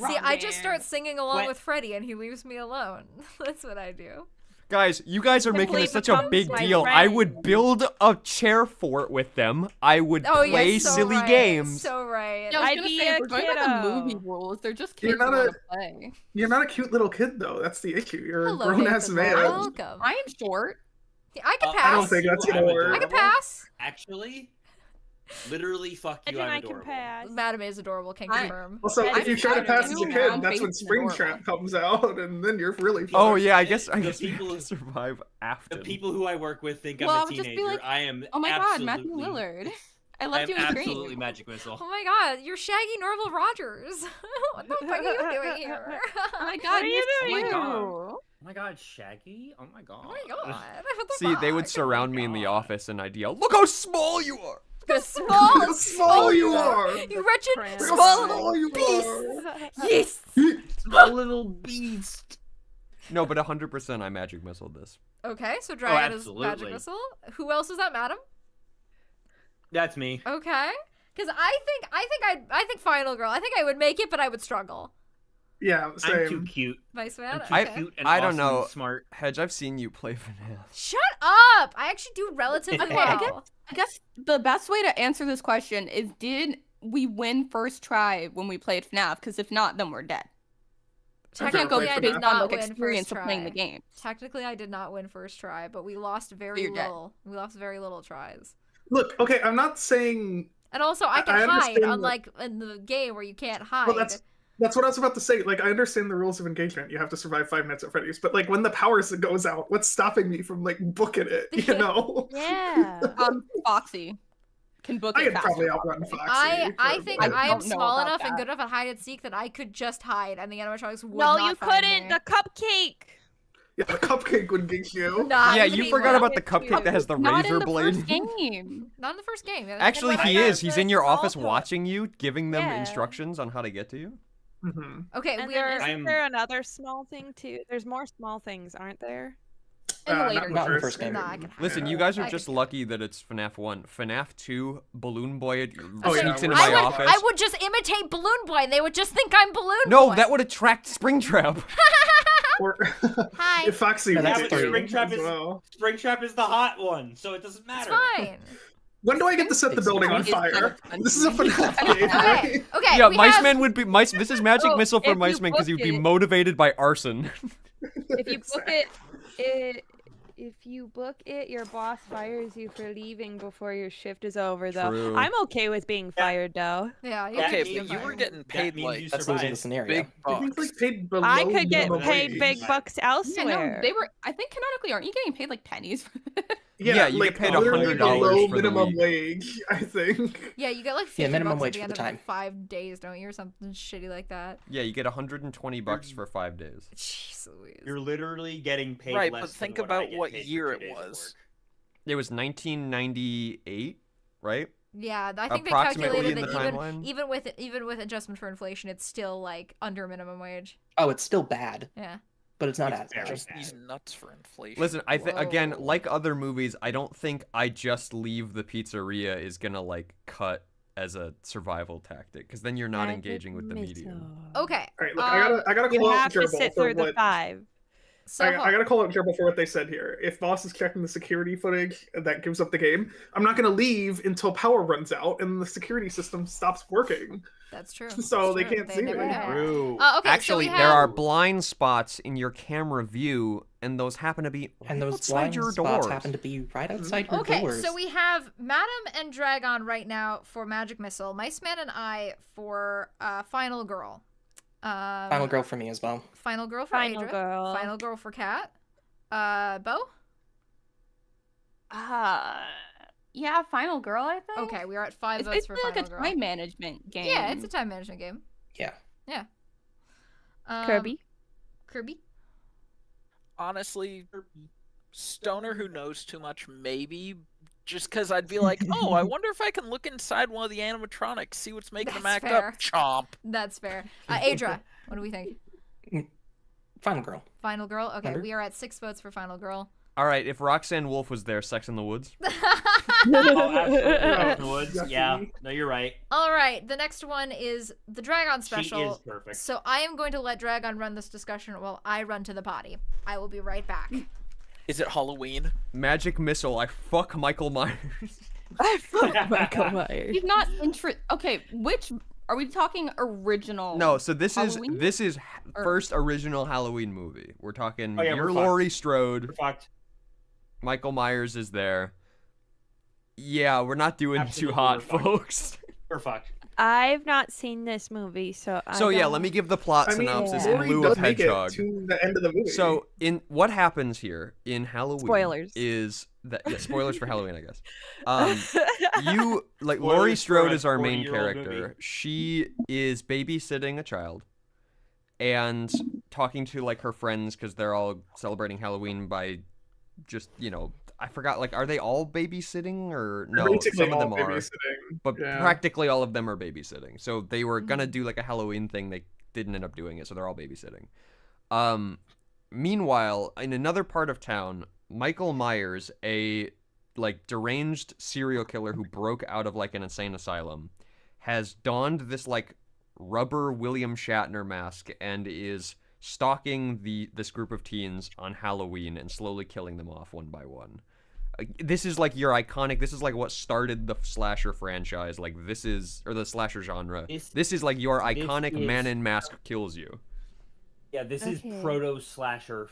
See, I just start singing along When- with Freddy and he leaves me alone. That's what I do. Guys, you guys are making Simply this such a becomes big my deal. I friend. would build a chair fort with them. I would Oh, play yes, so silly right. games. So right. Yeah, I was I'd gonna be say, a if we're going by the movie kiddo. rules, they're just You're kids who not want a- to play. You're not a cute little kid, though. That's the issue. You're Hello, a grown-ass Nathan. man. Welcome. I am short. I can I pass. don't think that's I'm gonna work. I can pass. Actually, Literally, fuck you. Imagine I'm I can adorable. pass. Madam is adorable. Can I- confirm. Also, I if you just try to had pass to as a do kid, round that's when face and Springtrap adorable. comes out, and then you're really fucked. Oh yeah, I guess The you people- have to survive after. The people who I work with think Well, I I'm a would just be teenager. like, I am. Oh my god, Matthew absolutely- Lillard. I I loved am you in absolutely Scream. Magic Missile. Oh my god, you're Shaggy Norval Rogers. What the fuck are you doing here? Oh my god, What are you yes, doing? you. Oh my god, Shaggy! Oh my god! Oh my god. What the See, they would fuck? surround me in the God. office and I'd yell, "Look how small you are!" The small, How small you are! You wretched Cramp. Look how small small little you beast. are! Yes. Small little beast. No, but 100% I magic missile this. Okay, so Dragon is absolutely. magic missile. Who else is that, Madam? That's me. Okay, because I think Final Girl. I think I would make it, but I would struggle. Yeah, I'm too same. cute. Vice I'm Man. too Okay. cute and I don't awesome and know. smart. Hedge, I've seen you play FNAF. Shut up! I actually do relatively Okay, well. I guess the best way to answer this question is, did we win first try when we played FNAF? Because if not, then we're dead. We can't go Technically, I played did based FNAF. on not like win experience first of playing the try. game. Technically, I did not win first try, but we lost very you're dead. little. We lost very little tries. Look, okay, I'm not saying. And also, I can I hide, understand that- unlike in the game where you can't hide. Well, that's what I was about to say. Like, I understand the rules of engagement. You have to survive 5 minutes at Freddy's, but like when the power goes out, what's stopping me from like booking it? You know, Yeah. Foxy can book I it could faster. probably outrun Foxy. I for- think I I am don't know small about enough and that. good enough at hide and seek that I could just hide, and the animatronics would No, not you find couldn't. me. The cupcake. Yeah, the cupcake would get you. Nah, Yeah, he's you being forgot low. about the cupcake that has the Not in razor the blade. first game. Not in the first game. Yeah, Actually, that's he why I- is. He's in your Small office toy. watching you, giving them Yeah. instructions on how to get to you. Hmm. Okay, And we there, are. isn't I'm- there another small thing too? There's more small things, aren't there? In the Not later in Not in the first first game. Nah, I can hide. Listen, you guys are I just can- lucky that it's FNAF 1. FNAF 2, Balloon Boy Oh, yeah, sneaks into we're my so office. I would just imitate Balloon Boy, and they would just think I'm Balloon No, Boy. that would attract Springtrap. Or Hi. if Foxy No, would that's get three. you Springtrap as is- well. Springtrap is the hot one, so it doesn't It's matter. fine. When do I get to set the building on It's kind fire? of fun. This is a FNAF game, Okay, right? okay. Yeah, we Mice have... Man would be Mice. This is Magic Oh, Missile for if you Mice Man because he would book be it- motivated by arson. If you book it, if you book it, your boss fires you for leaving before your shift is over. Though True. I'm okay with being fired, though. Yeah, you Okay, can but be you were fine. getting paid means like you That's losing the survived. scenario. big I think bucks. like paid below I could get minimum paid wage. big bucks Yeah, elsewhere. no, they were. I think canonically, aren't you getting paid like pennies? Yeah, you like get paid literally $100 below for the minimum week. wage, I think. Yeah, you get like 50 Yeah, minimum bucks wage at the for end the of time. 5 days, don't you, or something shitty like that? Yeah, you get 120 bucks for 5 days. Jeez Louise. You're literally getting paid Right, less but than think what I about get what paid for year 2 it days of was. It was 1998, right? Yeah, I think they Approximately calculated in the that timeline? even with adjustment for inflation, it's still like under minimum wage. Oh, it's still bad, Yeah. but it's not It's as very bad. Just bad. these nuts for inflation. Listen, I think again, Whoa. like other movies, I don't think I just leave the pizzeria is gonna like cut as a survival tactic because then you're not engaging with the medium. Okay. All right, look, Um, I gotta You call out have to Gerbil sit for through the what 5. So I gotta call out Gerbil for what they said here. If boss is checking the security footage, that gives up the game. I'm not gonna leave until power runs out and the security system stops working. that's true. So That's they true. can't see never it. know. True. Okay, Actually, so we there have... are blind spots in your camera view, and those happen to be right And those outside blind your spots doors. happen to be right outside your Okay, doors. so we have Madam and Dragon right now for Magic Missile, Mice Man and I for Final Girl. Final girl for me as well. Final Girl for Final Adra. girl. Final Girl for Cat. Bo? Yeah, Final Girl, I think. Okay, we are at 5 It's votes basically for like Final a Girl. time management game. Yeah, it's a time management game. Yeah. Kirby. Kirby? Honestly, stoner who knows too much, maybe. Just because I'd be like, oh, I wonder if I can look inside one of the animatronics, see what's making them That's act fair. up. Chomp. That's fair. Adra, what do we think? Final girl. Final Girl? Okay, Thunder? we are at 6 votes for Final Girl. All right, if Roxanne Wolf was there, Sex in the Woods. Oh, absolutely. Out in the woods. Yucky. Yeah. No, you're right. All right, the next one is the Dragon She special. is perfect. So I am going to let Dragon run this discussion while I run to the potty. I will be right back. Is it Halloween? Magic Missile, I fuck Michael Myers. I fuck Michael Myers. He's not Okay, which are we talking original? No, so this Halloween? is Or- first original Halloween movie. We're talking Oh, yeah, you're we're Laurie We're Strode, fucked. Michael Myers is there. Yeah, we're not doing Absolutely, too hot, we're fucked. folks. We're fucked. I've not seen this movie, so So yeah, let me give the plot I mean, synopsis yeah. in Lori lieu does of make Hedgehog. it to the end of the movie. So in what happens here in Halloween Spoilers. is that spoilers for Halloween, I guess. You like Spoilers Laurie for Strode a is our main 40-year-old character. movie. She is babysitting a child and talking to like her friends because they're all celebrating Halloween by just I forgot, like, are they all babysitting or no? Basically Some of them all are, babysitting. but Yeah. practically all of them are babysitting. So they were gonna do like a Halloween thing, they didn't end up doing it, so they're all babysitting. Meanwhile, in another part of town, Michael Myers, a like deranged serial killer who broke out of like an insane asylum, has donned this like rubber William Shatner mask and is stalking this group of teens on Halloween and slowly killing them off one by one. This is like your iconic. This is like what started the slasher franchise. Like this is, or the slasher genre. This is like your iconic man in mask kills you. Yeah, this is Okay. proto slasher.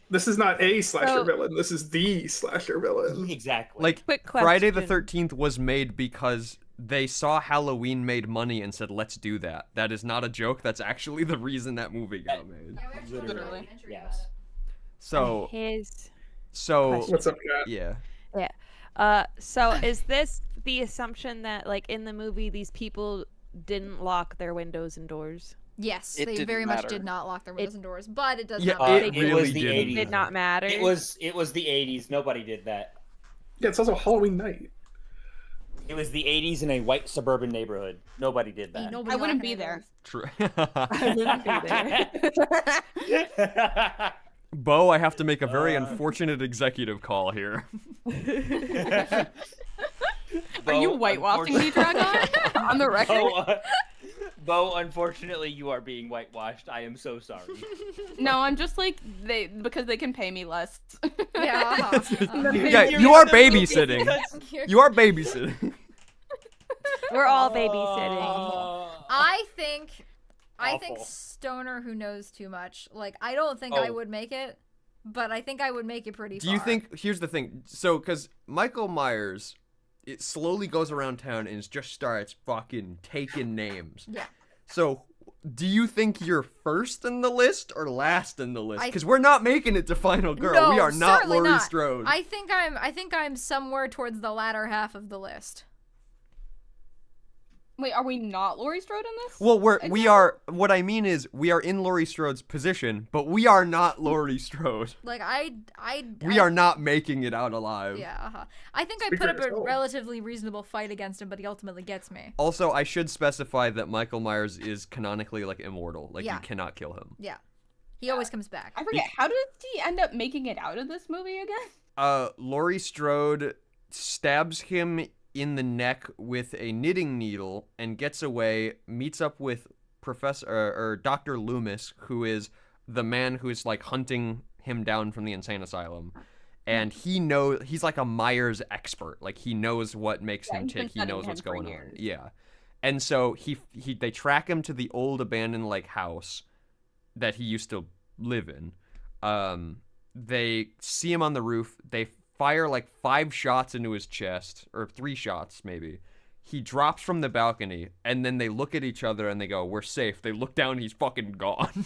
This is not a slasher So- villain. This is the slasher villain. Exactly. Like Quick Friday the question. 13th was made because they saw Halloween made money and said, let's do that. That is not a joke. That's actually the reason that movie got made. Literally. Yes. So, His. What's up, Kat? yeah. So is this the assumption that, like, in the movie, these people didn't lock their windows and doors? Yes, It they didn't very much matter. did not lock their windows and doors, but it does Yeah, not it matter. really was the didn't. 80s. Did not matter. It was the 80s. Nobody did that. Yeah, it's also Halloween night. It was the 80s in a white suburban neighborhood. Nobody did Ain't that. nobody I wouldn't locking be their there. doors. True. I wouldn't be there. Bo, I have to make a very unfortunate executive call here. Are you whitewashing me, Dragon? On the record? Bo, unfortunately, you are being whitewashed. I am so sorry. No, I'm just like because they can pay me less. Yeah, Yeah, you are babysitting. You're- You are babysitting. We're all babysitting. I think Awful. Stoner who knows too much. Like, I don't think I Oh. would make it, but I think I would make it pretty Do you far. think, here's the thing, so, because Michael Myers, it slowly goes around town and just starts fucking taking names. Yeah. So, do you think you're first in the list or last in the list? I- Because we're not making it to Final Girl. No, We are not certainly Laurie not. Strode. I think I'm somewhere towards the latter half of the list. Wait, are we not Laurie Strode in this? Well, we Exactly. are. What I mean is, we are in Laurie Strode's position, but we are not Laurie Strode. Like We are not making it out alive. Yeah, I think I Speak put for up a yourself. relatively reasonable fight against him, but he ultimately gets me. Also, I should specify that Michael Myers is canonically like immortal. Like Yeah. you cannot kill him. Yeah, he always comes back. I forget. How did he end up making it out of this movie again? Laurie Strode stabs him in the neck with a knitting needle and gets away, meets up with Professor or Dr. Loomis, who is the man who is like hunting him down from the insane asylum. And he's like a Myers expert. Like he knows what makes Yeah, him he's been tick. He studying knows what's him for going on. years. Yeah. And so they track him to the old abandoned like house that he used to live in. They see him on the roof. They fire like 5 shots into his chest, or 3 shots maybe. He drops from the balcony, and then they look at each other and they go, "We're safe." They look down, he's fucking gone.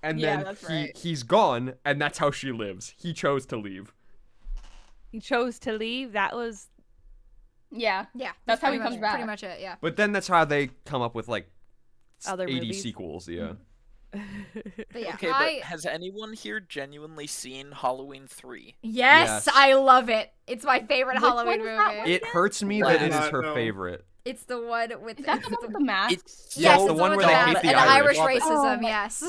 And Yeah, then that's right. he's gone, and that's how she lives. He chose to leave. He chose to leave. That was Yeah. Yeah, That's how he pretty comes much- Pretty back. much it. Yeah. But then that's how they come up with like Other 80 movies. sequels, yeah. But yeah, Okay, but has anyone here genuinely seen Halloween 3? Yes, Yes. I love it. It's my favorite Which Halloween one is that movie. one? It hurts me Like, that it is not her know. favorite. It's the one with Is that the one with the mask? It's yes, the it's one with where they mask hate the and Irish. racism. Oh, Yes.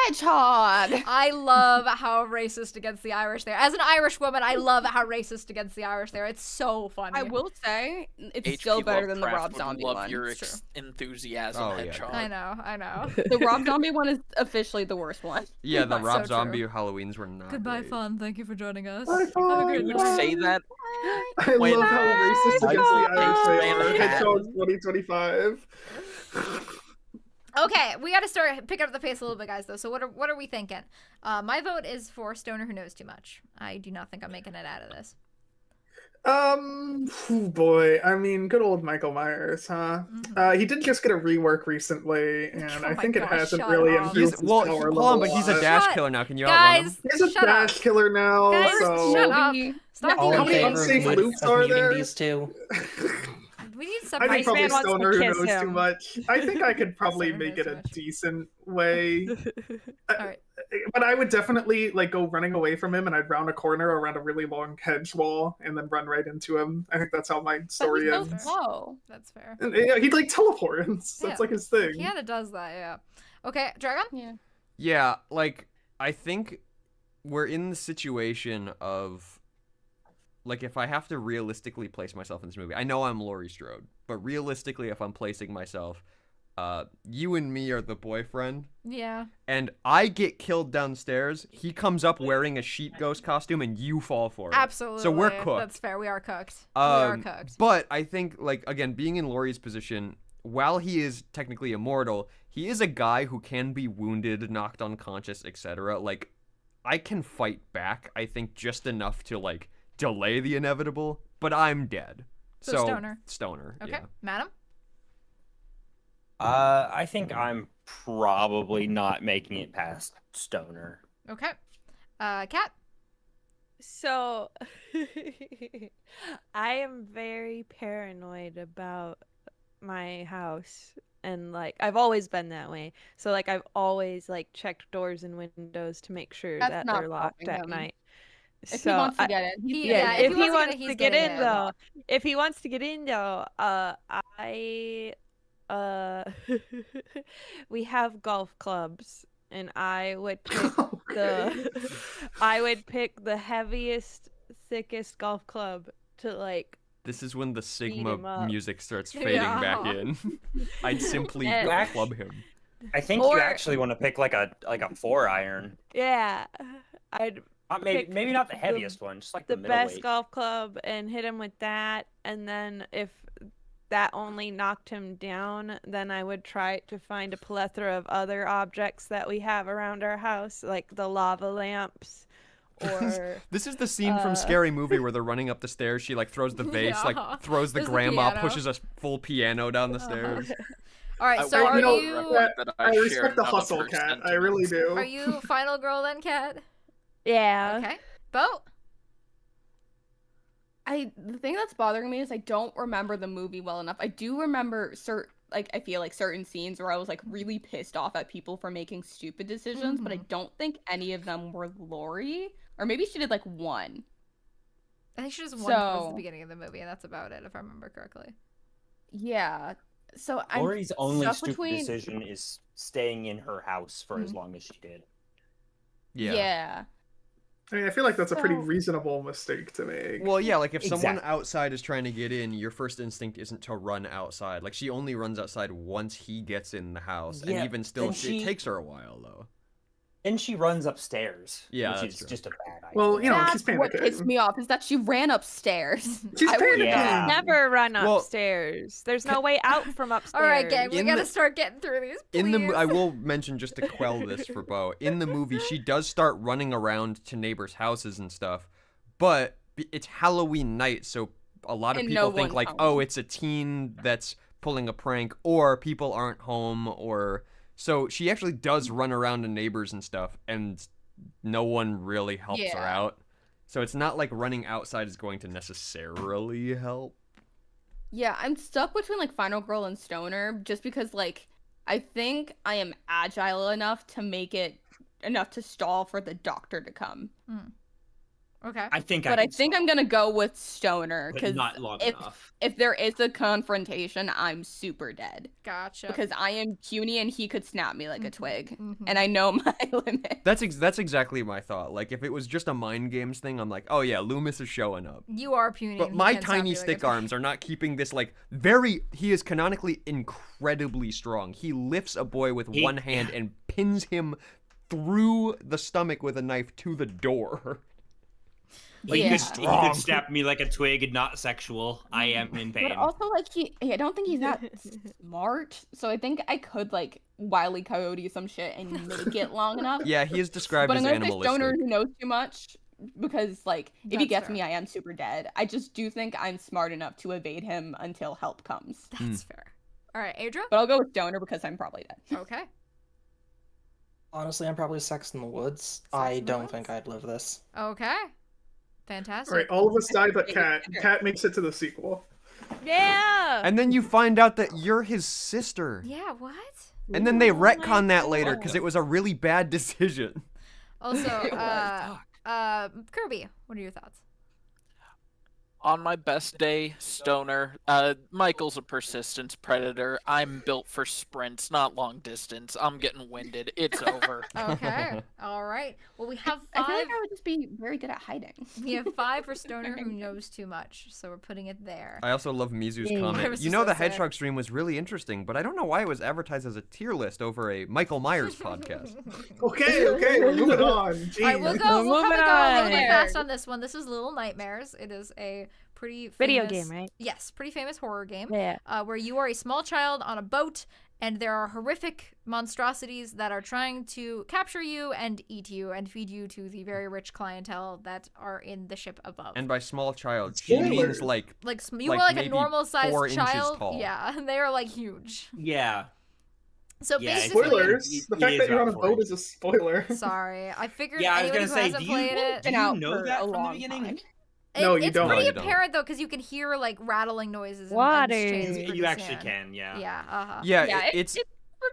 Hedgehog. I love how racist against the Irish there. As an Irish woman, I love how racist against the Irish there. It's so funny. I will say it's H.P. still better than the Lovecraft Rob would Zombie love one. your It's enthusiasm, Oh, yeah. Hedgehog. I know. The Rob Zombie one is officially the worst one. Yeah, the So Rob true. Zombie Halloweens were not Goodbye, great. fun. Thank you for joining us. Bye, Have a fun. good You would night. say that I When- love how racist Bye, against the Irish they Hedgehog. are. Hedgehog 2025. Okay, we got to start pick up the pace a little bit, guys. Though, so what are we thinking? My vote is for Stoner who knows too much. I do not think I'm making it out of this. Oh boy. I mean, good old Michael Myers, huh? He did just get a rework recently, and Oh I my think it gosh, hasn't shut really up. improved his power Hold level on, but he's a lot. dash Shut- killer now. Can you outrun him? Guys, He's a shut dash up. killer now, Guys, so shut up. Stop All How in many being favor unsafe of, loops of are muting there? these two. We need some I think Ice probably Man wants to Stoner who kiss knows too him. much. I think I could probably Stoner make knows it too a much. decent way. Alright. But I would definitely like go running away from him, and I'd round a corner around a really long hedge wall, and then run right into him. I think that's how my But story he's so ends. slow. That's fair. And, yeah, he'd like teleports. Yeah. That's like his thing. He kinda does that, yeah. Okay, Dragon? Yeah. Yeah, like I think we're in the situation of like if I have to realistically place myself in this movie. I know I'm Laurie Strode, but realistically if I'm placing myself, you and me are the boyfriend, Yeah. and I get killed downstairs. He comes up wearing a sheet ghost costume, and you fall for it. Absolutely. So we're cooked. That's fair. We are cooked. We are Um, cooked. But I think, like, again, being in Laurie's position, while he is technically immortal, he is a guy who can be wounded, knocked unconscious, etc. Like, I can fight back, I think, just enough to, like, delay the inevitable, but I'm dead. So Stoner. Stoner, Okay. yeah. Madam? I think I'm probably not making it past Stoner. Okay. Kat? So, I am very paranoid about my house. And, like, I've always been that way. So, like, I've always, like, checked doors and windows to make sure That's that not they're locked stopping at him. night. If So he wants to I- get in, he's Yeah, getting if in. he wants he's to get getting in, in. though, if he wants to get in, though, we have golf clubs, and I would pick I would pick the heaviest, thickest golf club to like. This is when the him Sigma up. music starts fading back Yeah. in. I'd simply And- club him. I think Or- you actually want to pick like a 4-iron. Yeah, I'd Maybe pick maybe not the the- heaviest one, just like the the best middleweight. golf club and hit him with that, and then if that only knocked him down, then I would try to find a plethora of other objects that we have around our house, like the lava lamps, or This is the scene from Scary Movie where they're running up the stairs. She like throws the vase, Yeah. like throws the There's the grandma, piano. pushes a full piano down the stairs. All right, so I- are you know, you that- I share respect the another hustle, person's Cat. I really sentiments. do. are you final girl then, Kat? yeah. Okay. Bo? The thing that's bothering me is I don't remember the movie well enough. I do remember I feel like certain scenes where I was like really pissed off at people for making stupid decisions, but I don't think any of them were Lori. Or maybe she did like one. I think she just won towards the So- beginning of the movie, and that's about it, if I remember correctly. Yeah. So I'm Lori's only stuck stupid between... decision is staying in her house for as long as she did. Yeah. I mean, I feel like that's a pretty So- reasonable mistake to make. Well, yeah, like if someone Exactly. outside is trying to get in, your first instinct isn't to run outside. Like she only runs outside once he gets in the house, Yeah, and even still, and it she- takes her a while though. And she runs upstairs, Yeah, which that's is true. just a bad idea. Well, you know, she's That's what panicking. pissed me off is that she ran upstairs. She's I would panicking. Yeah. Never run Well- upstairs. There's no way out from upstairs. All right, gang, we In gotta the- start getting through these. Please. In the, I will mention just to quell this for Bo. In the movie, she does start running around to neighbors' houses and stuff, but it's Halloween night, so a lot of And people no think one's like, home. oh, it's a teen that's pulling a prank, or people aren't home, or so she actually does run around to neighbors and stuff, and no one really helps her Yeah. out. So it's not like running outside is going to necessarily help. Yeah, I'm stuck between like Final Girl and Stoner just because like I think I am agile enough to make it enough to stall for the doctor to come. Okay. I think But I can think stop, I'm gonna go with Stoner but because not long if enough. if there is a confrontation, I'm super dead Gotcha. because I am puny and he could snap me like a twig, Mhm. and I know my limit. That's exactly my thought. Like if it was just a mind games thing, I'm like, oh yeah, Loomis is showing up. You are puny. But and he my can snap tiny you like a stick twig. arms are not keeping this like very. He is canonically incredibly strong. He lifts a boy with one hand and pins him through the stomach with a knife to the door. Like Yeah. he could snap me like a twig and not sexual. I am in pain. But also, like, I don't think he's that smart. So I think I could, like, Wile E. Coyote some shit and make it long enough. Yeah, he is described But as I'm gonna say Stoner animalistic. who knows too much because like if he That's gets fair. me, I am super dead. I just do think I'm smart enough to evade him until help comes. That's fair. All right, Adra. But I'll go with Stoner because I'm probably dead. Okay. Honestly, I'm probably Sex in the Woods. Sex I in the don't Woods? think I'd live this. Okay. Fantastic. All right, all of us die, but Cat makes it to the sequel. Yeah. And then you find out that you're his sister. Yeah. What? And then they Oh my retcon that later because God. it was a really bad decision. Also, It was. Kirby, what are your thoughts? On my best day, Stoner. Michael's a persistence predator. I'm built for sprints, not long distance. I'm getting winded. It's over. Okay. All right. Well, we have I feel five. like I would just be very good at hiding. We have 5 for Stoner who knows too much, so we're putting it there. I also love Mizu's Yeah. I comment. was You just know, the gonna say. Hedgehog stream was really interesting, but I don't know why it was advertised as a tier list over a Michael Myers podcast. Okay, we're moving on. Jeez. All right, we'll go. We'll Moving probably go a little bit on. fast on this one. This is Little Nightmares. It is a pretty Video famous- game, right? Yes, pretty famous horror game. Yeah. Where you are a small child on a boat, and there are horrific monstrosities that are trying to capture you and eat you and feed you to the very rich clientele that are in the ship above. And by small child, she Spoilers. means like like you like were like a maybe normal 4 sized inches child. tall. Yeah, they are like huge. Yeah. So Yeah, it's basically, Spoilers. The It fact is that you're on a about 4 boat is a spoiler. sorry, I figured Yeah, I was anybody gonna who say, hasn't do you- played it. Do Been you out know for that a from the long beginning? time. No, you it's don't. pretty No, you don't. apparent though, because you can hear like rattling noises. And Water. chains You pretty You actually soon. can, yeah. Yeah. yeah, Yeah, it's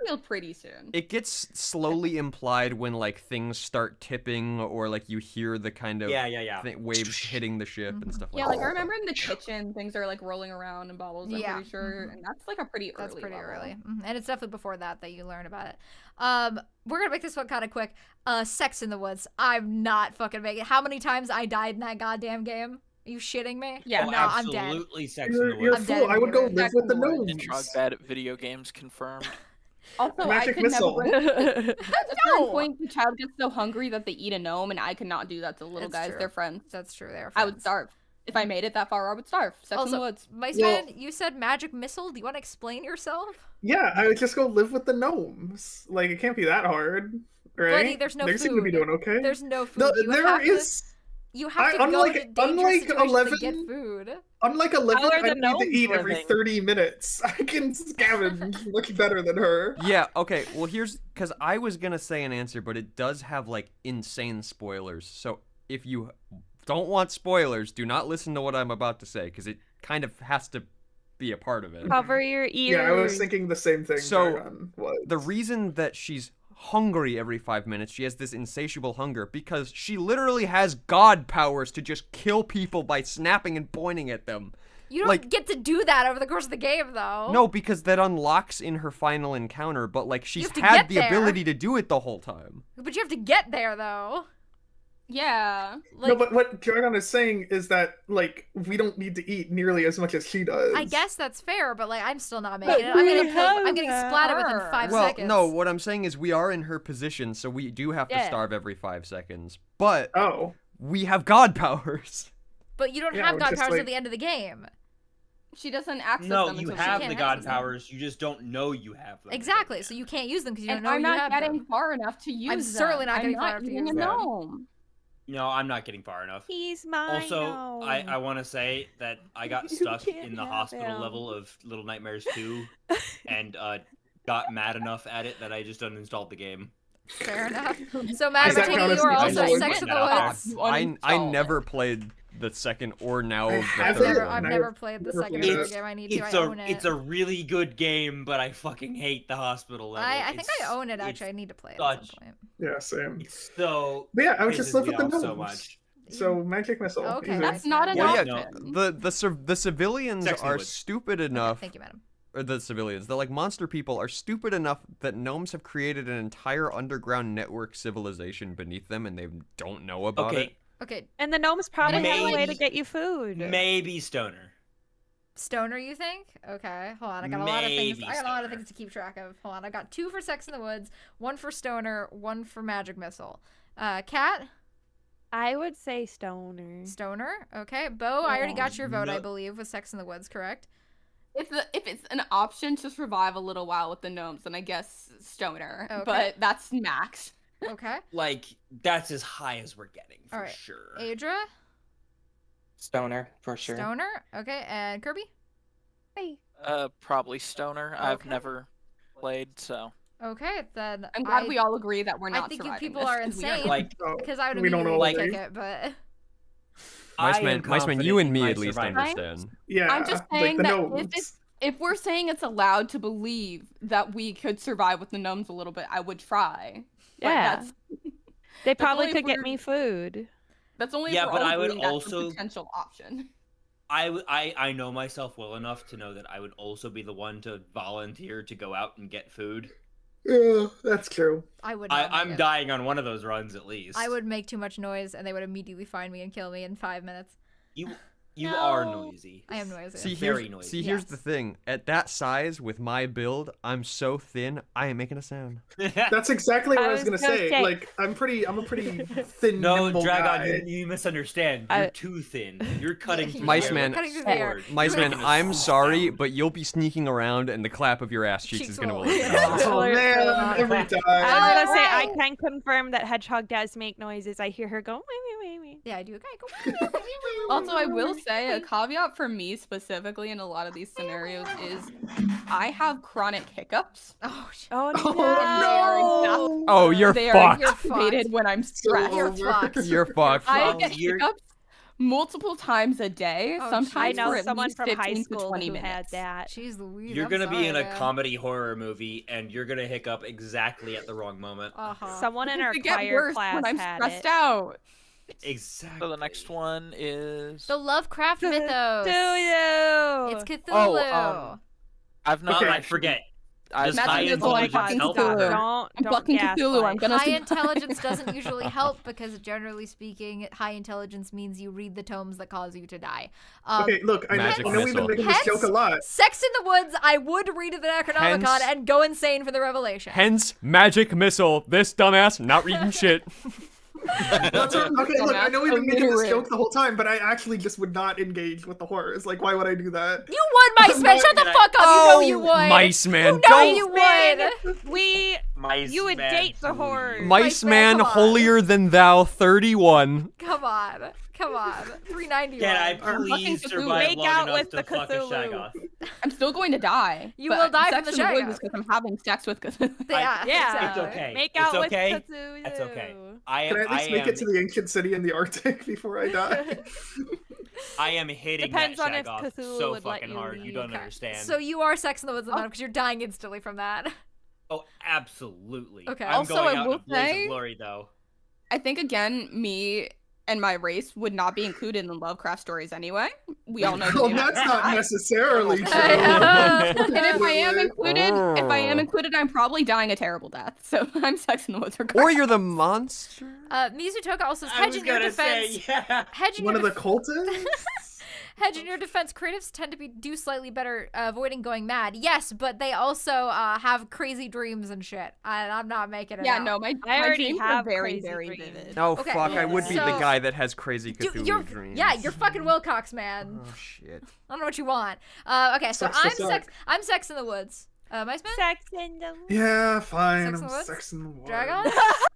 Revealed pretty soon. it gets slowly implied when like things start tipping or like you hear the kind of Yeah. waves hitting the ship and stuff like Yeah, that. like I remember in the kitchen, things are like rolling around in bubbles. I'm Yeah. pretty sure, and that's like a pretty early. That's pretty level. early. And it's definitely before that you learn about it. We're gonna make this one kind of quick. Sex in the Woods. I'm not fucking making it. How many times I died in that goddamn game? Are you shitting me? Yeah, Oh, no, I'm dead. absolutely Sex in the You're a Woods. I'm dead fool. I would go immediately. live with the gnomes. Ninja bad at video games confirmed. Also, Magic I could missile. never. At a certain No. point, the child gets so hungry that they eat a gnome, and I could not do that to little That's guys. true. They're friends. That's true. They're I would friends. starve. If I made it that far, I would starve. Sex in Also, the Woods. Mice Well- Man, you said magic missile. Do you want to explain yourself? Yeah, I would just go live with the gnomes. Like, it can't be that hard, right? Buddy, there's no They seem to be food. doing okay. There's no food. No, You there have is. You have to unlike- go to dangerous unlike situations 11 to get food. Unlike 11, How are I the need to gnomes eat every living? 30 minutes. I can scavenge much better than her. Yeah, okay. Well, here's because I was gonna say an answer, but it does have like insane spoilers. So if you don't want spoilers, do not listen to what I'm about to say because it kind of has to be a part of it. Cover your ears. Yeah, I was thinking the same thing. So, Dragon was. The reason that she's hungry every 5 minutes, she has this insatiable hunger because she literally has god powers to just kill people by snapping and pointing at them. You don't Like- get to do that over the course of the game, though. No, because that unlocks in her final encounter, but like she's have to had get the there. ability to do it the whole time. But you have to get there, though. Yeah. Like, No, but what Dragon is saying is that, like, we don't need to eat nearly as much as she does. I guess that's fair, but like I'm still not But making it. I'm we getting have I'm getting splatted within her. 5 Well, seconds. no, what I'm saying is we are in her position, so we do have to Yeah. starve every 5 seconds. But Oh. we have god powers. But you don't Yeah, have we're god just powers like- at the end of the game. She doesn't access No, them you until she have can't the access god them. powers. You just don't know you have them. Exactly. So you can't use them because you don't And know I'm you not have getting them. far enough to use them. certainly not getting I'm far not enough to eating use a them. gnome. No, I'm not getting far enough. He's mine. Also, I want to say that I got You stuck can't in the have hospital him. level of Little Nightmares 2 and got mad enough at it that I just uninstalled the game. Fair enough. So Matt, Does that Martini, count as you are an also uninstall? Sex in the Yeah. Woods. You I uninstall never it. played the second or now I the haven't. third I've one. never played the Never second played video it. game. I need to. It's I own it. it's a really good game, but I fucking hate the hospital level. I think It's- I own it it's actually. I need to play it at such- some point. Yeah, same. It's so. But yeah, I would just pisses live with me the off gnomes. so much. So, magic missile. Okay, easy. That's not an Well, yeah, option. the civilians Sex in the are Woods. stupid enough. Thank you, madam. Or the civilians, the like monster people are stupid enough that gnomes have created an entire underground network civilization beneath them, and they don't know about it. Okay, Okay, And the gnomes probably have a way to Maybe- get you food. maybe Stoner. Stoner, you think? Okay, hold on. I got a lot of things. Maybe I got a lot of Stoner. things to keep track of. Hold on. I got 2 for Sex in the Woods, 1 for Stoner, 1 for Magic Missile. Cat, I would say stoner. Stoner. Okay, Bo, I already got your vote, I No. believe, with Sex in the Woods, correct? If it's an option to survive a little while with the gnomes, then I guess stoner. Okay. But that's max. Okay. Like that's as high as we're getting for All right. sure. Adra, Stoner, for sure. Stoner. Okay, and Kirby. Probably Stoner. I've Okay. never played, so. Okay, then I'm glad we all agree that we're not I think you surviving people this, are 'cause we insane. Like because I would we don't immediately know. kick it, but I am Miceman, you and confident me in my at least survival. understand. Yeah, I'm just like saying the that gnomes. if we're saying it's allowed to believe that we could survive with the gnomes a little bit, I would try. But Yeah. that's They probably only if could get we're- me food. that's only Yeah, if we're but all I would agreeing that's a also- potential option. I know myself well enough to know that I would also be the one to volunteer to go out and get food. Yeah, that's true. I would not I'm make it. dying on one of those runs at least. I would make too much noise and they would immediately find me and kill me in 5 minutes. You are No. noisy. I am noisy. See, Very noisy. here's Yes. the thing. At that size, with my build, I'm so thin, I ain't making a sound. That's exactly what I was gonna gonna say. say- Like, I'm a pretty thin, No, nimble Dragon, guy. you misunderstand. You're too thin. You're cutting through Mice the air Man- with Cutting a through the air. sword. Miceman, You're making a I'm sorry, sound. but you'll be sneaking around and the clap of your ass cheeks Cheeks is gonna will- win. Oh man, every time. I was gonna say I Alright. can confirm that Hedgehog does make noises. I hear her go wee. Yeah, I do. Okay, go. Also, I will say a caveat for me specifically in a lot of these scenarios is I have chronic hiccups. Oh, shit. Oh Oh, no! Oh, you're They are fucked. You're activated when I'm stressed. You're over. fucked. You're fucked. I Oh, get you're- hiccups multiple times a day, Oh, sometimes I know for at someone least from 15 high to school 20 who had minutes. that. Jeez Louise. You're I'm gonna be in a sorry. comedy horror movie, and you're gonna hiccup exactly at the wrong moment. Uh-huh. Someone in our It get choir worse class when I'm had stressed it. out. Exactly. So the next one is. The Lovecraft mythos. Cthulhu. It's Cthulhu. I've not. Okay. I forget. I've Does That's high what it's intelligence like. help? Cthulhu. Don't I'm fucking gaslight. Cthulhu. I'm gonna High survive. intelligence doesn't usually help because generally speaking, high intelligence means you read the tomes that cause you to die. Okay, look, I Magic know we've been missile. making this joke a lot. Sex in the Woods, I would read the Necronomicon Hence- and go insane for the revelation. Hence, magic missile. This dumbass not reading shit. Okay, look, I know we've been making this Illiterate. joke the whole time, but I actually just would not engage with the horrors. Like, why would I do that? You would, Mice Man! Shut the fuck up! You know you would! Mice Man, You know don't. you would! We Mice You would Man, date the please. horror. Mice Man, Man, come on. holier than thou, 31. Come on. Come on. 391. Can I Or please fucking survive Make long out enough with to the fuck a Cthulhu. Shaggoth? I'm still going to die. You but will die from sex the in the woods Shaggoth. is because I'm having sex with Cthulhu. Yeah, Yeah. exactly. It's okay. Make It's out okay. with Cthulhu. That's okay. I am. Can I at least I make am. it to the ancient city in the Arctic before I die? I am hitting Depends that on if Shaggoth Cthulhu so would let fucking you hard. You leave. don't Okay. understand. So you are Sex in the Woods because you're dying instantly from that. Oh, absolutely. Okay. I'm Also, going I out will in a blaze say- of glory, though. I think again, me and my race would not be included in Lovecraft stories anyway. We all know. Well, that that's not necessarily true. and if I am Unfortunately. included, I'm probably dying a terrible death. So I'm Sex in the Woods. Or regardless. you're the monster? Mizutoka also says, I hedge was in your gonna defense. say, yeah. Hedge in One your of the cultists? Hedge in your defense, creatives tend to do slightly better avoiding going mad. Yes, but they also have crazy dreams and shit. I'm not making it Yeah, out. no, my I already dreams are have very, crazy very dreams. vivid. Oh, Okay, fuck, I would be the so- guy that has crazy Dude, Cthulhu dreams. Yeah, you're fucking Wilcox, man. Oh, shit. I don't know what you want. Okay, so Sucks to suck. I'm Sex in the Woods. Mice Man? Sex in the Yeah, fine. Sex in I'm the Woods? Sex in the Woods. Dragon?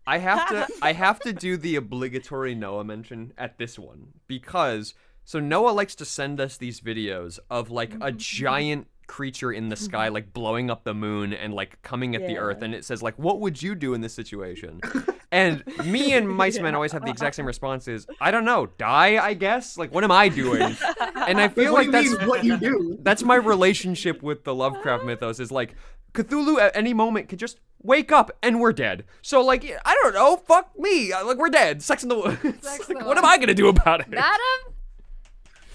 I have to do the obligatory Noah mention at this one because so Noah likes to send us these videos of like a giant creature in the sky like blowing up the moon and like coming at the earth, and it says like, what would you do in this situation? And me and Mice Man always have the exact same responses. I don't know, die, I guess. Like, what am I doing? And I feel What like do you that's mean, what you do? that's my relationship with the Lovecraft mythos is like Cthulhu at any moment could just wake up and we're dead. So like I don't know, fuck me. Like we're dead. Sex in the Woods. Sex in the Like, what am Woods. I gonna do about it? Madam?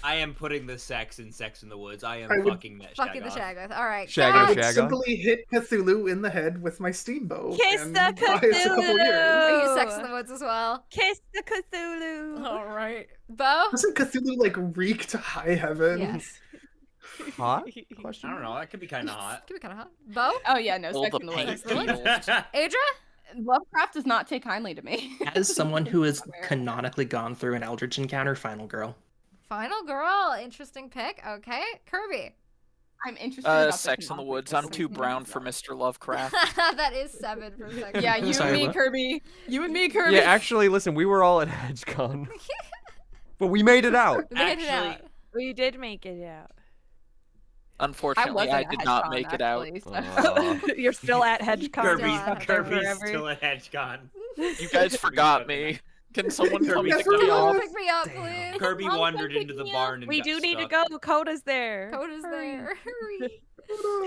I am putting the sex in Sex in the Woods. I am I would- fucking that Fucking the Shaggoth. Shaggoth. Alright. Shaggoth. I guys. would Shaggoth? simply hit Cthulhu in the head with my steamboat. Kiss and the buy us a couple years. Are you Cthulhu. Sex in the Woods as well? Kiss the Cthulhu. Alright. Bo? Doesn't Cthulhu like reek to high heaven? Yes. Hot? I Question. don't know. That could be kind of hot. Could be kind of hot. Bo? Oh yeah, no, All Sex the in the paint Woods. peels. Adra? Lovecraft does not take kindly to me. As someone who has canonically gone through an Eldritch encounter, Final Girl. Final girl. Interesting pick. Okay. Kirby. I'm interested about the Sex in the conflict Woods. with I'm too some brown movies, for though. Mr. Lovecraft. That is 7 for sex. Yeah, you Sorry, and me, what? Kirby. You and me, Kirby. Yeah, actually, listen, we were all at HedgeCon, but we made it out. We made it Actually, out. We did make it out. Unfortunately, I did not make it out. You're still at HedgeCon. Kirby's- Kirby's forever. still at HedgeCon. You guys forgot me. Can someone come Kirby's pick still me off. up? Pick me up, please. Kirby Mom, wandered come into pick the me barn and We got do need to stuck. go. Coda's there. Coda's there. Hurry.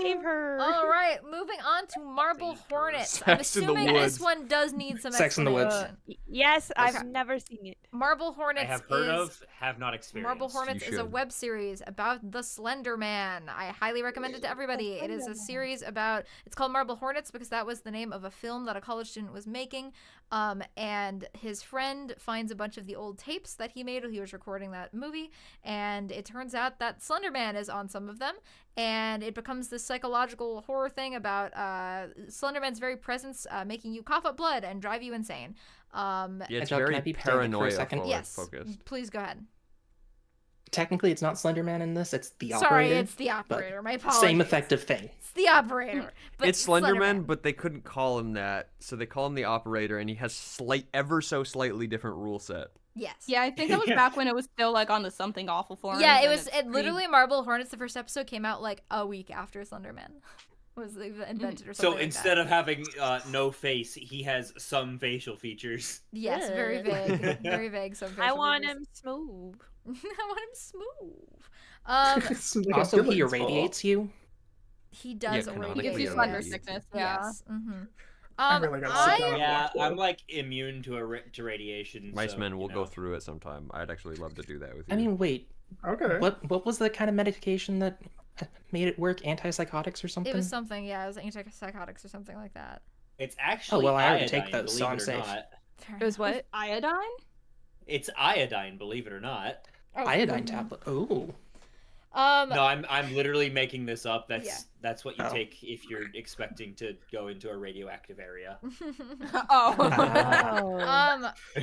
Save her. All right, moving on to Marble Hornets. I'm Sex in the assuming Woods. this one does need some Sex in the Woods. explanation. Yes, I've Okay. never seen it. Marble I Hornets have heard is of, have not experienced. Marble Hornets is a should. web series about the Slender Man. I highly recommend it to everybody. It is a series about. It's called Marble Hornets because that was the name of a film that a college student was making. And his friend finds a bunch of the old tapes that he made while he was recording that movie, and it turns out that Slender Man is on some of them, and it becomes this psychological horror thing about Slender Man's very presence making you cough up blood and drive you insane. Yeah, it's Hedgehog, can very I be pedantic for a paranoia second? forward Yes, focused. please go ahead. Technically, it's not Slenderman in this. It's the Sorry, operator. it's the operator. My apologies. Same effective thing. It's the operator. But It's Slenderman, but they couldn't call him that, so they call him the operator, and he has ever so slightly different rule set. Yes. Yeah, I think that was back when it was still like on the Something Awful forum. Yeah, it and was. it's It literally Marble Hornets. The first episode came out like a week after Slenderman was invented or something. So like instead that. of having no face, he has some facial features. Yes, very Ugh. vague, very vague. Some I facial want features. him smooth. I want him smooth. It's like a Also, he villain's irradiates you. He does Yeah, already. canonically He gives you Yeah, slender yeah. sickness. Yeah. Yes. Mm-hmm. I really gotta sit down. Yeah, watch I'm it. like immune to radiation. Mice so, Men, you we'll know. go through it sometime. I'd actually love to do that with you. I mean, wait. Okay. What was the kind of medication that made it work? Antipsychotics or something? It was something. Yeah, it was antipsychotics or something like that. It's actually well, I already iodine, take those, so believe I'm it or safe. not. Fair It was enough. what? Iodine? It's iodine, believe it or not. Oh, Iodine tablet. Oh. No, I'm literally making this up. Yeah. That's what you Oh. take if you're expecting to go into a radioactive area. Oh.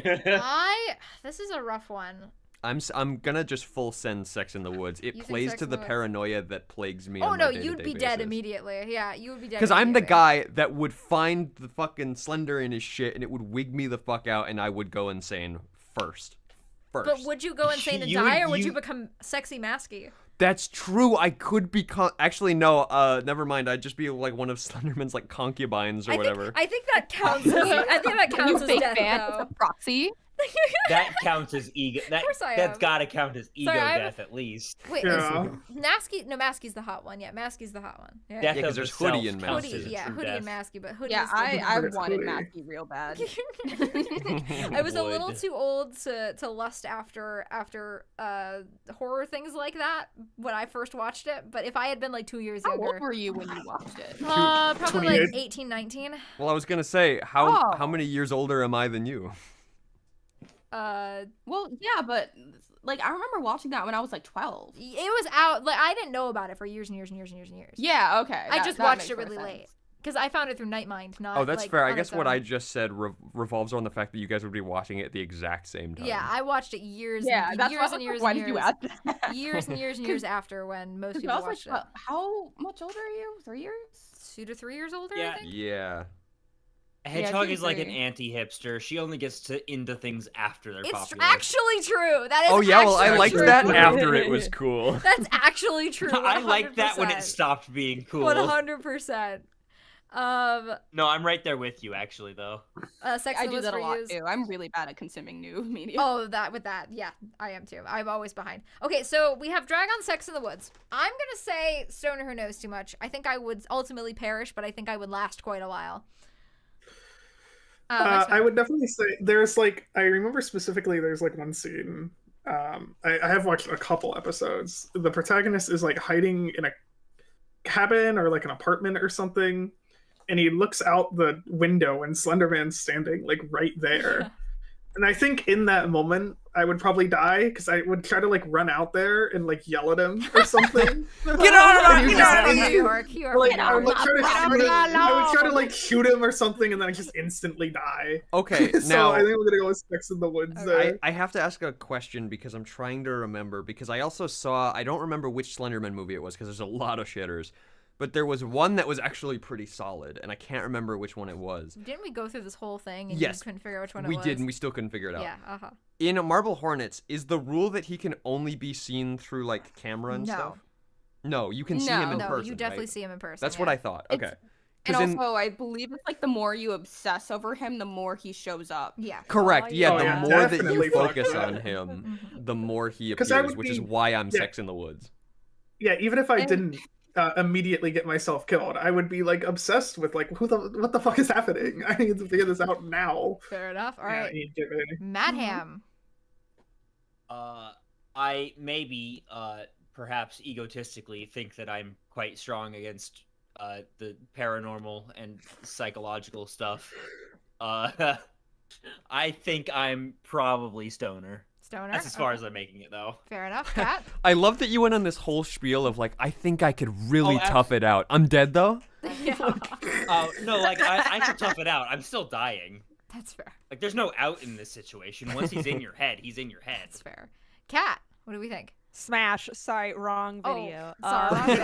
Oh. This is a rough one. I'm gonna just full send Sex in the Woods. It You think plays Sex to in the the Woods? paranoia that plagues me. Oh on no, my you'd day-to-day be dead basis. immediately. Yeah, you would be dead. Because I'm the immediately. guy that would find the fucking Slender in his shit, and it would wig me the fuck out, and I would go insane first. But would you go insane and You die, would- or would you you- become sexy masky? That's true. I could become. Actually, no. Never mind. I'd just be like one of Slenderman's like concubines or whatever. I think that counts. I think that You counts as fake death, fan as though. a proxy? That counts as ego. That, course I that's am. gotta count as ego Sorry, I'm- death at least. Wait, Yeah. is Masky? No, Masky's the hot one. Yeah, Masky's the hot one. Yeah, Death Yeah, 'cause of there's the self Hoodie and counts Masky. as Hoodie, a yeah, true Hoodie death. and Masky, but Hoodie Yeah, is the I It's wanted Hoodie. Matthew real bad. I was a little Would. too old to lust after horror things like that when I first watched it. But if I had been like 2 years How old younger, were you when you watched it? probably like 28? 18, 19. Well, I was gonna say how Oh. many years older am I than you? Well, yeah, but like I remember watching that when I was like 12. It was out. Like I didn't know about it for years and years and years and years and years. Yeah, okay. I that- just that watched makes it more really late sense. because I found it through Nightmind. Not. Oh, that's like, fair. I on guess its what own. I just said revolves around the fact that you guys would be watching it at the exact same time. Yeah, I watched it years. Yeah, that's years why and years why and did years. you ask that? Years and years and years after when most I people was watched like, it. how much older are you? 3 years? 2 to 3 years older, Yeah. I think. Yeah. Hedgehog two is like an three. anti-hipster. She only gets into things after they're It's popular. actually true. That is. Oh yeah. Well, I actually liked true. that after it was cool. That's actually true. I like that when it 100%. stopped being cool. 100%. No, I'm right there with you, actually, though. Sex I and do List that a for lot Yous. too. I'm really bad at consuming new media. Oh, that, yeah, I am too. I'm always behind. Okay, so we have Dragon Sex in the Woods. I'm gonna say Stoner Who Knows Too Much. I think I would ultimately perish, but I think I would last quite a while. I would definitely say there's like I remember specifically there's like one scene. I have watched a couple episodes. The protagonist is like hiding in a cabin or like an apartment or something, and he looks out the window and Slenderman's standing like right there. And I think in that moment, I would probably die because I would try to like run out there and like yell at him or something. Get out of You Get out just- of New York. You are Like, from I would New York. try to shoot him. I would try to like shoot him or something, and then I just instantly die. Okay, So now I think we're gonna go with Sex in the Woods. There. I have to ask a question because I'm trying to remember, because I also saw, I don't remember which Slenderman movie it was because there's a lot of shitters, but there was one that was actually pretty solid, and I can't remember which one it was. Didn't we go through this whole thing and Yes, you couldn't figure out which one it We was? did, and we still couldn't figure it out. Yeah, In Marble Hornets, is the rule that he can only be seen through like camera and No. stuff? No, you can see him in No, person. you definitely right? see him in person. That's yeah. what I thought. Okay. And 'Cause in- also, I believe it's like the more you obsess over him, the more he shows up. Yeah. Correct. Yeah, Oh, the yeah, more that definitely you fuck focus that. on him, Mhm. the more he 'Cause I appears, would which is be- why I'm yeah. Sex in the Woods. Yeah, even if I And- didn't immediately get myself killed, I would be like obsessed with like what the fuck is happening? I need to figure this out now. Fair enough. All Yeah, right. you get it. Madham. I maybe, perhaps egotistically, think that I'm quite strong against the paranormal and psychological stuff. I think I'm probably Stoner. Stoner. That's as far Okay. as I'm making it, though. Fair enough. Cat. I love that you went on this whole spiel of like, I think I could really Oh, tough it out. I'm dead though. Yeah. No, like, I can tough it out. I'm still dying. That's fair. Like, there's no out in this situation. Once he's in your head, he's in your head. That's fair. Cat. What do we think? Smash. Sorry, wrong Oh, video. sorry.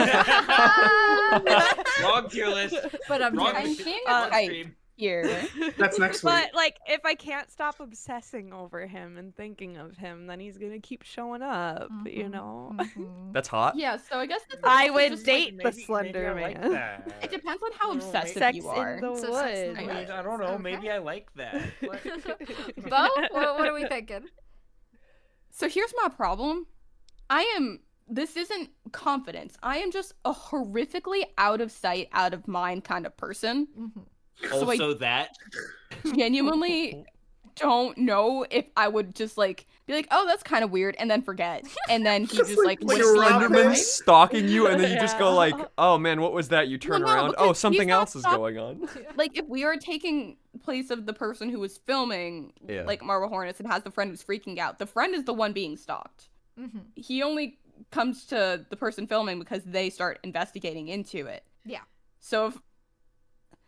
Wrong tier list. But I'm Wrong, I'm wrong seeing a type stream. here. That's next week. But like, if I can't stop obsessing over him and thinking of him, then he's gonna keep showing up. You know. Mhm. That's hot. Yeah, so I guess that's I also would just, date like, the Slender Man. it depends on how obsessive Sex you are. in the So Sex in the Woods. Woods. I don't know. Okay. Maybe I like that. Bo, what are we thinking? So here's my problem. This isn't confidence. I am just a horrifically out of sight, out of mind kind of person. Mhm. So Also, that. Genuinely don't know if I would just like be like, oh, that's kind of weird, and then forget. And then he just like like would a be like, Slenderman "Right?" Stalking you, and then you just go Yeah. like, "Oh man, what was that?" You turn no, around. because Oh, he's something not else is stop- going on. Like if we are taking place of the person who was filming Yeah. like Marble Hornets and has the friend who's freaking out, the friend is the one being stalked. Mhm. He only comes to the person filming because they start investigating into it. Yeah. So if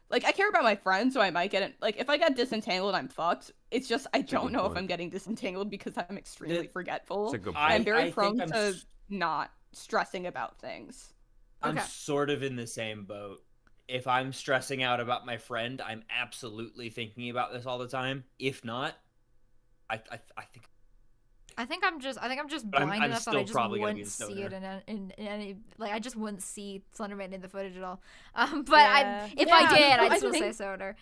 like I care about my friend, so I might get it. Like if I get disentangled, I'm fucked. It's just I a don't good know if point. I'm getting disentangled because I'm extremely forgetful. That's a good I- I'm point. very prone think to not stressing about things. I'm Okay. sort of in the same boat. If I'm stressing out about my friend, I'm absolutely thinking about this all the time. If not, I think I think I'm just But I'm- blind I'm enough that I still just probably gonna be wouldn't in see it Stoner. in any like I just wouldn't see Slenderman in the footage at all. But Yeah. if Yeah, I did, no, I'd I still say think- Stoner.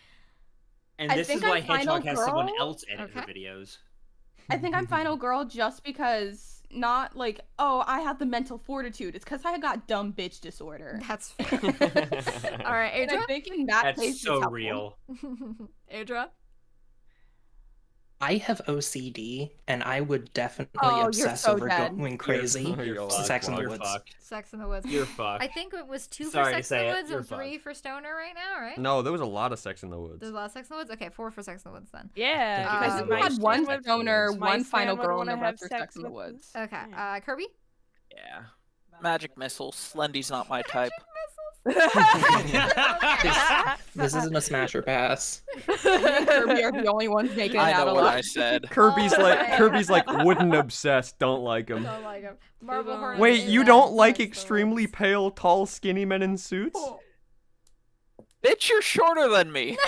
and I this is think why I'm Final Hedgehog has someone Girl. else edit her Okay. videos. I think I'm final girl just because not like, oh, I have the mental fortitude. It's because I got dumb bitch disorder. That's fair. All right, And I Adra. think in that case That's it's so helpful. real. Adra. I have OCD, and I would definitely Oh, you're obsess so over dead. going crazy. You're to Sex in the You're Woods. fucked. Sex in the Woods. You're fucked. I think it was 2 Sorry for to Sex in say the it, Woods you're and 3 fucked. for Stoner right now, right? No, there was a lot of Sex in the Woods. There's a lot of Sex in the Woods. Okay, 4 for Sex in the Woods then. Yeah. I I Uh, think we my had one Sex in the stoner, Woods. one My final stan would girl, and the wanna have rest are sex Sex in the with- Woods. Okay, Yeah. Kirby. Yeah. Magic missile. Slendy's not my type. This isn't a smash or pass. You and Kirby are the only ones making it I out know what I alive. said. Kirby's like wouldn't obsess, don't like him. Don't like him. Marble Hornets. Wait, is you at don't like Sex in the extremely Woods. pale, tall, skinny men in suits? Bitch, you're shorter than me.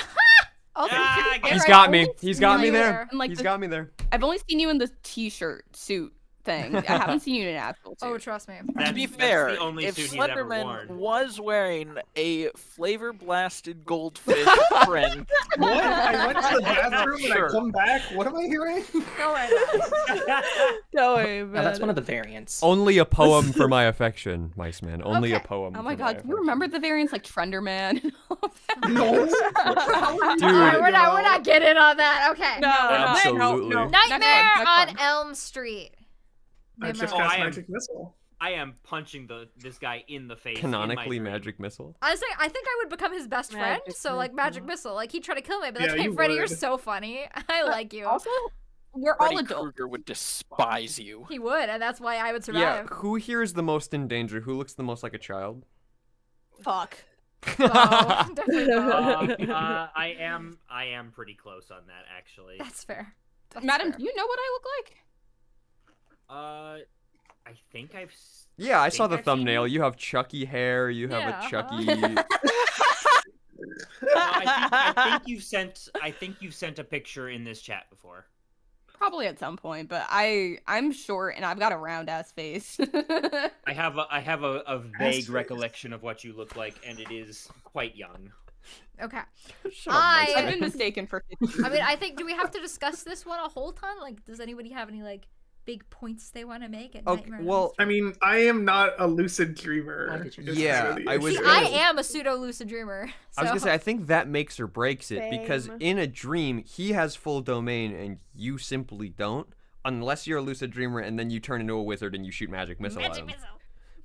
Also, Ah, to be fair, He's I've got me. only He's seen got me you there. in, like, He's the- got me there. I've only seen you in the t-shirt suit thing. I haven't seen you in an actual suit. Oh, trust me. To be That's fair, the only if suit he's ever Slenderman worn. was wearing a flavor blasted goldfish print, What? I went to the bathroom and Sure. I come back. What am I hearing? Don't worry about it. Don't worry Now, about that's it. one of the variants. Only a poem for my affection, Mice Man. Only a Okay. poem. Oh my for god, do you affection. remember the variants like Trenderman and all of that? No. Dude. All right, we're not getting on that. Okay. No, Absolutely. no. Nightmare Next on one. Elm Street. I just Nightmare- Oh, cast I am- magic missile. I am punching this guy in the face. Canonically, in my dream. magic missile. I think I would become his best friend. Magic So like magic missile. missile, like he'd try to kill me, but like, Yeah, hey you Freddy, you're would. so funny. I like you. Also, we're all Freddy adults. Krueger would despise you. He would, and that's why I would Yeah, survive. who here is the most in danger? Who looks the most like a child? Fuck. Oh, definitely not. I am pretty close on that actually. That's fair. That's Madam, fair. do you know what I look like? I think I've. Yeah, I saw think the I've seen thumbnail. you. You have Chucky hair. You have Yeah, a Chucky. No, I think you've sent a picture in this chat before. Probably at some point, but I'm short and I've got a round ass face. I have a vague face. recollection of what you look like, and it is quite young. Okay. Shut up, I- Mike. I've been mistaken for 50. I mean, I think, do we have to discuss this one a whole ton? Like, does anybody have any like big points they want to make? At Okay, Nightmare on well, Elm Street? I mean, I am not a lucid dreamer. Why did you is Yeah, kind of the I was issue. See, I am a pseudo lucid dreamer. So. I was gonna say I think that makes or breaks it because Same. in a dream he has full domain and you simply don't, unless you're a lucid dreamer and then you turn into a wizard and you shoot magic missile at him.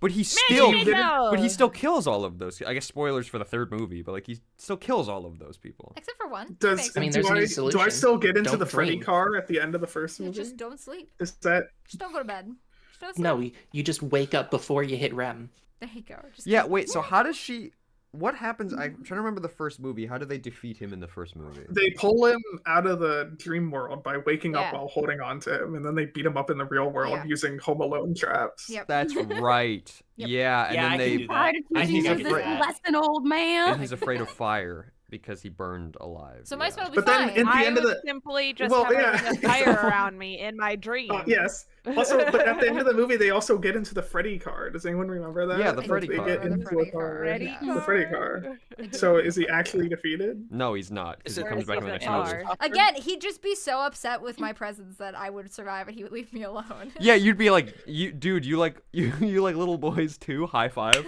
But he still, Magic but he missile! still kills all of those. I guess spoilers for the third movie, but like he still kills all of those people. Except for one. Does Makes I mean, sense. there's a new do I solution. still get into Don't the Freddy dream. car at the end of the first You movie? just don't sleep. Is that Just don't go to bed. Just don't sleep. No, you just wake up before you hit REM. There you go. Just Yeah, wait. So how does she? What happens? I'm trying to remember the first movie. How do they defeat him in the first movie? they pull him out of the dream world by waking up Yeah. while holding on to him, and then they beat him up in the real world Yeah. using Home Alone traps. Yep. That's right. Yep. Yeah, and Yeah, then I can they do that. Why did I you think I use can this do that. lesson, old man? and he's afraid of fire because he burned alive. So my yeah. spell will be But then fine. in the I end of would the simply just Well, have yeah. a ring of fire around me in my dream. yes. Also, but at the end of the movie, they also get into the Freddy car. Does anyone remember that? Yeah, the Like, Freddy they car. get Or the into Freddy a car. Freddy Yeah. The Freddy car. So is he actually defeated? No, he's not because Is he it- comes back in the Where's next the movie. car? Again, he'd just be so upset with my presence that I would survive and he would leave me alone. Yeah, you'd be like, dude, you like you like little boys too? High five.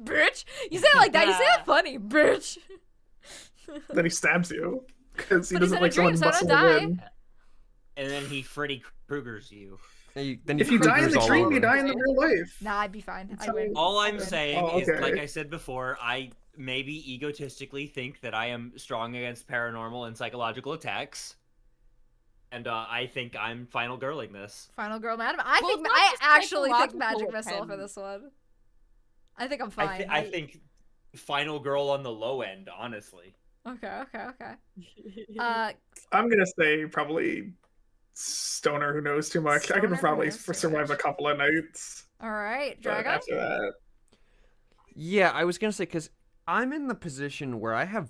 Bitch! You say it like that. You say that funny, bitch. Then he stabs you because he But he's doesn't in a like someone dream, so I muscling don't in. And then he Freddy Krueger's you. Then If you die in Krueger's the all dream, over. you die in the real life. Nah, I'd be fine. It's I'd win. All I'd I'm win. saying Oh, is, okay. like I said before, I maybe egotistically think that I am strong against paranormal and psychological attacks. And I think I'm final girling this. Final girl, madam. I Well, think not I just actually think psychological magic missile for attempts. this one. I think I'm fine. I think final girl on the low end, honestly. Okay. I'm gonna say probably stoner who knows too much. I Stoner could who probably knows too survive a much. couple of nights. All right, But Dragon. after that, Yeah, I was gonna say because I'm in the position where I have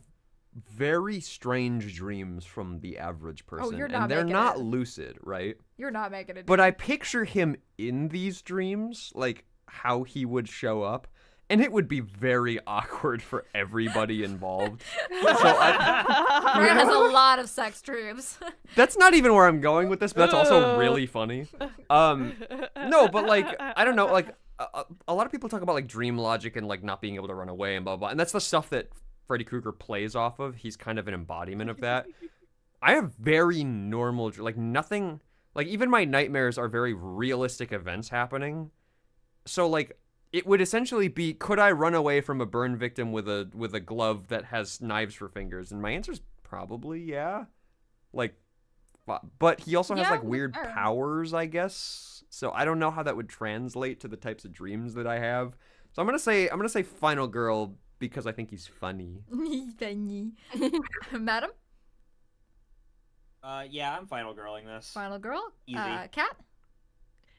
very strange dreams from the average person, you're not and they're making not it. lucid, right? You're not making it. But I picture him in these dreams, like how he would show up, and it would be very awkward for everybody involved. Dragon has a lot of sex dreams. That's not even where I'm going with this, but that's also really funny. No, but like I don't know, like a lot of people talk about like dream logic and like not being able to run away and blah blah, and that's the stuff that Freddy Krueger plays off of. He's kind of an embodiment of that. I have very normal, like nothing, like even my nightmares are very realistic events happening. So like it would essentially be, could I run away from a burn victim with a glove that has knives for fingers? And my answer is probably yeah. Like, but he also has Yeah, like weird fair. powers, I guess. So I don't know how that would translate to the types of dreams that I have. So I'm gonna say final girl because I think he's funny. Funny. Madam, Yeah, I'm final girling this. final girl. Easy. Cat.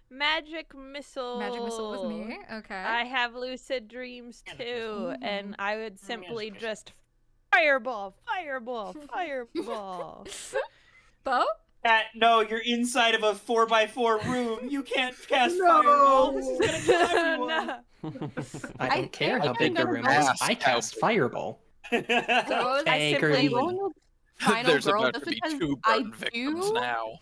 Magic missile. Magic missile with me. Okay. I have lucid dreams Magic too, missile. and I would simply Magic missile. just fireball, fireball. Bo. No, you're inside of a 4x4 room. You can't cast No. fireball. This is gonna kill everyone. No. I I don't care think how I'm big the gonna room go is. with I cast fireball. So what was I Agree. simply Going with final There's girl about just to be because 2 I burn victims do. now.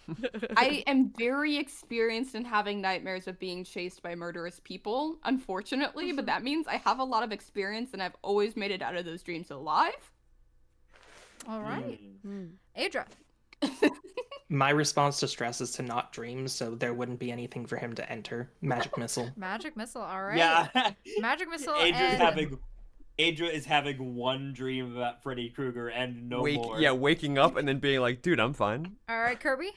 I am very experienced in having nightmares of being chased by murderous people, unfortunately, but that means I have a lot of experience and I've always made it out of those dreams alive. All right. Mm. Adra. My response to stress is to not dream, so there wouldn't be anything for him to enter. Magic missile. Magic missile. All right. Yeah. Magic missile. Adra is having one dream about Freddy Krueger and no more. Yeah, waking up and then being like, dude, I'm fine. All right, Kirby.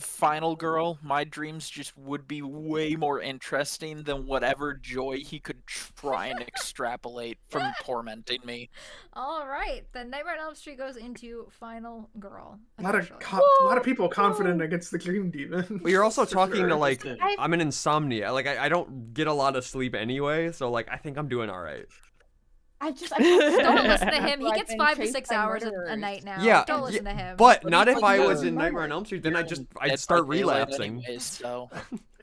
Final girl, my dreams just would be way more interesting than whatever joy he could try and extrapolate from tormenting me. All right, then Nightmare on Elm Street goes into final girl. A lot of people confident against the Dream Demon. But you're also For talking sure. to like, I'm an insomnia. Like I don't get a lot of sleep anyway, so like I think I'm doing all right. I Don't listen to him. He I've gets been 5 to chased 6 by hours a murderers. night now. Yeah, Don't listen to him. But But not he's if I like was a in Nightmare on murderer. Elm Street. Then I'd Dead start by daylight relapsing. anyways, so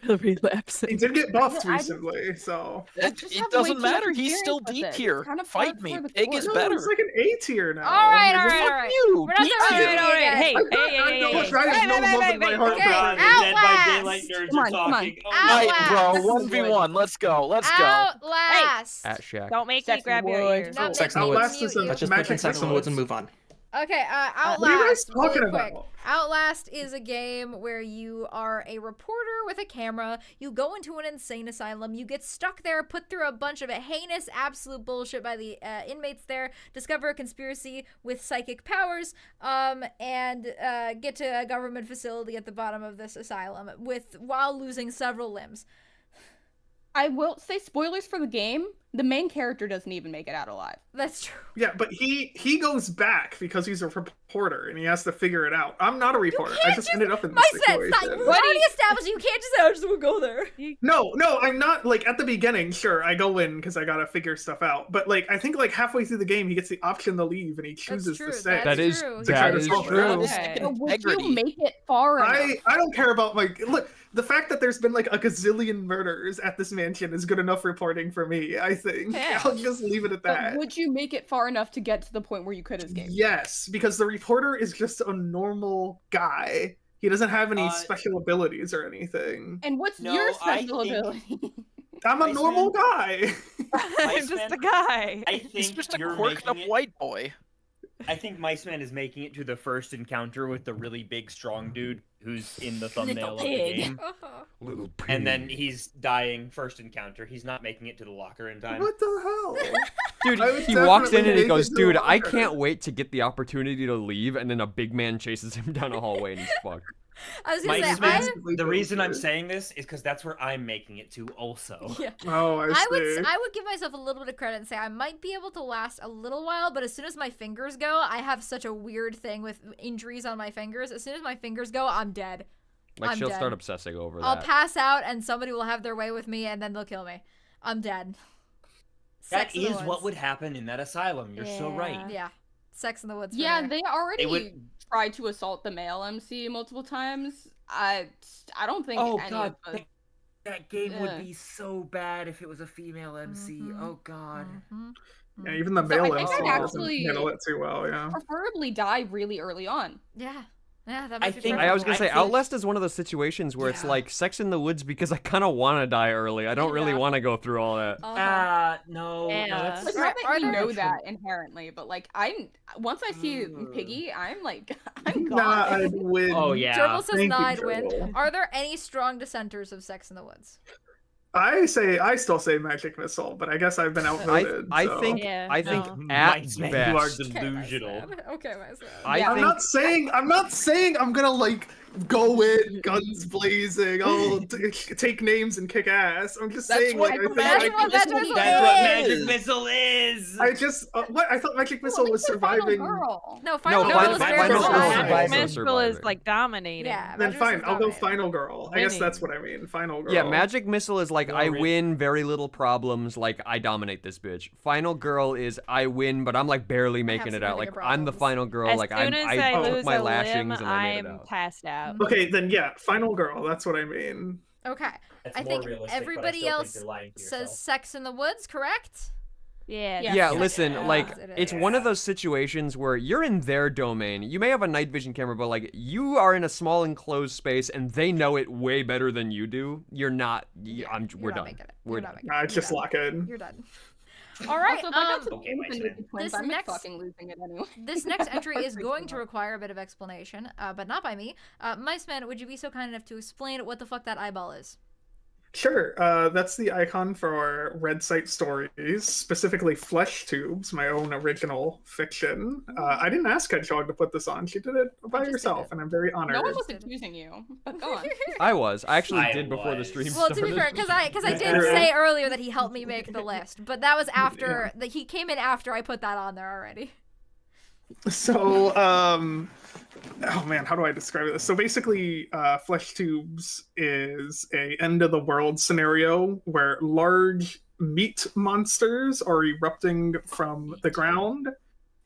Relapsing. He did get buffed I just- recently, so. it just have way doesn't too matter. much He's still experience with D it. It's tier. kind of Fight par me. for the Pig is course. No, better. it's like an A tier now. All right, Like, all right, fuck all right. you. We're not D doing tier. it All right, again. hey, I got- I know much I have no love in my heart Okay, for God, that. the Dead by Outlast. Daylight nerds Come are on, come on. talking. Oh, Outlast. Right, bro. Outlast. 1v1. Let's go. Let's go. Outlast. At Shack. Don't make Sex me grab your wood. ears. No, Sex in the Nick, Woods. Outlast is mute a you. Let's just put magic Sex in the Woods and missile. move on. Okay, Outlast. What are you guys talking really quick. about? Outlast is a game where you are a reporter with a camera. You go into an insane asylum. You get stuck there, put through a bunch of heinous, absolute bullshit by the inmates there. Discover a conspiracy with psychic powers, and get to a government facility at the bottom of this asylum while losing several limbs. I will say spoilers for the game. The main character doesn't even make it out alive. That's true. Yeah, but he goes back because he's a reporter and he has to figure it out. I'm not a reporter. I just ended up in My this sense. situation. We already established you can't just say, I just will go there. No, I'm not. Like at the beginning, sure, I go in because I gotta figure stuff out. But like I think like halfway through the game, he gets the option to leave and he chooses true. to stay. That is true. that is solve it. true. Okay. So would Integrity. you make it far enough? I don't care about like look. The fact that there's been like a gazillion murders at this mansion is good enough reporting for me. I think Yeah. I'll just leave it at But that. would you make it far enough to get to the point where you could escape? Yes, because the reporter is just a normal guy. He doesn't have any Uh, special abilities or anything. And what's No, your I special think- ability? I'm a Iceman? normal guy. I'm just a guy. I He's think just a you're quirked up making it. white boy. I think Miceman is making it to the first encounter with the really big, strong dude who's in the thumbnail of the pig. game, Little and then he's dying first encounter. He's not making it to the locker in time. What the hell? dude, I would he walks in definitely and he make goes, it to dude, a I locker." can't wait to get the opportunity to leave, and then a big man chases him down a hallway and he's fucked. I was gonna say, Miceman, the reason I'm saying this is because that's where I'm making it to also. yeah. Oh, I see. I would give myself a little bit of credit and say I might be able to last a little while, but as soon as my fingers go, I have such a weird thing with injuries on my fingers. As soon as my fingers go, I'm dead. Like I'm she'll dead. start obsessing over I'll that. pass out and somebody will have their way with me and then they'll kill me. I'm dead. That Sex in the is what Woods. would happen in that asylum. You're so right. Yeah. Sex in the Woods. for Yeah, me. they already It would. tried to assault the male MC multiple times. I don't think Oh any god, of the that game Yeah. would be so bad if it was a female MC. Mhm. Oh god. Mhm. Yeah, even the So male I think MC I'd doesn't actually- handle it too well. Yeah. preferably die really early on. Yeah. Yeah, that I might be think- I was gonna I say, think- Outlast is one of those situations where it's Yeah. like Sex in the Woods because I kind of want to die early. I don't really Yeah. want to go through all that. No, Yeah. no, that's Like Are- not are that you there- know that inherently, but like once I see Piggy, I'm like I'm gone. Nah, I'd win. Oh yeah. Gerbil says Thank you, I'd win. Gerbil. Are there any strong dissenters of Sex in the Woods? I still say magic missile, but I guess I've been outvoted. I so. think Yeah, I think no. at Miceman, best, you are Okay, delusional. my son. Okay, my son. I Yeah. I'm think not saying I'm gonna like go in guns blazing. Oh, take names and kick ass. I'm just That's saying what like I think That's like, what Magic Missile That's what is. Magic Missile is. I just what I thought magic missile was surviving. Girl. No, Final No, Girl Final- is Final very Girl is surviving. surviving. Magic Missile is Surviving. like dominating. Yeah. Then Magic fine, Missile's I'll go dominating. final girl. I guess Winning. that's what I mean. Final girl. yeah, Magic Missile is like No, I really. win, very little problems. Like I dominate this bitch. Final Girl is I win, but I'm like barely making it out. Like significant I'm the problems. final girl. As like soon as I I took lose my a limb, lashings and I made it I'm out. passed out. Okay, then yeah, final girl. That's what I mean. Okay. That's I more think realistic, but I everybody still else think you're lying to says yourself. Sex in the Woods, correct? Yeah. Yeah. Yeah, Yeah. listen, Yeah. like It it's is. one of those situations where you're in their domain. You may have a night vision camera, but like you are in a small enclosed space, and they know it way better than you do. You're not. Yeah, We're you're not done. making it. We're You're done. not making it. Just You're lock in. You're done. All right. Also, if I got to Okay, twins and Weissman. make twins, This I'm next- fucking losing it anyway. This next entry is Freaking going to out. require a bit of explanation, but not by me. Miceman, would you be so kind enough to explain what the fuck that eyeball is? Sure. That's the icon for Red Site Stories, specifically Flesh Tubes, my own original fiction. I didn't ask Hedgehog to put this on. She did it by just did herself, it. and I'm very honored. No one was accusing you, but go on. I actually I did before the was. stream Well, started. to be fair, because I did say earlier that he helped me make the list, but that was after that he came in after I put that on there already. So, oh man, how do I describe this? So basically, Flesh Tubes is a end of the world scenario where large meat monsters are erupting from the ground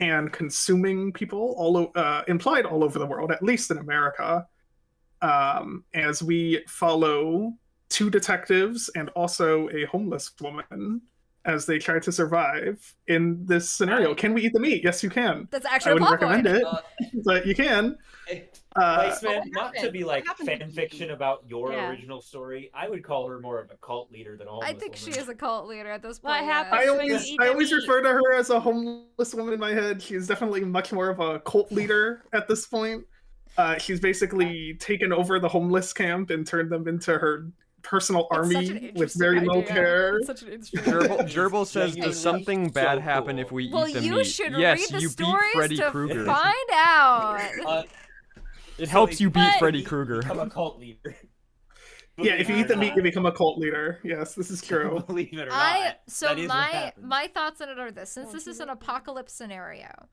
and consuming people implied all over the world, at least in America. As we follow 2 detectives and also a homeless woman as they try to survive in this scenario. Can we eat the meat? Yes, you can. That's I actually a wouldn't plot point. recommend it, but you can. Weissman, what not to happened? be What like happened with fan you? fiction about your Yeah. original story, I would call her more of a cult leader than a homeless I think she woman. is a cult leader at this point. What yeah. happened? I So always, you eat I the always meat. refer to her as a homeless woman in my head. She's definitely much more of a cult leader at this point. She's basically taken over the homeless camp and turned them into her personal It's such an army with interesting very low idea. care. It's such an interesting Gerbil, idea. Gerbil says, Genuinely does something so bad happen cool. if we Well, eat the you meat? should Yes, read the you beat stories Freddy to Krueger. find out. It So helps if you beat But- Freddy Krueger. Become a cult leader. Yeah, if you Believe eat the it or meat, not. you become a cult leader. Yes, this is true. Believe it or I not. so that is what my happens. my thoughts on it are this: since this is an apocalypse scenario,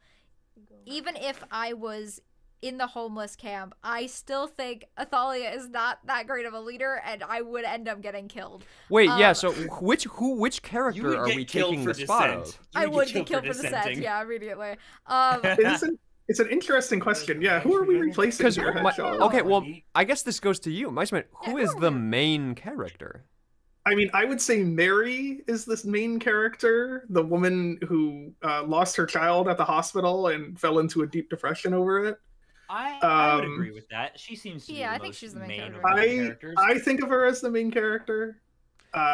even if I was in the homeless camp, I still think Athalia is not that great of a leader, and I would end up getting killed. Wait, yeah. Um, So which You character would are get we killed taking for the spot dissent. of? I would get killed for dissenting. dissent, yeah, immediately. It's an interesting question. Yeah, who are we replacing Because here, Hedgehog? okay, well, I guess this goes to you, Miceman. Who Yeah, is who are the we- main character? I mean, I would say Mary is this main character, the woman who lost her child at the hospital and fell into a deep depression over it. I would Um, agree with that. She seems to be Yeah, the I think most she's the main main character. of the I characters. I think of her as the main character.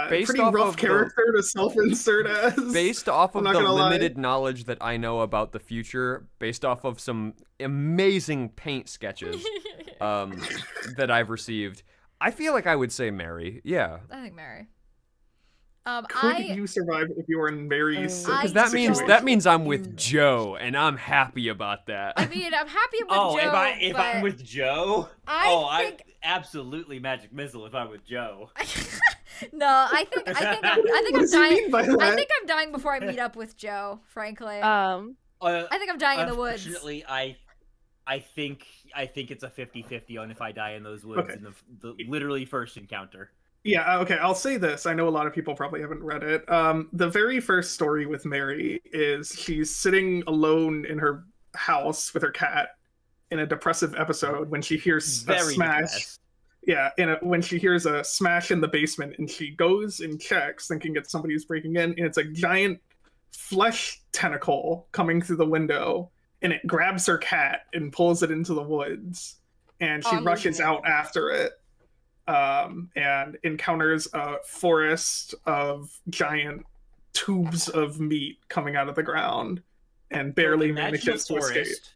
Based Pretty off rough of the- character to self-insert as. Based off I'm of not the gonna lie. limited knowledge that I know about the future, based off of some amazing paint sketches that I've received, I feel like I would say Mary. Yeah. I think Mary. Could you survive if you were in Mary's I Because that situation? means I'm with Joe, and I'm happy about that. I mean, I'm happy with Oh, Joe, if but I'm with Joe? I think absolutely magic missile if I'm with Joe. no, I think What I'm does he dying. mean by that? I think I'm dying before I meet up with Joe. Frankly, I think I'm dying in the woods. Unfortunately, I think it's a 50-50 on if I die in those woods Okay. in the literally first encounter. Yeah, okay, I'll say this. I know a lot of people probably haven't read it. The very first story with Mary is she's sitting alone in her house with her cat in a depressive episode when she hears a Very smash. depressed. Yeah, when she hears a smash in the basement and she goes and checks thinking it's somebody who's breaking in, and it's a giant flesh tentacle coming through the window, and it grabs her cat and pulls it into the woods, and she I'm rushes losing it. out after it. And encounters a forest of giant tubes of meat coming out of the ground and barely Imagine a manages to escape. forest,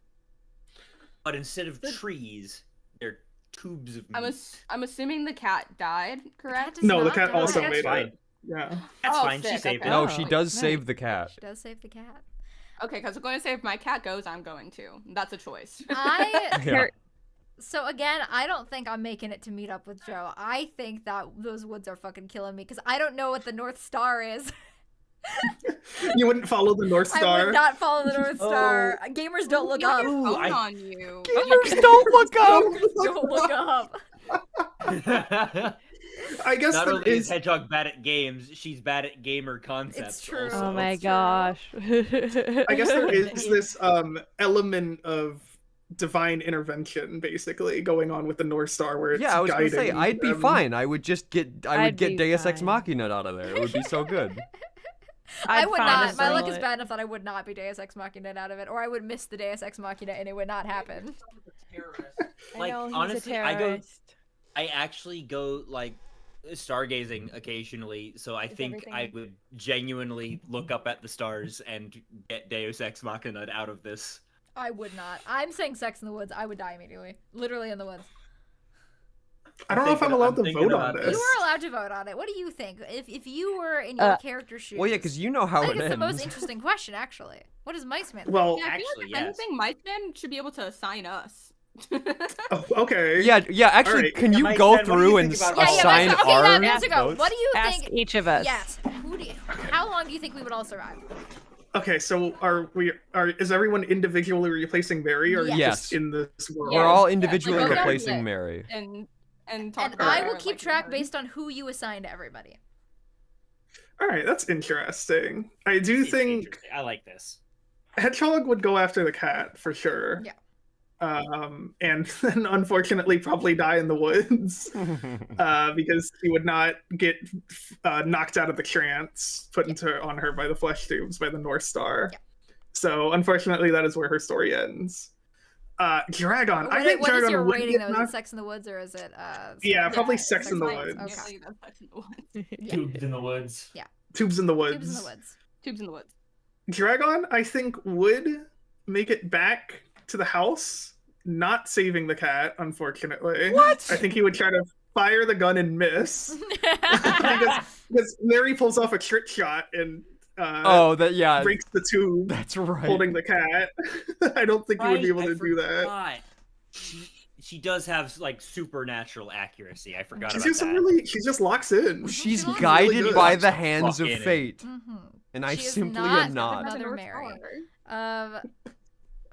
but instead of trees, they're tubes of meat. I'm assuming the cat died, correct? does No, the not cat die. also That's made fine. it. Yeah. That's Oh, fine. She sick, saved okay. it. No, Oh, she does nice. save the cat. She does save the cat. Okay, because I'm going to say if my cat goes, I'm going to. That's a choice. I Yeah. so again, I don't think I'm making it to meet up with Joe. I think that those woods are fucking killing me because I don't know what the North Star is. You wouldn't follow the North I Star. would not follow the North Star. Gamers don't look You have up. your Ooh, phone I- on you. Gamers don't look up. Don't look up. I guess Not there only is is. Hedgehog bad at games, she's bad at gamer concepts. true. Also. Oh my It's true. gosh. I guess there is this element of divine intervention, basically, going on with the North Star, where it's Yeah, I was gonna say guiding I'd be them. fine. I would get I'd be Deus Ex fine. Machina out of there. It would be so good. I I'd would find not. a My luck is bullet. bad enough that I would not be Deus Ex Machina out of it, or I would miss the Deus Ex Machina and it would not happen. I Like, know, he's honestly, a I go- terrorist. I actually go like stargazing occasionally, so I think everything- I would genuinely look up at the stars and get Deus Ex Machina out of this. I would not. I'm saying Sex in the Woods. I would die immediately. Literally in the woods. I don't know if I'm allowed to thinking vote on about this. You are allowed to vote on it. What do you think? If you were in your character's shoes. Well, yeah, because you know how I it think it's the most ends. interesting question, actually. What does Mice Man think? Well, Yeah, I feel Actually, like if yes. anything, Mice Man should be able to assign us. oh, okay. Yeah. Actually, Alright. can you Mike, go Ben, what do you through think and about Yeah, yeah, assign Matt, okay, our Matt, Matt, votes? what do you Ask think? each of us. Yes. How long do you think we would all survive? Okay, so is everyone individually replacing Mary, or are you Yes. just in this world? We're Yeah. all individually Like, we're gonna replacing split. Mary. And talk And about I our, will like, keep track turn. based on who you assign to everybody. All right, that's interesting. I do It's think interesting. I like this. Hedgehog would go after the cat for sure. Yeah. And then unfortunately probably die in the woods because he would not get knocked out of the trance put into on her by the flesh tubes by the North Star. Yeah. So unfortunately, that is where her story ends. Dragon, I think What is Dragon your would rating get though? Is it knocked. Sex in the Woods or is it Yeah, probably Sex Sex in the Woods. Woods. Okay. Yeah, that's Sex in the Woods. Tubes in the woods. Tubes in the woods. Tubes in the Woods. Tubes in the Woods. Dragon, I think, would make it back to the house, not saving the cat, unfortunately. What? I think he would try to fire the gun and miss. because Mary pulls off a trick shot and breaks the tube That's right. holding the cat. I don't think he would be able to do that. forgot. She does have like supernatural accuracy. I forgot She's about just that. she just locks in. She's She's guided really good. by the hands of Fucking- fate, Mhm. and I She is simply not am not. Mother North Mary. Star.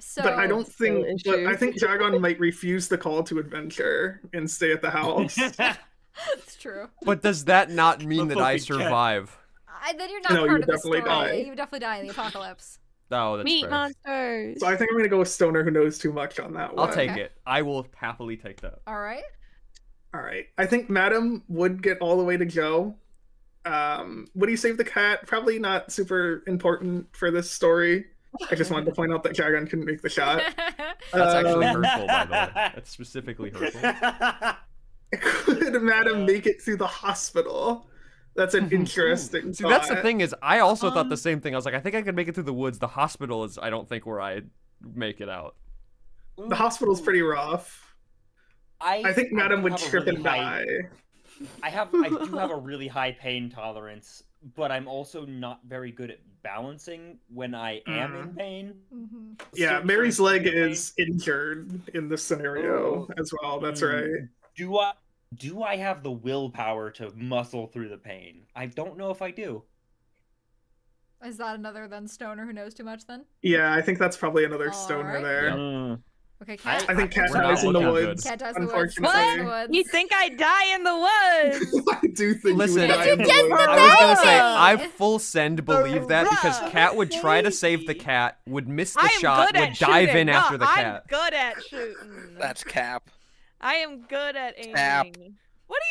So But I don't think. But issue. I think Dragon might refuse the call to adventure and stay at the house. It's true. But does that not mean The that I fucking cat. survive? Then you're not No, you part of the definitely story. die. You would definitely die in the apocalypse. Oh, that's Meat fair. monsters. So I think I'm gonna go with Stoner, who knows too much on that one. I'll take Okay. it. I will happily take that. All right. All right. I think Madam would get all the way to Joe. Would he save the cat? Probably not super important for this story. I just wanted to point out that Dragon couldn't make the shot. That's actually Um, hurtful, by the way. That's specifically hurtful. Could Madam make it through the hospital? That's an interesting See, that's the thought. thing is, I also thought the same thing. I was like, I think I could make it through the woods. The hospital is, I don't think, where I make it out. The hospital's pretty rough. I think Madam would trip and die. I do have a really high pain tolerance, but I'm also not very good at balancing when I am in pain. Mhm. Yeah, Certain Mary's sorts of leg pain. is injured in this scenario as well. That's right. Do I have the willpower to muscle through the pain? I don't know if I do. Is that another then stoner who knows too much then? Yeah, I think that's probably another stoner Alright. there. Mm. Okay, Cat. I think Cat We're not dies in the looking good. woods. Cat dies in the woods. Unfortunately. Cat dies in the woods. You think I die in the woods? I do think Listen, you would die you in the did the woods. I was gonna say, Baby! I full send believe that because Cat would try to save the cat, would miss the shot, good would at dive shooting. in No, after the I'm cat. good at shooting. That's Cap. I am good at aiming. Cap. What do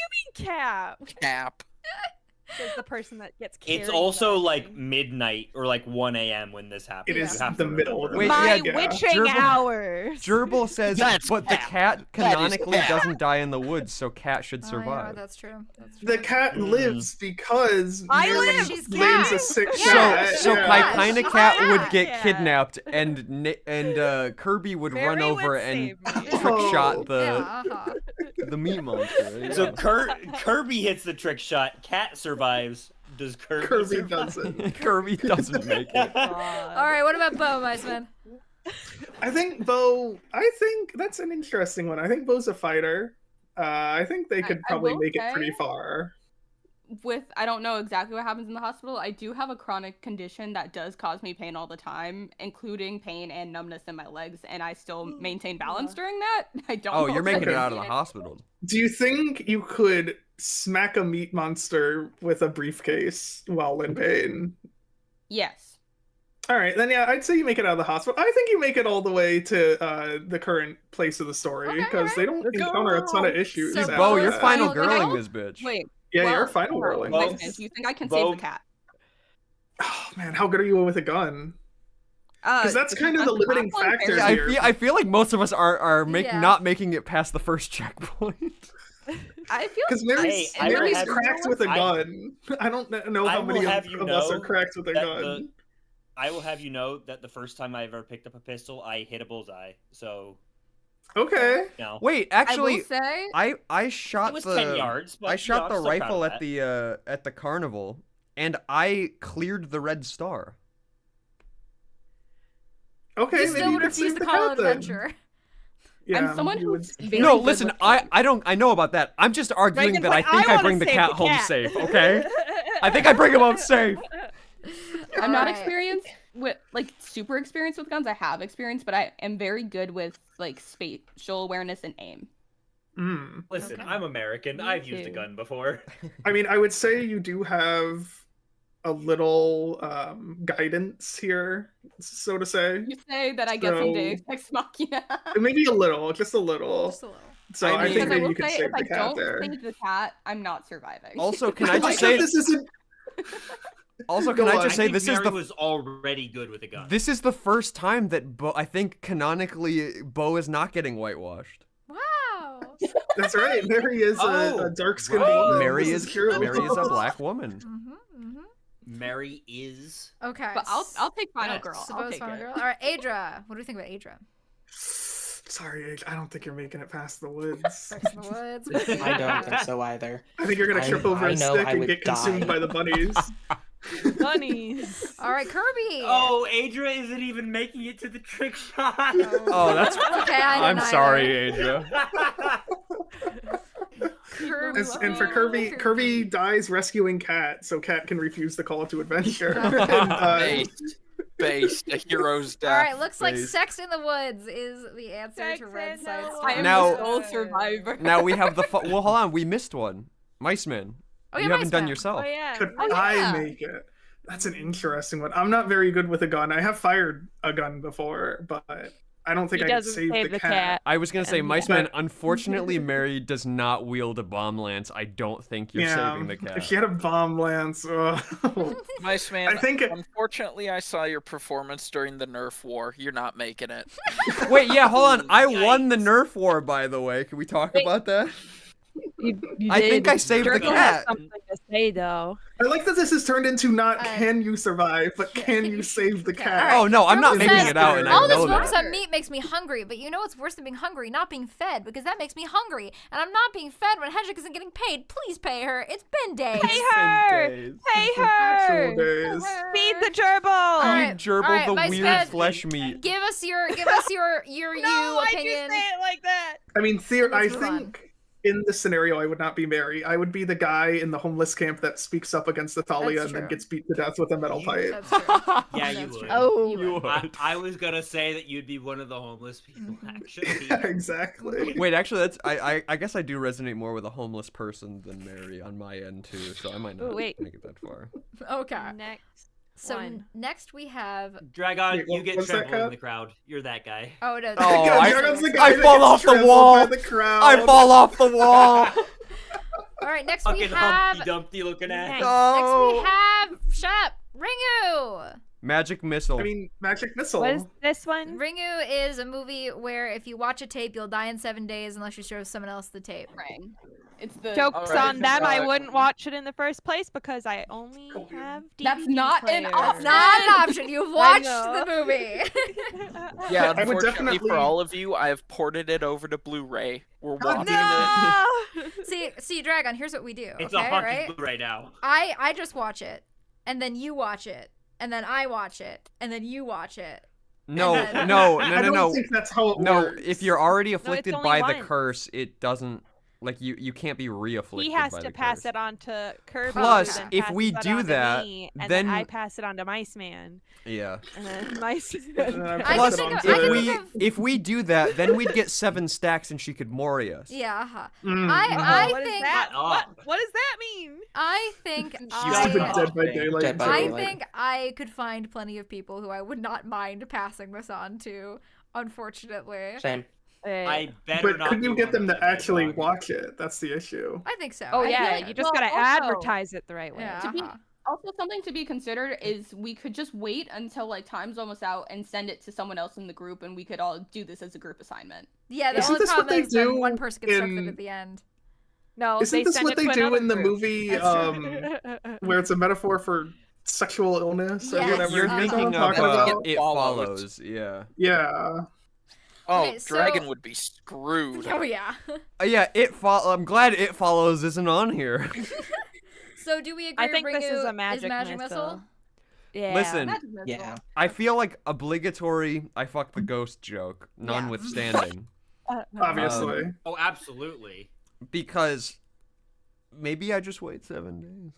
you mean, Cap? Cap. Says the person that gets carried. It's also by like everything. midnight or like 1 a.m. when this happens. It is You have the to middle of remember. the Wait, my yeah, witching Gerbil- hours. Gerbil says, That's but the Cat. cat That is canonically Cat. doesn't die in the woods, so Cat should Oh, yeah, survive. that's true. That's true. The cat lives because I Mary live. She's lands cat. a sick Yeah. shot. So yeah. Kind of she's Cat a would cat. get Yeah. kidnapped, and Kirby would Mary run would over and save me. trick shot Oh. the Yeah, uh-huh. the meat monster. So yeah. Kirby hits the trick shot. Cat survives. Does Kirby? Kirby survive? doesn't. Kirby doesn't make it. All right, what about Bo, Miceman? I think that's an interesting one. I think Bo's a fighter. I think they could I probably will make it say- pretty far. I don't know exactly what happens in the hospital. I do have a chronic condition that does cause me pain all the time, including pain and numbness in my legs, and I still maintain balance during that. I don't. Oh, know you're if I making it can out of the see hospital. Do you think you could smack a meat monster with a briefcase while in pain? Yes. All right, then yeah, I'd say you make it out of the hospital. I think you make it all the way to the current place of the story Okay, because they don't Let's encounter a ton of go. issues. So after Bo, you're that. final Well, girling Bo- this bitch. Wait. Yeah, well, you're final hold on, girling. Miceman, do you think I can Bo- save the cat? Oh man, how good are you with a gun? Because that's kind of the because limiting platform factor Yeah, barrier- here. I feel like most of us are Yeah. not making it past the first checkpoint. I feel Because Hey, I will Mary's have- cracked with a I- gun. I don't know I how will many have of you us are know cracked with a that gun. I will have you know that the first time I ever picked up a pistol, I hit a bullseye. So, Okay. you know, Wait, I will actually, say I shot it was the 10 yards, but I shot I'm the still proud rifle of at that. the carnival, and I cleared the red star. Okay, You maybe still you would could refuse save to the call cat it then. adventure. Yeah, I'm someone you would- who's very No, good listen, with I know about that. I'm just arguing Reagan's that like, I think I wanna bring the save cat home safe. Okay, I think I bring him home safe. I'm not Alright. experienced with super experienced with guns. I have experience, but I am very good with spatial awareness and aim. Mm. Listen, Okay. I'm American. Me I've used a too. gun before. I mean, I would say you do have a little guidance here, so to say. You say that I get some So- Deus Ex Machina. Maybe a little, just a little. Just a little. So I I, mean- think Because I maybe will you could say, save if I the cat don't there. save the cat, I'm not surviving. Also, can I I just thought say? this isn't. Also, Go can I on. just say I think this is Mary the was already good with a gun. this is the first time that I think canonically Bo is not getting whitewashed. Wow. That's right. Mary is Oh, a dark-skinned right. woman. Mary This is true. Mary is a black woman. Mary is. Okay. But I'll take Final Yes. Girl. I'll Suppose take Final it. Girl. All right, Adra. What do we think about Adra? Sorry, I don't think you're making it past the woods. Sex in the Woods. I don't think so either. I think you're gonna trip over I a know stick I and would get consumed die. by the bunnies. Bunnies. All right, Kirby. Oh, Adra isn't even making it to the trick shot. Oh, that's. Okay, I I'm didn't sorry, Adra. Kirby. And for Kirby dies rescuing Cat, so Cat can refuse the call to adventure. Based a hero's All death. right, looks like Based. Sex in the Woods is the answer Sex to Red in the Side's Woods. I am Now- the sole survivor. Now we have the. Well, hold on. We missed one. Mice Man. Oh, yeah, You haven't Mice done Man. yourself. Oh yeah. Could Oh, I yeah. make it? That's an interesting one. I'm not very good with a gun. I have fired a gun before, but I don't think He I could doesn't save the cat. I was gonna say, And- Mice Man. Unfortunately, Mary does not wield a bomb lance. I don't think you're Yeah, saving the if cat. she had a bomb lance, Nice man. I think Unfortunately, I saw your performance during the Nerf war. You're not making it. Wait, yeah, hold on. I won the Yikes. Nerf war, by the way. Can we talk about that? You I think did. I saved the Jerky has cat. something to say though. I like that this has turned into not Uh, can you survive, but can you save the Okay, cat? alright. Oh no, I'm not Kirby making says, it out, and I all this know focus that. on meat makes me hungry, but you know what's worse than being hungry? Not being fed, because that makes me hungry. And I'm not being fed when Hedrick isn't getting paid. Please pay her. It's been days. Pay her. Pay Actual her. days. Feed the gerbil. Alright, Gerbil alright, the Mice weird Man, flesh meat. Give us your No, you why'd you opinion. say it like that? I mean, I Let's move on. think in this scenario, I would not be Mary. I would be the guy in the homeless camp that speaks up against the Thalia That's and then true. gets beat to death with a metal pipe. That's true. Yeah, you That's would. true. Oh. You I, would. I was gonna say that you'd be one of the homeless people, actually. Yeah, exactly. Wait, actually, that's I guess I do resonate more with a homeless person than Mary on my end too, so I might not Ooh, wait. make it that far. Okay. Next So one. next we have. Dragon, Wait, you get what's that trampled in cut? the crowd. You're that guy. Oh no. Oh, Yeah, I- Dragon's the I guy that fall gets off the trampled wall. by the crowd. I fall off the wall. All right. Next we Fucking have. Humpty Dumpty looking at. Nice. Next No. we have. Shut up, Ringu. Magic missile. I mean, magic missile. What is this one? Ringu is a movie where if you watch a tape, you'll die in 7 days unless you show someone else the tape. Ring. It's the Jokes Alright, on them. I uh, wouldn't watch it in the first place because I only have DVD That's not an player. option. Not an option. You've watched know. the movie. Yeah, I would unfortunately definitely- for all of you, I have ported it over to Blu-ray. We're God watching damn it. see, Dragon. Here's what we do. It's Okay, a hockey right? right now. I just watch it, and then you watch it, and then I watch it, and then you watch it. no, and then- no, I no, no, don't no. think that's how it No, works. if you're already afflicted only by the once. curse, it doesn't like you can't be re-afflicted. He has by to the pass curse. it on to Kirby. Plus, who then if passes we it do on to that, me, and then- I pass it on to Mice Man, Yeah. and then Mice. I Plus, can think of- if I can we think of- if we do that, then we'd get 7 stacks and she could mori us. Yeah. Uh-huh. Mm, I what is think that? Shut What does that mean? I think Stupid I. Dead by Daylight. Dead by I Daylight. think I could find plenty of people who I would not mind passing this on to. Unfortunately, Same. I better But not. could you be get one them of to them, my actually dog. watch it? That's the issue. I think so. Oh I yeah, think- you just Well, gotta also- advertise it the right way. Yeah. To be uh-huh. also something to be considered is we could just wait until like time's almost out and send it to someone else in the group, and we could all do this as a group assignment. Yeah, the Isn't only this what problem they is then do one person gets stuck in- at the end. No, Isn't they this send what it they to do another in the group. movie where it's a metaphor for sexual illness or Yes, whatever? You're Uh-huh. thinking what I'm of talking about? It Follows. Follows. Yeah. Yeah. Oh, Okay, so- Dragon would be screwed. Oh yeah. Yeah, I'm glad It Follows isn't on here. So do we agree? I think this is Ringu a magic missile? missile. Yeah. Listen, Magic missile. Yeah. I feel like obligatory I fuck the ghost joke, notwithstanding. Obviously. Oh, absolutely. Because maybe I just wait 7 days.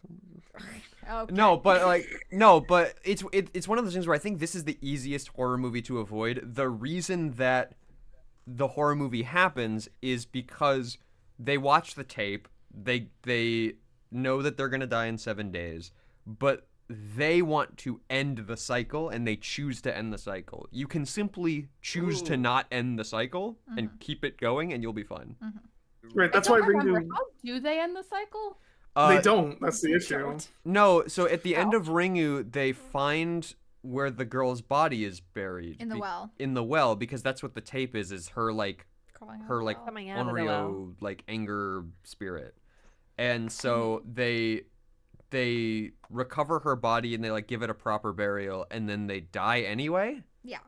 Okay. No, but it's one of those things where I think this is the easiest horror movie to avoid. The reason that the horror movie happens is because they watch the tape, they know that they're gonna die in 7 days, but they want to end the cycle and they choose to end the cycle. You can simply choose to not end the cycle and keep it going and you'll be fine. Right, that's I why don't remember. Ringu. How do they end the cycle? They don't. That's the issue. No, so at the end of Ringu, they find where the girl's body is buried. In the well. In the well, because that's what the tape is her like Crawling out her the like well. Coming out of the well. Onryo like anger spirit. And so they recover her body and they like give it a proper burial and then they die anyway. Yeah.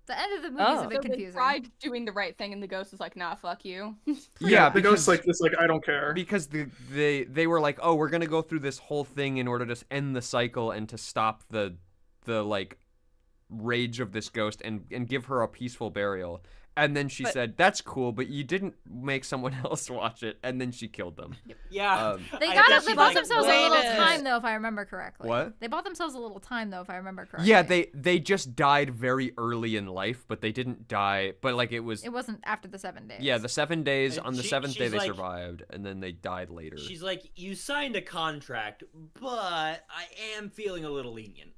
The end of the movie is a Oh. bit So they confusing. tried doing the right thing, and the ghost is like, "Nah, fuck you." Yeah, the ghost like this, like I don't care. because they were like, oh, we're gonna go through this whole thing in order to end the cycle and to stop the like rage of this ghost and give her a peaceful burial. And then she said, "That's cool, but you didn't make someone else watch it." And then she killed them. Yeah. They I got guess they you bought like themselves a wait little a- time though, if I remember correctly. What? They bought themselves a little time though, if I remember correctly. Yeah, they just died very early in life, but they didn't die. But like it wasn't after the 7 days. yeah, the 7 days. And On the she- seventh day, she's they like- survived, and then they died later. She's like, you signed a contract, but I am feeling a little lenient.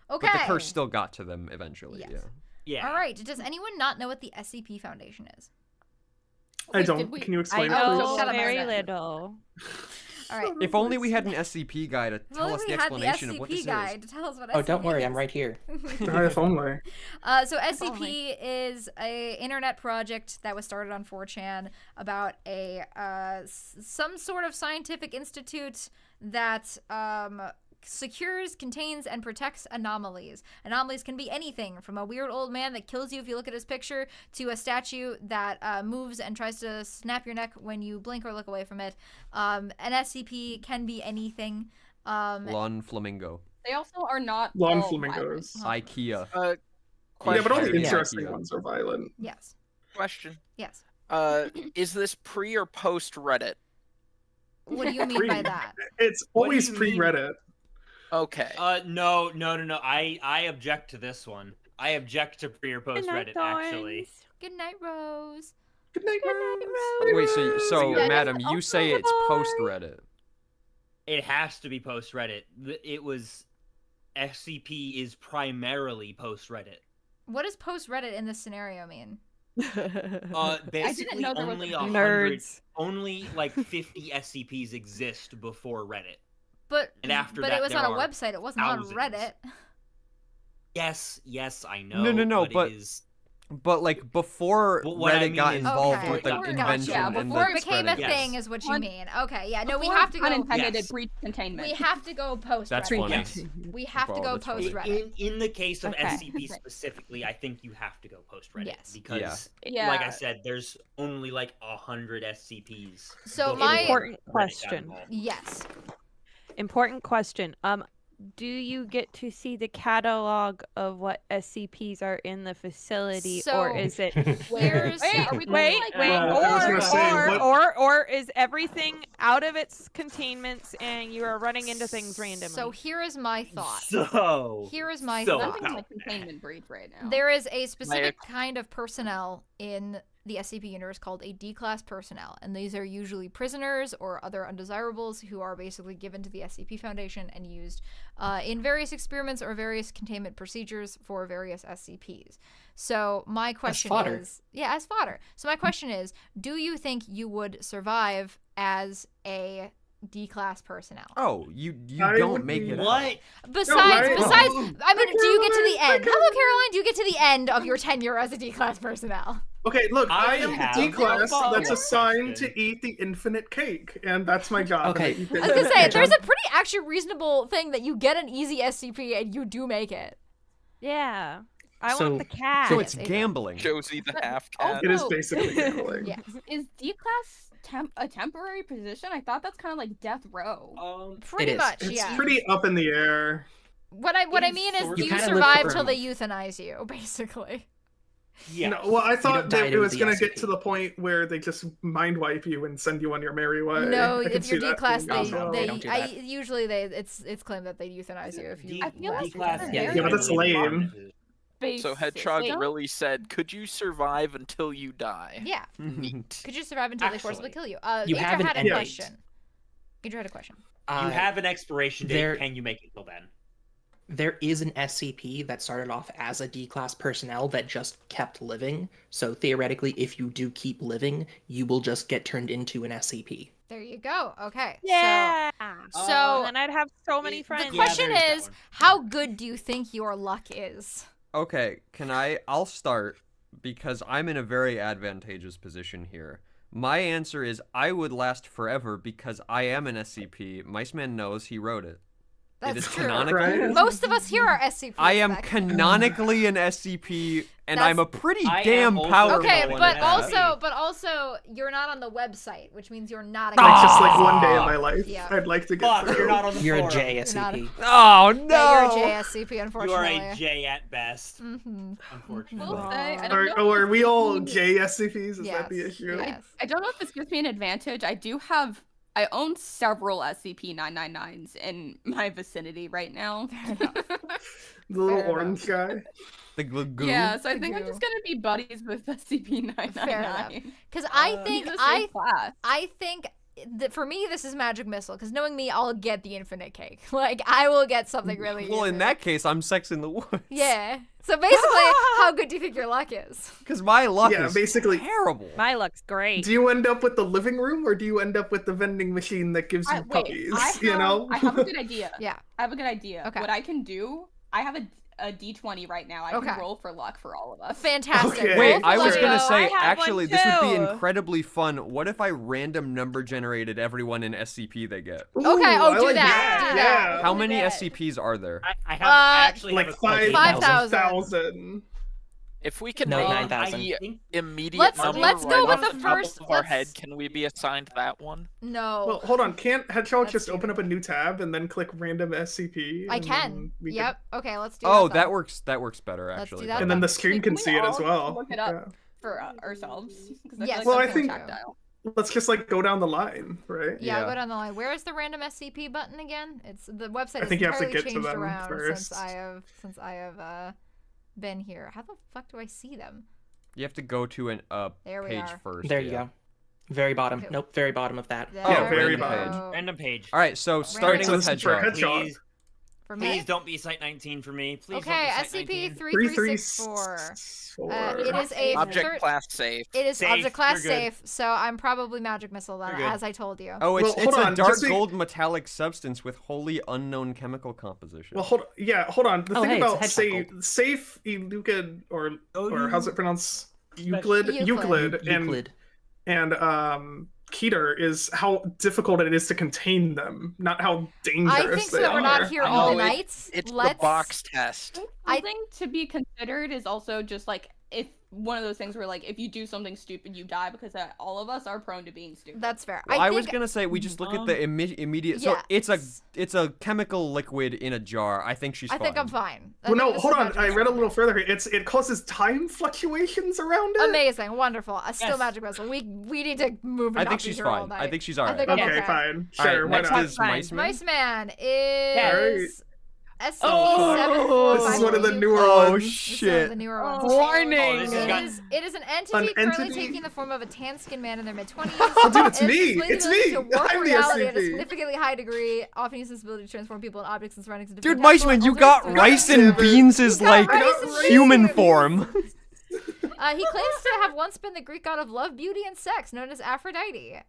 Okay. But the curse still got to them eventually. Yes. Yeah. Yeah. All right. Does anyone not know what the SCP Foundation is? I Wait, don't. did we- Can you I explain it, Oh, know shut up, very Marissa. little. All right. If only we had an SCP guy to If tell only us we the had the explanation of what SCP this guy is. to tell us what Oh, SCP don't worry, is. I'm right here. If only. So SCP is a internet project that was started on 4chan about a some sort of scientific institute that secures, contains, and protects anomalies. Anomalies can be anything from a weird old man that kills you if you look at his picture to a statue that moves and tries to snap your neck when you blink or look away from it. An SCP can be anything. Lawn flamingo. They also are not Lawn all flamingos. violent. IKEA. Yeah, but all the Yeah. interesting Yeah. ones are violent. Yes. Question. Yes. Is this pre or post Reddit? What do you mean by that? It's What do always you pre mean? Reddit. Okay. No. I object to this one. I object to pre or post Reddit, actually. Good night, Rose. Good night, Wait, so Yeah, madam, that's you say it's post Reddit. It has to be post Reddit. It was SCP is primarily post Reddit. What does post Reddit in this scenario mean? Basically know there was only a 100, Nerds. only like 50 SCPs exist before Reddit. But And after but that, it was there on a are website. It wasn't thousands. on Reddit. Yes, I know. No, but but- it is... But like before But what I Reddit mean got is- involved Okay. with the Before it got- invention yeah, and before the It became a spreading. Yes. thing, is what you One- mean. Okay, yeah. No, we Before have to pun go. intended, Yes. it breached containment. We have to go post That's Reddit. funny. Yes. We have to Wow, go that's funny. post Reddit. In the case of Okay. SCP specifically, I think you have to go post Reddit Yes. because, Yeah. like I said, there's only like 100 SCPs. So before my- Important Reddit got question. involved. Yes. Important question. Do you get to see the catalog of what SCPs are in the facility, So- or is it Where's wait, Are we wait, like- wait, Well, I was gonna say, or is everything out of its containments and you are running into things randomly? So here is my thought. So, Here is my So- thought. Something's like containment breach right now. There is a specific kind of personnel in the SCP universe called a D-class personnel, and these are usually prisoners or other undesirables who are basically given to the SCP Foundation and used in various experiments or various containment procedures for various SCPs. So my question fodder. is, yeah, as fodder. So my question is, do you think you would survive as a D-class personnel. Oh, you I don't would make be- it up. What? Besides, right? I mean, do you get to the Caroline, end? Hello, Caroline. Do you get to the end of your tenure as a D-class personnel? Okay, look, I I am have the D-class a follow-up that's assigned question. to eat the infinite cake, and that's my job. Okay. and I eat the I was gonna infinite say, cake. there's a pretty actually reasonable thing that you get an easy SCP and you do make it. Yeah. I So- want the cat. So it's Yes, gambling. Josie the But half also- cat. It is basically gambling. Yes. Is D-class a temporary position? I thought that's kind of like death row. Pretty is. much, It's yeah. pretty up in the air. What I It's mean is sort you of- You kinda live survive for till a they euthanize you, basically. Yeah. No, well, I thought don't die that to it was the going to get SCP. to the point where they just mind wipe you and send you on your merry way. No, I can if see you're that D-class, being they, as well. they, don't do I, that. usually it's claimed that they euthanize you if you. I feel like D-class it's Yeah, very yeah, but that's lame. So Hedgehog really said, "Could you survive until you die?" Yeah. Neat. Could you survive until they forcibly Actually, kill you? you Adria have an had a end date. question. Adria had a question. You have an expiration date. there- Can you make it till then? There is an SCP that started off as a D-class personnel that just kept living. So theoretically, if you do keep living, you will just get turned into an SCP. There you go. Okay. Yeah. So, and I'd have so many the friends. the Yeah, question there's that is, one. how good do you think your luck is? Okay, I'll start because I'm in a very advantageous position here. My answer is I would last forever because I am an SCP. Miceman knows he wrote it. That's it is true. canonical. Right? Most of us here are SCPs. I am Beck. canonically an SCP, and That's- I'm a pretty I am damn also powerful Okay, one but at also, you're not on the website, which means you're not a. Like just like Ah. one day in my life, Yeah. I'd like to get Fuck, through. you're not on the You're a forum. JSCP. Oh Yeah, no! you're a JSCP, You are unfortunately. a J at best. Mm-hmm. Unfortunately. Will say, I Are, don't know oh, if are this we gives all me- JSCPs? Is Yes. that the issue? Yes. I don't know if this gives me an advantage. I own several SCP-999s in my vicinity right now. The little Fair orange guy. The goo. Yeah, so I think I'm Goo. just gonna be buddies with SCP-999. Because I Uh, think He's a safe class. I think that for me this is magic missile. Because knowing me, I'll get the infinite cake. Like I will get something really. Well, in easy. that case, I'm Sex in the Woods. Yeah. So basically, how good do you think your luck is? Because my luck Yeah, is basically. terrible. My luck's great. Do you end up with the living room, or do you end up with the vending machine that gives you Wait, puppies? I You have know? a good idea. Yeah. I have a good idea. Okay. What I can do, I have a D20 right now. I Okay. can roll for luck for all of us. Fantastic. Okay. Wait, Roll for I was luck. gonna Lego. say, I have one actually, this would be too. incredibly fun. What if I random number generated everyone in SCP they get? Okay, oh, I do like that, do that. Yeah. How many that. SCPs are there? I actually Like have a question. 5,000. 5,000. If we can No, name 9,000. the I think immediate Let's- number let's right go off with the the top first- of our let's- head, can we be assigned that one? No. Well, hold on. Can't Hedgehog That's just stupid. open up a new tab and then click random SCP? I and can. then we Yep. Okay, let's do Oh, that. that then. works. That works better Let's actually. do that And then then. the screen Wait, can can see we it as all well. look it up? For ourselves. 'Cause I feel Yes, like Well, I that's kinda think- tactile. Let's just like go down the line, right? Yeah, Yeah. go down the line. Where is the random SCP button again? It's the website. I has think you have to entirely get to changed them around first. since I have been here. How the fuck do I see them? You have to go to an There we page are. first. There you yeah. go. Very bottom. Okay. Nope, very bottom of that. There very we bottom. go. Random page. All right, so starting Random with page. For Hedgehog. Hedgehog. Please, For me. please don't be Site 19 for me. Please Okay, don't be Site 19. SCP-3364. It is a Object class safe. It is Safe, object class you're good. safe, so I'm probably magic missile then, You're good. as I told you. Oh, it's Well, hold a on, dark just so you- gold metallic substance with wholly unknown chemical composition. Well, hold on. The Oh, thing hey, it's about Hedgehog safe Euclid or how's it pronounced? Euclid, Euclid. Euclid. and Keter is how difficult it is to contain them, not how dangerous I think so they that we're are. not here I all know, the it- nights. It's Let's... the box test. Something to be considered is also just like if one of those things where like if you do something stupid you die because all of us are prone to being stupid. That's fair. Well, I I think... was gonna say we just look at the immediate. So yeah, it's a chemical liquid in a jar. I think she's I fine. think I'm fine. I Well, think no, this hold is on. magic I read a missile. little further. It causes time fluctuations around it. Amazing, wonderful. Still Yes. magic missile. We need to move. And I not think be she's here all fine. night. I think she's I alright. think I'm Okay, okay. fine. All right, Sure, why next not? is Fine. Miceman. Mice Man Alright. is SCP-7452. Oh, this is one of the newer Oh ones. This is one of shit! the newer ones. Warning. Oh, this has got- It is an entity An currently entity? taking the form of a tan-skinned man in their mid-20s. Oh, dude, it's It is me! displayed It's ability me! To warp I'm the reality at a SCP. significantly high degree, often uses this ability to transform people and objects and surroundings into Dude, different Miceman, you capital got alternatives rice through- and beans is You got like rice and human beans. form. He claims to have once been the Greek god of love, beauty, and sex, known as Aphrodite.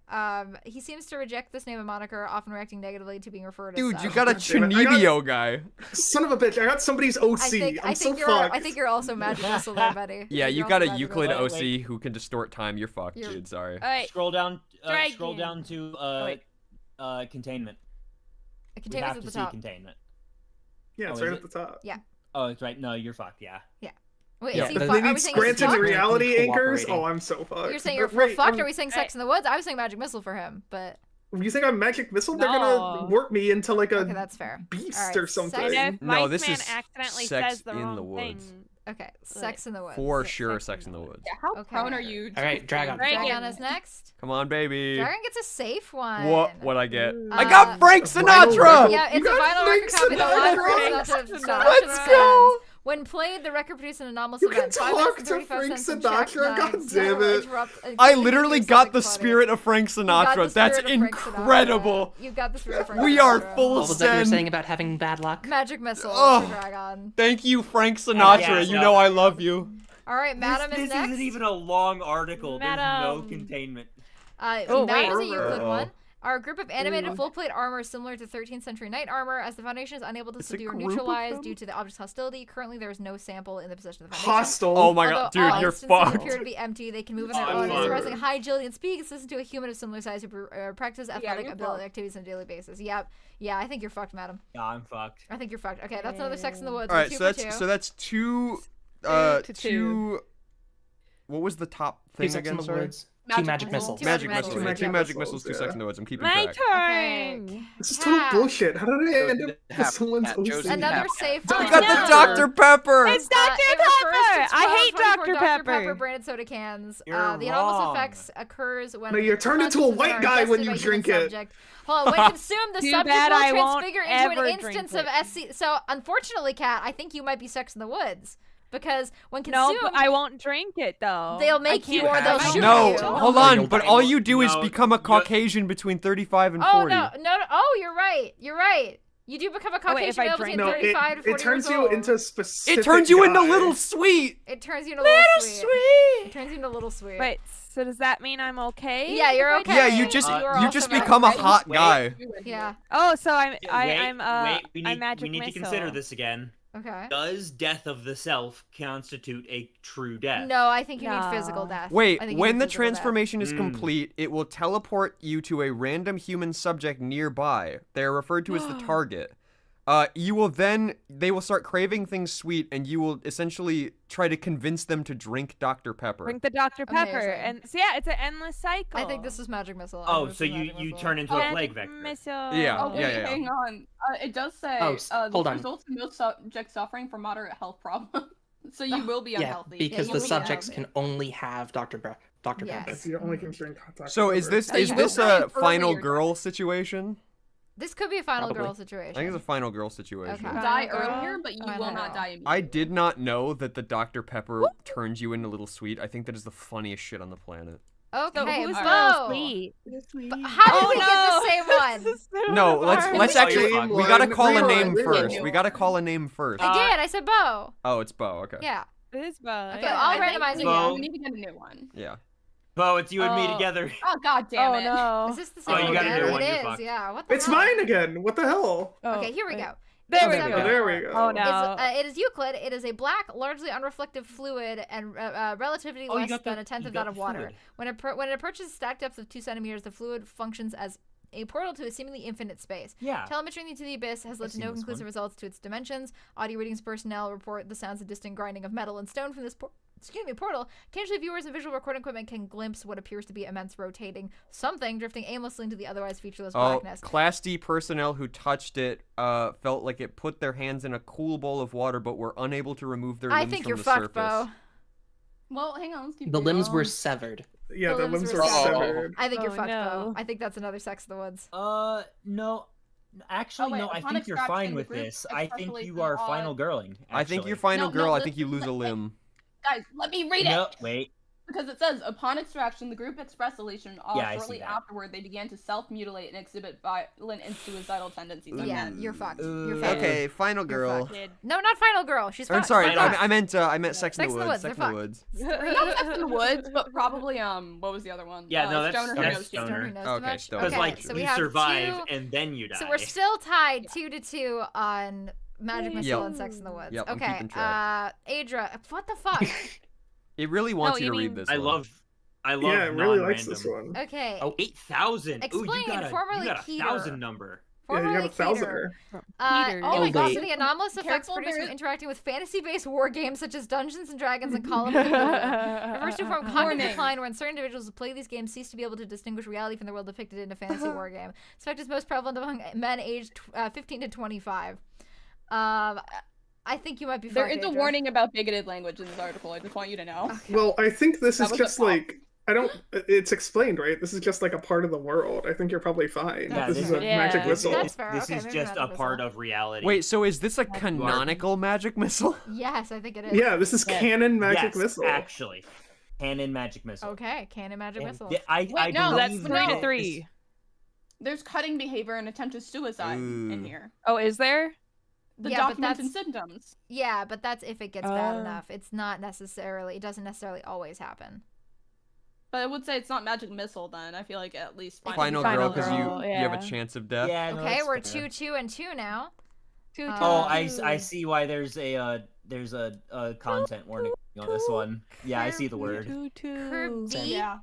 He seems to reject this name and moniker, often reacting negatively to being referred Dude, as you such. got a Damn it, I got- Chinibio guy. Son of a bitch! I got somebody's OC. I'm so fucked. I think you're also magic missile there, buddy. Yeah, You're you also got a magic Euclid missile. OC Wait. who can distort time. You're fucked, You're- dude. Sorry. Alright. Scroll down Dragon. to wait. containment. The We containment's have at to the see top. containment. Yeah, it's Oh, right is at the top. Oh, it's right. No, you're fucked. Yeah. Wait, Yeah, is he but fucked? They Are we need saying he's granted fucked? reality anchors. Cooperating. Oh, I'm so fucked. You're saying you're Wait, fucked? Are we saying Sex in the Woods? I was saying magic missile for him, but You think I'm magic missile? They're No. gonna warp me into like a okay, that's fair. beast Alright, or sex- something. And if No, Vice this Man is accidentally Sex says the in wrong the Woods. thing. Okay, Sex in the Woods. For Yeah, sure, Sex Sex in in the the Woods. Yeah, how Okay. prone are you? All right, Dragon. Dragon is next. Come on, baby. Dragon gets a safe one. What I get? Ooh. I got Frank Vinyl Sinatra. record. Yeah, it's You a got vinyl Frank record copy of the live Sinatra. Frank Sinatra selection Let's of go. bands. When played, the record produced an anomalous You can event. 5 minutes talk and to 35 Frank cents in check Sinatra? God knives. damn No, it. I literally got the funny. spirit of Frank You got the Sinatra. That's spirit of Frank Sinatra. incredible. You got the spirit of Frank We are Sinatra. full What was that you were send. saying about having bad luck? Magic missile Oh. for Dragon. Thank you, Frank Sinatra. Yeah, you no. know I love you. All right, Madam this is next. isn't even a long article. There's no Madam. containment. Oh, Madam wait. is a Euclid Uh-oh. one. Our group of animated full plate armor similar to 13th century knight armor, as the Foundation is unable to It's a subdue or group of neutralize them? due to the object's hostility. Currently, there is no sample in the possession of the Foundation. Hostile. Oh my Although god, dude, all you're instances fucked. appear to be empty. They can move on their I'm own, fucked. expressing high agility and speed, consistent to a human of similar size who practice athletic you're ability fucked. activities on a daily basis. Yep. Yeah, I think you're fucked, madam. Yeah, I'm fucked. I think you're fucked. Okay, that's another Sex in the Woods. All We're right, two so for that's two. so that's two. To two. Two. What was the top Two thing Sex in again? the Sorry. Woods. Two magic missiles. Two Magic magic missiles. missiles. Two Two magic magic missiles. Two missiles, Sex yeah. in the Woods. I'm keeping My track. Okay. turn. This is total Cat. bullshit. How did I end up with Hap, someone's Cat, OC? Josie. Another Hap. safe Oh, one. You got no. the Dr. Pepper. It's It Dr. refers to Pepper. 12 I hate 24 Dr. Pepper. branded soda cans. You're The anomalous wrong. effects occurs when No, you're turned into a consciousness white are guy when ingested you by human drink it. subject. Hold on, when consumed, the Too subject bad will I won't transfigure into ever an drink instance it. of SC. So, unfortunately, Kat, I think you might be Sex in the Woods because when No, consumed, but I won't drink it though. they'll make you or can't they'll have shoot it. No, you. hold Or on. you'll But die. all you do is No, become a you- Caucasian between 35 and Oh 40. no! Oh, you're right. You're right. You do become a Oh, wait, Caucasian if I male drink between No, 35 to 40 it turns years you old. into specific. It turns you into guy. little sweet. It turns you into little sweet. It turns you into little sweet. Wait, so does that mean I'm okay? Yeah, you're if I okay. Yeah, drink you it? just You are you also just magic become a missile. hot Wait. guy. Yeah. Oh, so I'm Wait, I'm we magic need missile. to consider this again. Okay. Does death of the self constitute a true death? No, I think you need No. physical death. Wait, I think you when need the physical death. transformation is Mm. complete, it will teleport you to a random human subject nearby. They are referred to as the target. You will then, they will start craving things sweet, and you will essentially try to convince them to drink Dr. Pepper. Drink the Dr. Pepper, Amazing. and so yeah, it's an endless cycle. I think this is magic missile. I Oh, think this so is you magic you missile. turn into a Magic plague vector. missile. Yeah, Oh, wait, yeah. hang on. It does say Oh, hold this on. results in most subjects suffering from moderate health problems. So you will be Yeah, unhealthy. because you the will be subjects unhealthy. can only have Dr. Dr. Yes. Pepper. If you only can drink hot Dr. So is Pepper. this So is you this will a die final earlier. girl situation? This could be a final Probably. girl situation. I think it's a final girl situation. Okay. die Final girl, earlier, but you final will not girl. die immediately. I did not know that the Dr. Pepper turns you into little sweet. I think that is the funniest shit on the planet. So Okay, who's Bo. sweet? But how did Oh, we no. get the same one? This is so No, let's hard. let's Oh, you're actually fucked. we gotta call a Rewind, name rewind. first. We gotta call a name first. I did. I said Bo. Oh, it's Bo. Okay. Yeah. It is Bo. Okay, yeah. I'll I think randomize we- again. We need to get a new one. Yeah. Bo, it's you and me Oh. together. Oh god damn Oh it. no. Is this the Oh, same you one? gotta again? do one, It you're is. fucked. Yeah. What the It's hell? mine again. What the hell? Oh, Okay, here we wait. go. There we It's, go. There we go. Oh It's, no. it is Euclid. It is a black, largely unreflective fluid and relatively Oh, you less got than the- a tenth you of got that of the water. fluid. When it approaches stack depths of 2 centimeters, the fluid functions as a portal to a seemingly infinite space. Yeah. Telemetry into the abyss has led I've to seen no this conclusive one. results to its dimensions. Audio readings personnel report the sounds of distant grinding of metal and stone from this portal. Occasionally, viewers and visual recording equipment can glimpse what appears to be immense rotating something drifting aimlessly into the otherwise featureless Oh, blackness. Class D personnel who touched it felt like it put their hands in a cool bowl of water, but were unable to remove their I limbs think from you're the fucked, surface. Bo. Well, hang on. Let's keep The limbs were going. severed. Yeah, the limbs were severed. severed. I think you're Oh, fucked, no. Bo. I think that's another Sex in the Woods. No. Actually, Oh, wait, no. I upon think you're extraction, fine the with group this. I think especially you the are odd- final girling. I think actually. you're final No, girl. no, I think you lose listen, a limb. Guys, let me read No, it. wait. Because it says, upon extraction, the group expressed elation. Yeah, I see Shortly that. afterward, they began to self-mutilate and exhibit violent and suicidal tendencies. Yeah, Again. you're fucked. You're fucked. Okay, final You're girl. fucked. No, not final girl. She's Or, fucked. sorry, Fuck off. I meant Sex in the Woods. Sex in the they're Woods. Not Sex in the Woods, but probably what was the other one? Yeah, no, that's Stoner Who that's Knows Stoner. Stoner knows too Okay, much. Stoner. Because Okay, like so we you have survive two. and then you die. So we're still tied 2-2 on Magic Missile Yep. and Sex in the Woods. Yep, I'm okay, keeping track. Adra, what the fuck? It really wants No, you to you read mean- this I one. love Yeah, it really likes non-random. this one. Okay, Oh, 8,000. Ooh, Explain, you formerly got a Keter. 1,000 number. Yeah, you formerly got a 1,000er. Keter. Peter. Oh my god, wait. so the anomalous effects Careful, produced when there- interacting with fantasy-based war games such as Dungeons and Dragons and Call of Cthulhu refers to a form of cognitive Warning. decline where certain individuals who play these games cease to be able to distinguish reality from the world depicted in a fantasy war game. This effect is most prevalent among men aged 15 to 25. I think you might be There fucked, is a Adra. warning about bigoted language in this article. I just want you to know. Well, I think this That is was a just pop. like I don't. It's explained, right? This is just like a part of the world. I think you're probably fine. Yeah, this this is a is- magic Yeah. missile. That's fair. This Okay, is maybe just not a a part missile. of reality. Wait, so is this a canonical magic missile? Yes, I think it is. Yeah, this is canon magic yes, missile. actually. Canon magic missile. Okay, canon magic And missile. I Wait, no, That's believe 3 that to this- 3. There's cutting behavior and attempted suicide in Ooh. here. Oh, is there? The Yeah, but documented that's- symptoms. Yeah, but that's if it gets bad Oh. enough. It's not necessarily. It doesn't necessarily always happen. But I would say it's not magic missile then. I feel like at least Final Final girl, because you girl, have a yeah. chance of death. Yeah, no, Okay, that's we're fair. 2-2 and 2 now. 2 Oh, Oh, two. I see why there's a content warning on this one. Yeah, I see the word. 2-2. Kirby. Yeah.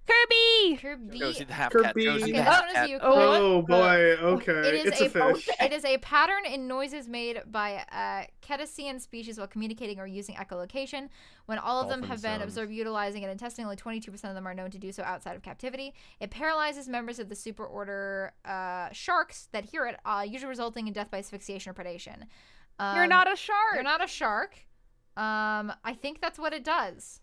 Kirby! Kirby. Josie the Half Cat. Kirby. Josie Okay, the this Half one is Cat. you. Oh, Chloe. Oh boy. Okay, It is it's a fish. It is a pattern in noises made by cetacean species while communicating or using echolocation. When all of them Dolphin have been sounds. observed utilizing it in testing, only 22% of them are known to do so outside of captivity. It paralyzes members of the superorder sharks that hear it, usually resulting in death by asphyxiation or predation. You're not a shark! You're not a shark. I think that's what it does.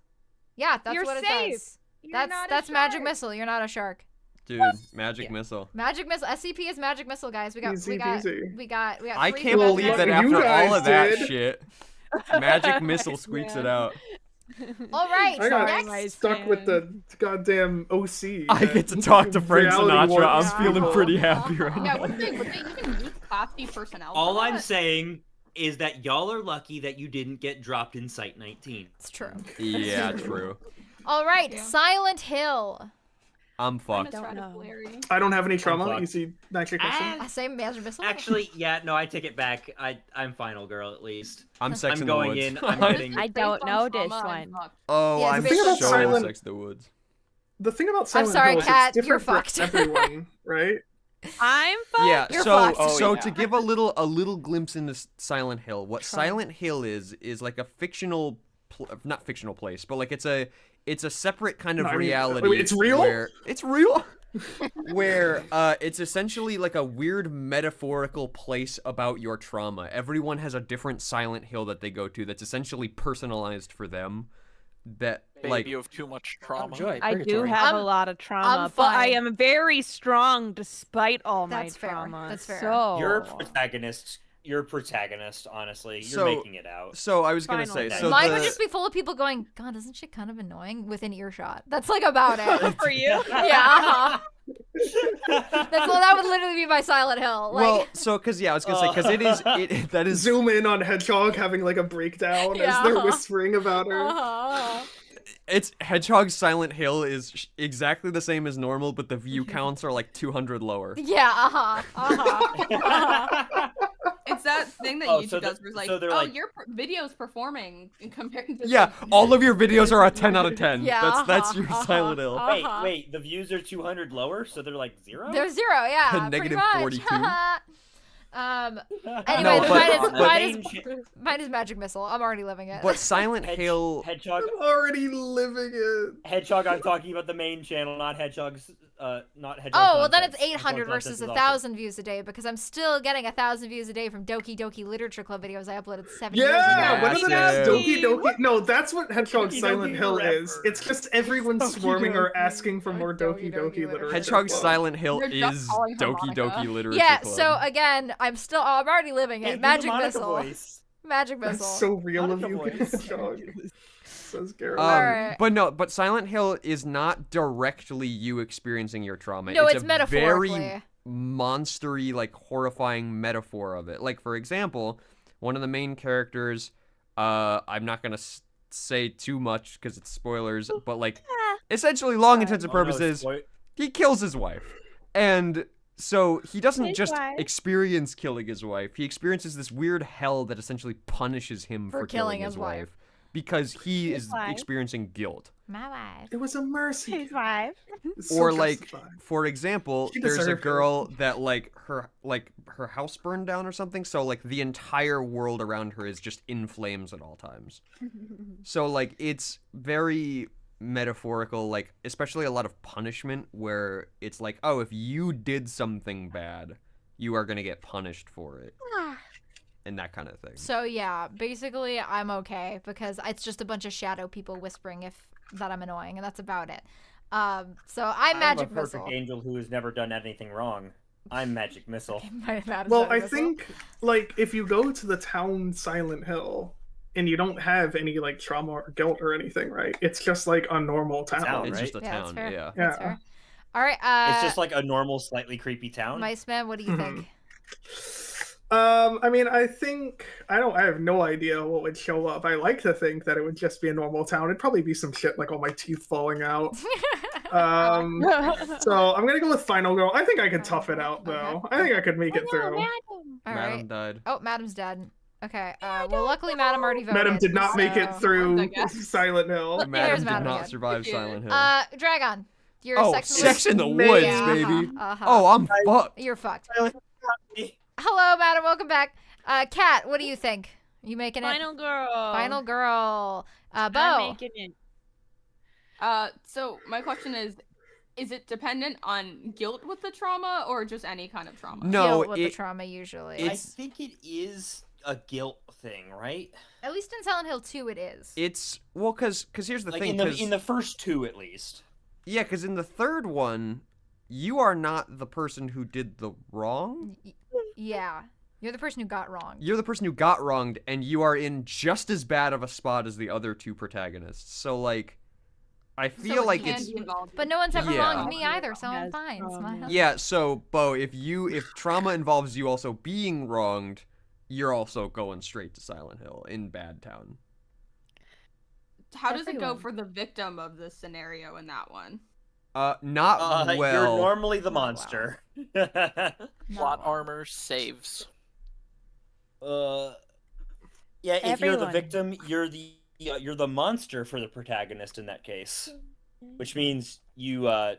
Yeah, that's You're what it safe. does. You're not a That's magic shark. missile. You're not a shark. Dude, magic missile. Magic missile. SCP is magic missile, guys. We got Easy peasy. we got I three can't from believe Ezra. that Well, you after all guys of that did. shit, magic missile squeaks it out. All right, I got next. stuck with the goddamn OC. I get to talk to Frank reality Sinatra. I'm warps feeling people. pretty happy right Yeah, now. would they even use Class D personnel? for All I'm that? saying is that y'all are lucky that you didn't get dropped in Site 19. It's true. Yeah, true. All right, Yeah. Silent Hill. I'm fucked. Minus Don't know. Radical I don't have any trauma. fucked. Easy magic missile. I say magic missile. Actually, yeah, no, I take it back. I'm final girl at least. I'm Sex I'm in the going Woods. in. I'm getting. I Based don't on know trauma, this I'm one. fucked. Oh, Yeah, I'm it's based on so Silent- Sex in the Woods. The thing about Silent sorry, Hill is Kat, it's you're different for fucked. everyone, right? I'm fucked. Yeah, You're so fucked. so yeah. to give a little glimpse into Silent Hill, what Silent Hill is like a fictional, not fictional place, but like it's a separate kind of No, I mean, reality. wait, it's real? Where it's real. Where it's essentially like a weird metaphorical place about your trauma. Everyone has a different Silent Hill that they go to that's essentially personalized for them. That Baby like of too much trauma. Joy, I do purgatory. have a I'm- lot of trauma, I'm but I fine. am very strong despite all That's my fair. trauma. That's fair. So You're a protagonist. You're a protagonist. Honestly, you're So- making it out. so I was gonna Final say day. so Mine the, would just be full of people going, God, isn't she kind of annoying within earshot? That's like about it. for you. Yeah. Uh-huh. That would literally be my Silent Hill. Like, well, so because I was gonna say because that is Zoom in on Hedgehog having like a breakdown Yeah. as they're whispering about her. uh-huh. it's Hedgehog's Silent Hill is exactly the same as normal, but the view counts are like 200 lower. Yeah, uh-huh. It's that thing that Oh, YouTube so does the- where it's like, so they're oh, like- your video's performing in comparing to Yeah, all of your videos are a 10 out of 10. Yeah, That's uh-huh, your uh-huh. Silent Hill. Wait, the views are 200 lower, so they're like 0? They're 0, yeah. pretty Negative much. 42. Anyway, No, but- mine is Magic Missile. I'm already living it. But Silent Hill, Hedgehog, I'm already living it. Hedgehog. I'm talking about the main channel, not Hedgehog's. Not Hedgehog. Oh, well then it's Concepts. 800 Hedgehog versus Concepts is 1,000 views a day because I'm still getting 1,000 views a day from Doki Doki Literature Club videos I uploaded 7 years ago. Yeah, what is it? Massive. Doki Doki. No, that's what Hedgehog Doki Silent Doki Hill rapper. is. It's just everyone Doki swarming or Doki. asking for more Doki Doki Doki Doki literature. Hedgehog Club. Silent Hill They're just is calling her Doki Monica. Doki Literature Yeah, Club. so again, I'm already living Hey, it. do the Magic Monica Missile. voice. Magic That's Missile. so real of Monica you, voice. Hedgehog. says Garrett. Alright. But Silent Hill is not directly you experiencing your trauma. No, it's a metaphorically. very monstery, like horrifying metaphor of it. Like, for example, one of the main characters, I'm not gonna say too much because it's spoilers, but like, essentially, long intents and purposes, he kills his wife, and so he doesn't His just wife. experience killing his wife. He experiences this weird hell that essentially punishes him For for killing killing his his wife. wife because he His is wife. experiencing guilt. My wife. It was a mercy. His wife. It's so Or like, justified. for example, She there's a deserved it. girl that like her house burned down or something, so like the entire world around her is just in flames at all times. So like it's very metaphorical, like especially a lot of punishment where it's like, oh, if you did something bad, you are gonna get punished for it. And that kind of thing. So yeah, basically I'm okay because it's just a bunch of shadow people whispering that I'm annoying, and that's about it. So I'm Magic a perfect Missile. angel who has never done anything wrong. I'm Magic Missile. Well, I think like if you go to the town Silent Hill and you don't have any like trauma or guilt or anything, right? It's just like a normal town. It's right? just a Yeah, that's town, fair. yeah. That's Yeah. fair. All right. It's just like a normal, slightly creepy town. Mice Man, what do you think? I mean, I have no idea what would show up. I like to think that it would just be a normal town. It'd probably be some shit like all my teeth falling out. So I'm gonna go with Final Girl. I think I could tough it out though. I think I could make it through. All Madam right. died. Oh, Madam's dead. Okay. Well, luckily Madam already voted. Madam did not make it so- through I guess. Silent Hill. There's Madam did Madam not again. survive Yeah. Silent Hill. Dragon. You're Oh, sex Sex in the Man. Woods, Yeah, baby. uh-huh. Oh, I'm fucked. You're fucked. Hello, Madam. Welcome back. Kat, what do you think? You making it? Final girl. Final girl. I'm Bo. making it. So my question is it dependent on guilt with the trauma or just any kind of trauma? No, Guilt with the it- trauma usually. I think it is a guilt thing, right? At least in Silent Hill 2 it is. It's well, cause here's the Like thing, in the first two, at least. yeah, cause in the third one, you are not the person who did the wrong. Yeah. You're the person who got wrong. You're the person who got wronged, and you are in just as bad of a spot as the other two protagonists. So like, I feel it like can it's be involved But in- no one's ever Yeah. wronged me either, so I'm Yes, fine. It's my house. yeah. So Bo, if trauma involves you also being wronged, you're also going straight to Silent Hill in Bad Town. How does it go Everyone. for the victim of this scenario in that one? Not You're well. normally the Not well. monster. Not Plot well. armor saves. Yeah, if you're the Everyone. victim, you're the monster for the protagonist in that case, which means you're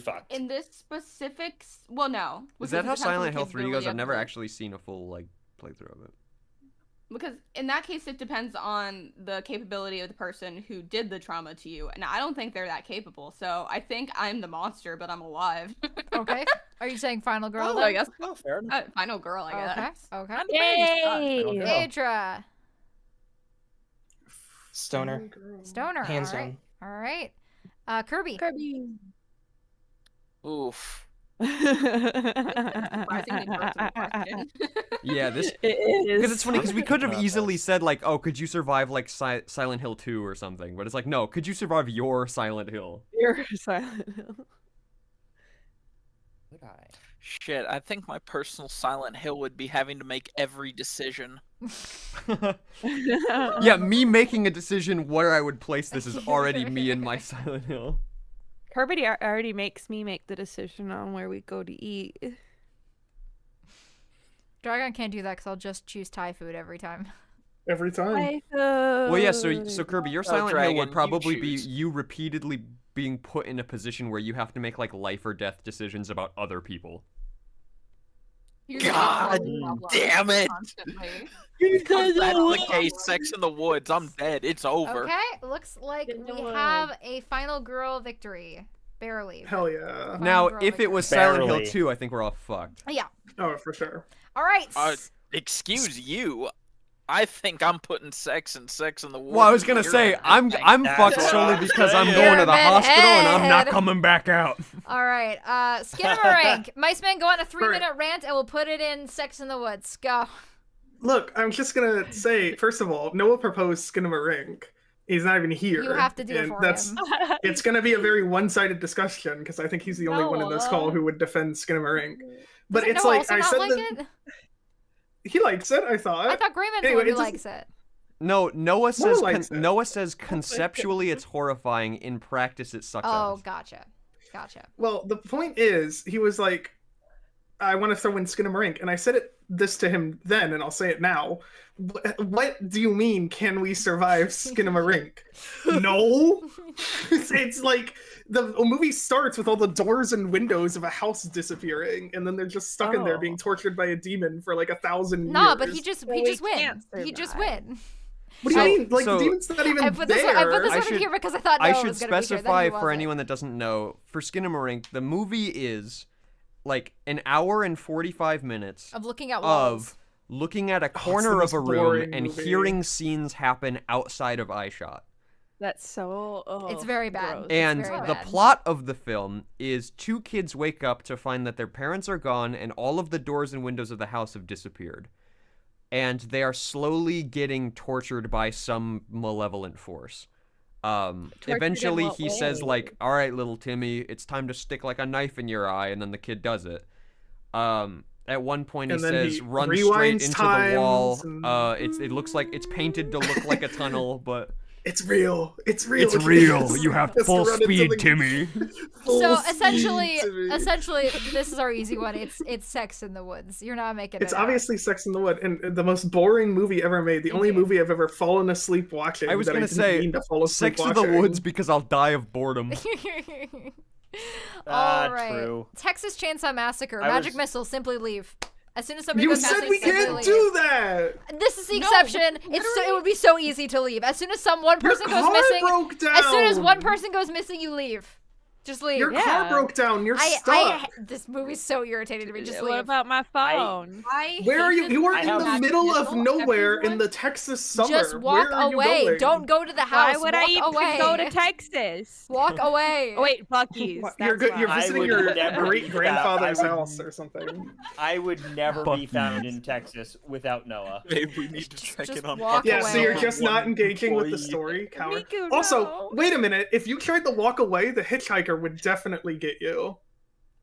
fucked. In this specific, well, no. Is because that it how depends on Silent the Hill 3 goes? capability I've of never the- actually seen a full like playthrough of it. Because in that case, it depends on the capability of the person who did the trauma to you, and I don't think they're that capable. So I think I'm the monster, but I'm alive. Okay. Are you saying final girl Oh, then? I guess. Oh, fair enough. Final girl, I guess. Okay. Yay! Phaedra. Stoner. Stoner. Hands all right. down. All right. Kirby. Kirby. Oof. Surprisingly personal question. Yeah, this It is. because it's funny because we could have Not easily us. said like, oh, could you survive like Silent Hill 2 or something? But it's like, no, could you survive your Silent Hill? You're Silent Hill. Shit, I think my personal Silent Hill would be having to make every decision. Yeah, me making a decision where I would place this is already me in my Silent Hill. Kirby already makes me make the decision on where we go to eat. Dragon can't do that because I'll just choose Thai food every time. Every time. Well, yeah, so Kirby, your Silent Hill Dragon, would you probably be choose. you repeatedly being put in a position where you have to make like life or death decisions about other people. Here's God the problem damn it! constantly. If that's the case, Sex in the Woods, I'm dead. It's over. Okay. Looks like Get we the have a final girl victory. Barely. Hell yeah. Final Now, girl if it was victory. Silent Hill Barely. 2, I think we're all fucked. Yeah. Oh, for sure. All right. Excuse you. I think I'm putting Sex in the Woods. Well, I was gonna You're say not. I'm That's fucked what solely I'm because I'm saying. going to the Pyramid hospital and I'm not head. coming back out. All right. Skinamarink. Mice Man, go on a 3-minute Right. rant and we'll put it in Sex in the Woods. Go. Look, I'm just gonna say, first of all, Noah proposed Skinamarink. He's not even here. You have to do it and for that's, him. It's going to be a very one-sided discussion because I think he's the only one in this call who would defend Skinamarink. But Doesn't it's Noah like also I not said like that it? he likes it. I thought. I thought Grayman's the Anyway, one who it doesn't- likes it. No, Noah says likes it. Noah says conceptually it's horrifying. In practice, it sucks. Oh, ass. gotcha. Well, the point is, he was like, I want to throw in Skinamarink. And I said this to him then, and I'll say it now. What do you mean, can we survive Skinamarink? No! It's like, the movie starts with all the doors and windows of a house disappearing, and then they're just stuck in there being tortured by a demon for like 1,000 years. No, but he just we win. can't He just survive. win. What do you mean? Like, the demon's not even I put this there. one I in should- here because I thought I Noah should was gonna be here, then specify he for wasn't. anyone that doesn't know, for Skinamarink, the movie is like an hour and 45 minutes Of looking at walls. of looking at a the corner most of a room boring and movie. hearing scenes happen outside of eyeshot. That's so. It's very bad. gross. And very the bad. plot of the film is two kids wake up to find that their parents are gone and all of the doors and windows of the house have disappeared. And they are slowly getting tortured by some malevolent force. Eventually in what he says way? like, all right, little Timmy, it's time to stick like a knife in your eye. And then the kid does it. At one point he And then says, he run straight rewinds into the wall. times and- It looks like it's painted to look like a tunnel, but It's real. It's real. it's real. kids. You have Just full run into speed, the- Timmy. Full So speed, Timmy. essentially, this is our easy one. It's Sex in the Woods. You're not making it. It's up. obviously Sex in the Wood, and the most boring movie ever made. The only Indeed. movie I've ever fallen asleep watching. I was that gonna didn't say, mean to fall asleep Sex in the watching. Woods because I'll die of boredom. All right. True. Texas Chainsaw Massacre. I Magic was- Missile. Simply leave. As soon as somebody You goes said missing, we simply can't leave. do that. This is the No, exception. It would be so easy to leave. As soon as one person Your goes car missing, broke down. as soon as one person goes missing, you leave. Just leave. Your car Yeah. broke down. You're stuck. This movie's so irritating to me. Just What leave. about my phone? Where are you? You are I in have- the middle of Everyone- nowhere in the Texas summer. Just walk Where are you away. going? Don't go to the house. Why would walk I even away. go to Texas? Walk away. Oh, wait, Bucky's. You're that's good. You're why. I visiting would your never great do grandfather's that. I would- house or something. I would never Fuck be you. found in Texas without Noah. Maybe we need to check Just in on walk Bucky. Yeah, so you're away. just not engaging with the Employee. story, coward. Miku, Also, no. wait a minute. If you tried to walk away, the hitchhiker would definitely get you.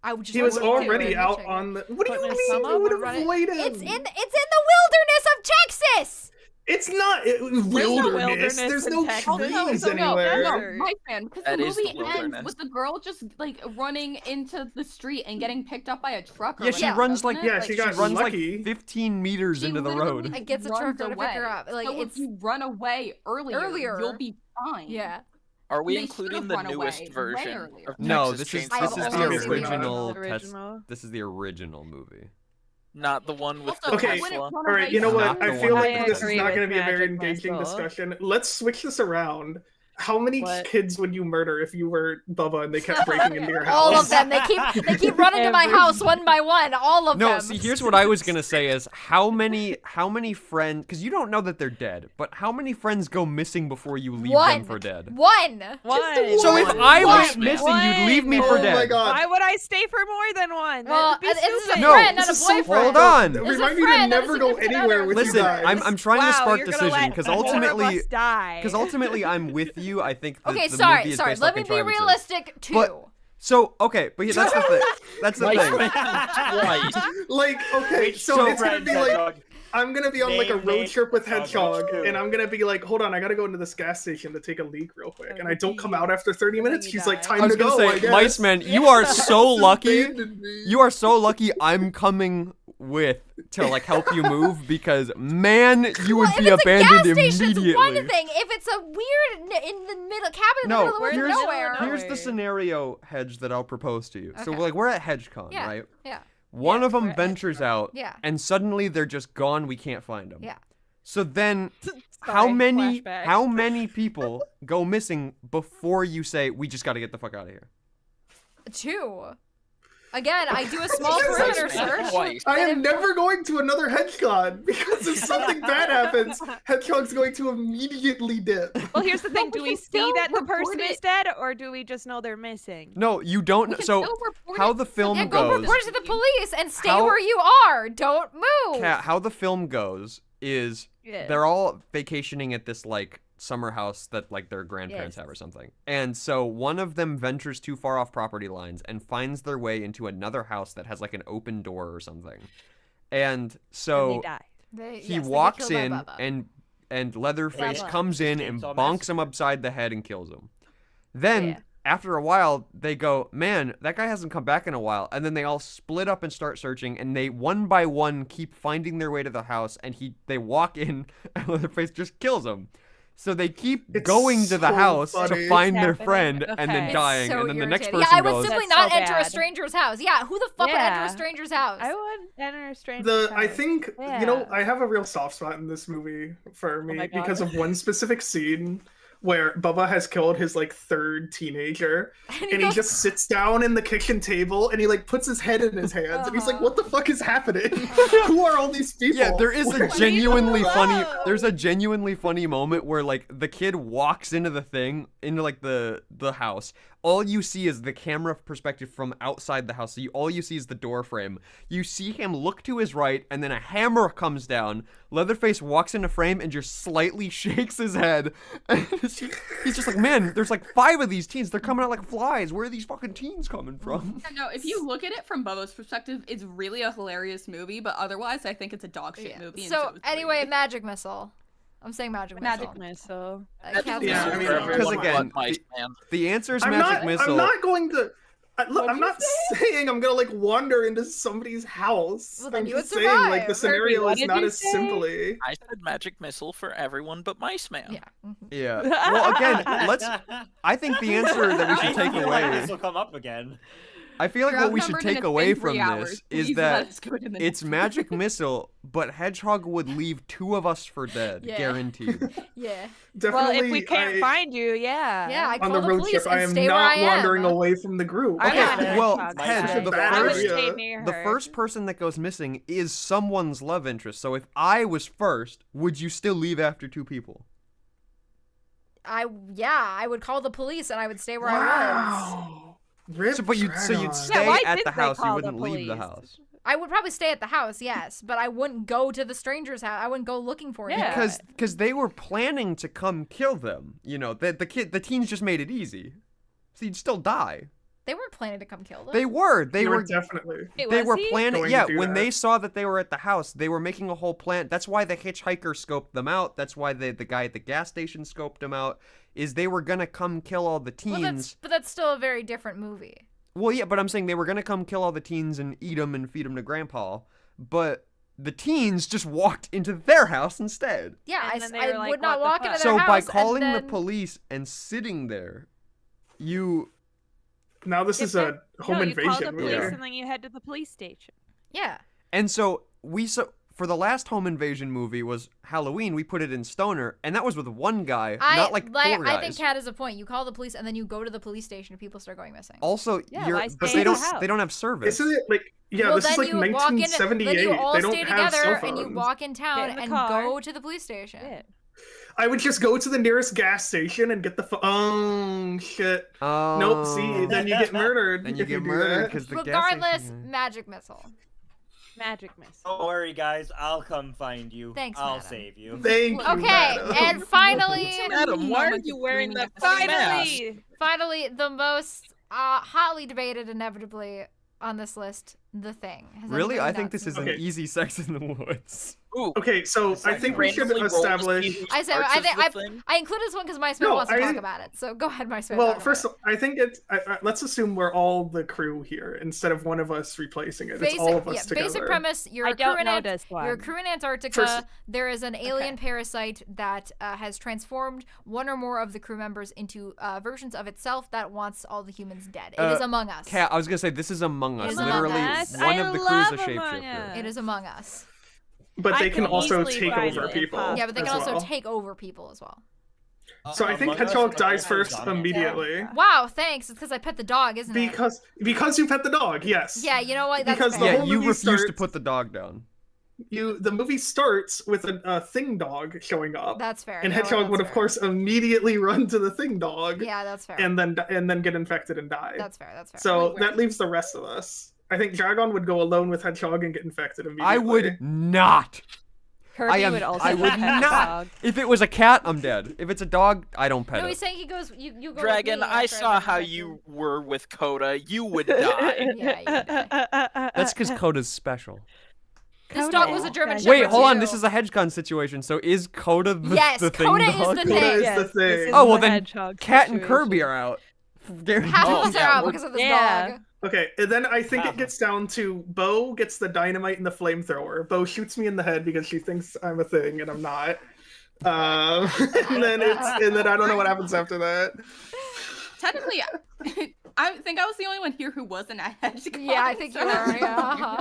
I would just He was wouldn't do already it. out on the. What do Putting you a mean? sum You up would or run have it- waited. It's in the wilderness of Texas. It's not wilderness. There's no Texas. trees So no, anywhere. my friend, because That the is the movie ends wilderness. with the girl just like running into the street and getting picked up by a truck. Or Yeah, she whatever, runs doesn't like it? Yeah, she got runs lucky. like 15 meters She into the literally road. It gets a runs trucker to pick her up. Like so it's if you run away earlier, you'll be fine. yeah. Are we They including should've the run newest away way version earlier. of No, Texas this is Chainsaw this is the Obviously not. original. Original. This is the original movie. Not the one with Also, the Okay. Tesla. All right, you know what? Not the I feel one like with this the is agree not with going to be a very Magic engaging Missile. discussion. Let's switch this around. How many What? kids would you murder if you were Bubba and they kept breaking into your house? All of them. They keep running to my Every- house one by one. All of No, them. see, here's what I was gonna say is how many friends? Because you don't know that they're dead, but how many friends go missing before you leave One. them for dead? One. One. So if One. I One. went missing, you'd leave me for Oh dead. my god. Why would I stay for more than one? Well, That'd be this is a stupid. No, friend, not a this is so boyfriend. Hold on. This is a Remind me to friend, not a never go significant anywhere other. with Listen, you guys. I'm trying wow, to spark you're gonna decision let because one of ultimately us die. I'm with you. I think that Okay, the sorry, movie is sorry. based Let off me be contrivances. realistic too. But- So okay, but yeah, that's the thing. That's the thing. Twice. Like, okay, Which so two it's gonna friends, be like Hedgehog? I'm gonna be on like a Name, road name, trip with Hedgehog, Hedgehog, two. and I'm gonna be like, hold on, I gotta go into this gas station to take a leak real quick, and I don't come Pee. out after 30 And then minutes. you She's like, die. time I was to go. gonna I say, guess. Mice Man, you are so lucky. Abandoned me. You are so lucky. I'm coming with to like help you move because man, you would Well, be if it's abandoned a gas station, immediately. it's one thing. If it's a weird in the middle cabin in the No, middle of the woods here's- nowhere. Here's the Nowhere. scenario, Hedge, that I'll propose to you. So Okay. like we're at HedgeCon, Yeah. right? Yeah. One Yeah, of them we're at ventures out, Yeah. and suddenly they're just gone. We can't find them. Yeah. So then, how Sorry, many flashbacks. people go missing before you say we just got to get the fuck out of here? 2. Again, I do a small Yes, perimeter that's search. Twice. I And am if- never going to another Hedgehog because if something bad happens, Hedgehog's going to immediately dip. Well, here's the thing: we do we can see still that the report person is it. dead, or do we just know they're missing? No, you don't. We can So still report how it the to film Yeah, the go goes- report it to the police and stay How- where you are. Don't move. Kat, how the film goes is Yeah. they're all vacationing at this like summer house that like their grandparents Yes. have or something. And so one of them ventures too far off property lines and finds their way into another house that has like an open door or something. And And so they died. he Yes, they get walks killed by in Bubba. and Leatherface Bubba. comes in and Chainsaw bonks him Massacre. upside the head and kills him. Then Yeah. after a while they go, man, that guy hasn't come back in a while. And then they all split up and start searching, and they one by one keep finding their way to the house, and they walk in and Leatherface just kills them. So they keep It's going to the so house funny. to find their Happening. friend and then Okay. It's dying, so and then the next irritating. person Yeah, I would goes, simply That's not so enter a bad. stranger's house. Yeah, who the fuck would enter a Yeah. stranger's house? I would enter a strange. I think you know Yeah. I have a real soft spot in this movie for me my God. because of one specific scene where Bubba has killed his like third teenager, and he goes, just sits down in the kitchen table and he like puts his head in his hands and he's like, "What the fuck is happening? Who are all these people?" yeah, there is a Where- genuinely funny. Hello. There's a genuinely funny moment where like the kid walks into the thing, into like the house. All you see is the camera perspective from outside the house. So all you see is the door frame. You see him look to his right, and then a hammer comes down. Leatherface walks into frame and just slightly shakes his head. And he's just like, man, there's like 5 of these teens. They're coming out like flies. Where are these fucking teens coming from? No, if you look at it from Bubba's perspective, it's really a hilarious movie, but otherwise, I think it's a dog shit movie. and So it's ananyway, great. magic missile. I'm saying magic missile. Magic Missile. Catherine- Yeah, I mean, Because again, Mice, man. the answer is I'm magic not. missile. I'm not going to. Look, What'd I'm you not saying I'm gonna like wander into somebody's house. Well, then I'm you would just saying like survive. the scenario what is did not you as say? simply. I said magic missile for everyone but Mice Man. Yeah. Mhm. Yeah. Well, again, I think the answer that we should take feel like away. this will come up again. I feel like You're what we should outnumbered and take it's away been from 3 hours. this is Please that let us go to the it's next magic missile, but Hedgehog would leave 2 of us for dead, Yeah. guaranteed. Yeah. Well, Definitely. if we can't find you, yeah. Yeah, I on call the the road police trip, I and am stay where I not am. wandering away from the group. I Okay, got it. well, Hedgehog. Hedge, Such a the bad I would first, idea. stay near the her. first person that goes missing is someone's love interest. So if I was first, would you still leave after 2 people? I would call the police and I would stay where I was. Wow. Rip So you'd Dragon. stay why at did the they house. You call the wouldn't leave the police? house. I would probably stay at the house, yes, but I wouldn't go to the stranger's house. I wouldn't go looking for you. Yeah. Because they were planning to come kill them. You know, the teens just made it easy. So you'd still die. They weren't planning to come kill them. They were. They were definitely. Wait, They was were he? planning. going Yeah, to do when that. they saw that they were at the house, they were making a whole plan. That's why the hitchhiker scoped them out. That's why the guy at the gas station scoped them out. Is they were gonna come kill all the Well, teens. but that's still a very different movie. Well, yeah, but I'm saying they were gonna come kill all the teens and eat them and feed them to Grandpa. But the teens just walked into their house instead. Yeah, And then they I were like, would not "What the walk into fuck?" their So house. by and calling the then- police and sitting there, you Now this If is a home no, you call the invasion police movie. and then you head to the police station. Yeah. and so for the last home invasion movie was Halloween. We put it in Stoner, and that was with one guy, not like 4 guys. I think Kat has a point. You call the police and then you go to the police station if people start going missing. Also, Yeah, why but stay they in the don't. house? They don't have service. Isn't it like well, this is then like you walk in, 1978. then you all They don't stay have together cell and you phones. walk in town Get in the and car. go to the police station. Shit. I would just go to the nearest gas station and get the oh shit. Oh. Nope. See, then you get murdered. Then you if get do murdered that. because the Regardless, gas station. magic missile. Magic missile. Don't worry, guys. I'll come find you. Thanks, I'll madam. save you. Thank you. Okay, madam. and finally, Madam, why are Moments you of wearing screaming that at the fucking mask? finally, the most hotly debated, inevitably on this list, The Thing. Has Really, anybody I think not this seen is it? an Okay. easy Sex in the Woods. Ooh, Okay, so I think we should randomly roll to see establish. who I said starts I as think the thing. I included this one because MySpace No, wants to I- talk about it. So go ahead, MySpace. Well, talk first, about I think it's. Let's assume we're all the crew here instead of one of us replacing it. it. It's all of us together. Basic premise: you're I a crew don't in know Ant- this one. You're a crew in Antarctica. First- There is an alien parasite that has transformed one or more of the crew members into versions of itself that wants all the humans dead. It is Among Us. Cat, I was gonna say this is Among It Us. is Among Literally, Us. one I of the love crew's a Among shapeshifter. Us. It is Among Us. But I they can can also easily take find over it people. impossible. Yeah, but they can as also well. take over people as well. So I think Among Us Hedgehog and dies Among Us first zombie attack. immediately Wow, thanks. It's because I pet the dog, isn't it? because you pet the dog. Yes. Yeah, you know what? That's Because fair. the Yeah, whole you movie refuse to starts- put the dog down. The movie starts with a thing dog showing up, That's fair. and You know what? Hedgehog would That's of fair. course immediately run to the thing dog, Yeah, that's fair. and then get infected and die. That's fair. That's fair. So Wait, that leaves the rest of us. I think Dragon would go alone with Hedgehog and get infected immediately. I would not. Kirby would also I would pet the not. dog. If it was a cat, I'm dead. If it's a dog, I don't pet No, it. he's saying he goes. You go. with Dragon, me I after saw done how with you were with Coda. You would die. Yeah, you would die. That's because Coda's special. This Coda dog is was a German special. Wait, Shepherd, hold on. too. This is a hedgehog situation. So is Coda the, Yes, the thing? Coda is dog? the Coda thing. is Yes, the this thing. is Oh, well the then hedgehog Cat and situation. Kirby are out. Half of Oh, us are yeah, out we're- because of this Yeah. dog. Okay, and then I think it gets down to Bo gets the dynamite and the flamethrower. Bo shoots me in the head because she thinks I'm a thing and I'm not. And then I don't know what happens after that. Technically, I think I was the only one here who wasn't a hedgehog. Yeah, I think you so- are. Yeah.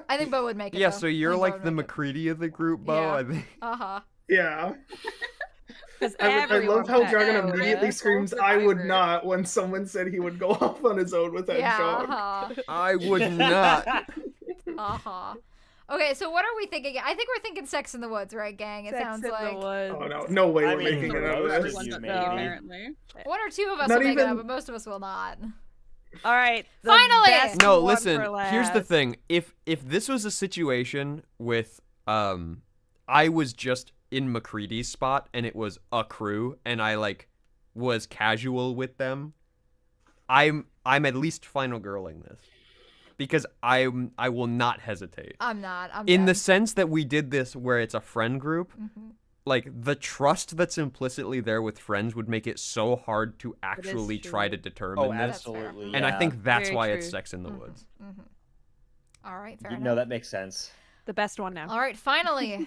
I think Bo would make it. Yeah, though. so I you're think Bo like would the make it. McCready of the group, Bo. Yeah. I think. Uh-huh. Yeah. Because I love how Dragon Coda. immediately Yes, screams, full "I would survivor. not," when someone said he would go off on his own with Yeah. Hedgehog. Uh-huh. I would not. Uh-huh. Okay, so what are we thinking? I think we're thinking Sex in the Woods, right, gang? It Sex sounds in like the woods. Oh no, no way I we're mean, making for it out of most this. of you, Everyone's maybe. up there, apparently. one or two of us Not will make it even- up, but most of us will not. All right. the Finally! best No, one listen. for Here's the last. thing. If this was a situation with I was just in McCready's spot and it was a crew and I like was casual with them, I'm at least final girling this because I will not hesitate. I'm not. I'm In the dead. sense that we did this where it's a friend group, Mhm. like the trust that's implicitly there with friends would make it so hard to actually try true. to determine Oh, this. absolutely. And I yeah. think that's Very why it's true. Sex in the Mhm. Woods. Mhm. All right, fair No, enough. that makes sense. The best one now. All right, finally,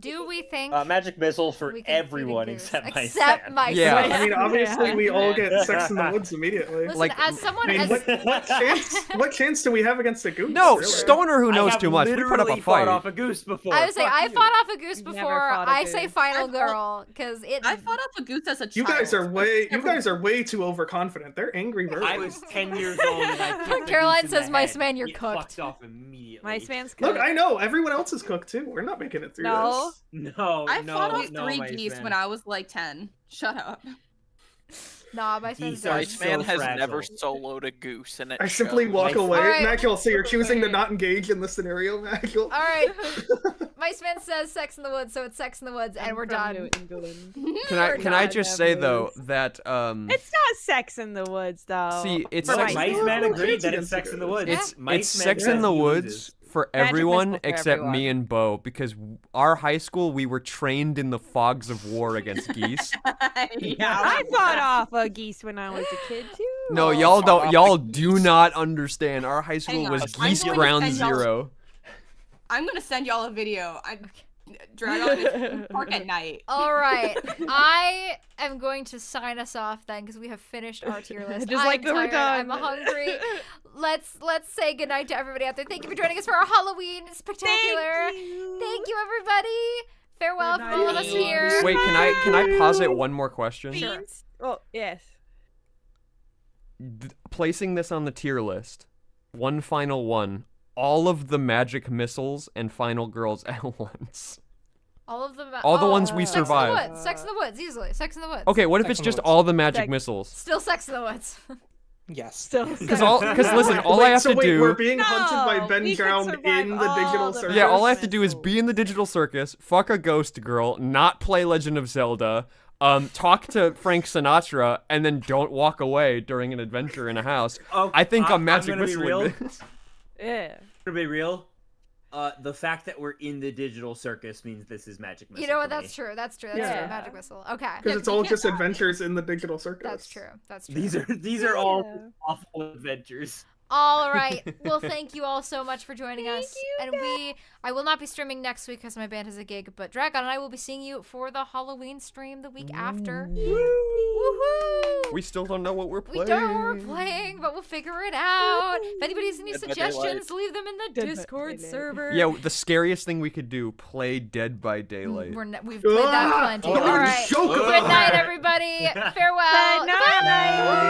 do we think Magic missile for we can feed a everyone goose? except Except my Yeah. I mean, obviously, we all get Yeah. Sex in the Woods immediately. Listen, Like- as someone I mean, as what chance do we have against a goose? No, really? Stoner who knows I have too much. We put up a literally fought fight. off a goose before. I would say Fuck I you. fought off a goose Never before. fought a I say goose. final I fought- girl because it. I fought off a goose as a child. You guys are way too overconfident. They're angry birds. I was 10 years old and I kicked a Caroline goose in the says, "Mice head. man, you're It cooked." fucked off immediately. Mice man's Look, cooked. I know everyone else is cooked too. We're not making it through No. this. No, I no, fought off no, 3 Mice geese Man. when I was like 10. Shut up. Nah, my friend's Geese are dead. Mice Man so has fragile. never soloed a goose, and it I simply shows. walk Like- away. Alright. Macul, so you're choosing to Okay. not engage in the scenario, Macul. All right, Mice man says Sex in the Woods, so it's Sex in the Woods, and I'm we're from done. New England. Can I We're can I not just say though Japanese. that It's not Sex in the Woods, though. see it's For sex, Mice Mice Man Man agreed agrees that against it's Sex in the the Woods. it's Mice it's Man Sex in says the he Woods loses. for Magic everyone missile for except me everyone. and Bo because our high school we were trained in the fogs of war against geese. I fought off a geese when I was a kid too. No, Oh, y'all do not understand. Our high school Hang was on. I'm geese going to ground send y'all- zero. I'm gonna send y'all a video. Dragon is park at night. All right, I am going to sign us off then because we have finished our tier list. Just I'm like that we're tired, done. I'm hungry. Let's say goodnight to everybody out there. Thank you for joining us for our Halloween spectacular. Thank you, everybody. Farewell from all of us here. Wait, can I posit one more question? Sure. Beans? Oh yes. Placing this on the tier list, one final one. All of the magic missiles and final girls at once. All of them. All the ones we Sex in the survived. Woods. Sex in the Woods, easily. Sex in the Woods. Okay, what if Sex it's in the just Woods. all the magic Sex- missiles? Still Sex in the Woods. Yes. Still. Because listen, all I have so to wait, do. we're being hunted by No, Ben we could Drowned survive in the digital all the circus. Yeah, all I have to Magic do is be in the digital circus, fuck a ghost girl, not play Legend of Zelda, talk to Frank Sinatra, and then don't walk away during an adventure in a house. Oh, I think a I'm magic gonna be missile real. would be- Yeah. To be real, the fact that we're in the digital circus means this is Magic Missile. You know what? for That's me. true. That's true. Yeah. Magic whistle. Okay. Because it's all just adventures in the digital circus. That's true. That's true. These are all Yeah. awful adventures. All right. Well, thank you all so much for joining us. you, And I will not be streaming next week because my band has a gig, but Dragon and I will be seeing you for the Halloween stream the week after. Woohoo! We still don't know what we're We playing. don't know what we're playing, but we'll figure it out. If anybody has any Dead by suggestions, leave them in the Dead by Discord Daylight. server. Yeah, the scariest thing we could do, play Dead by Daylight. We've played that Ah! plenty. Oh, All right. joke Good about night, that. everybody. Farewell. Good night. Goodbye.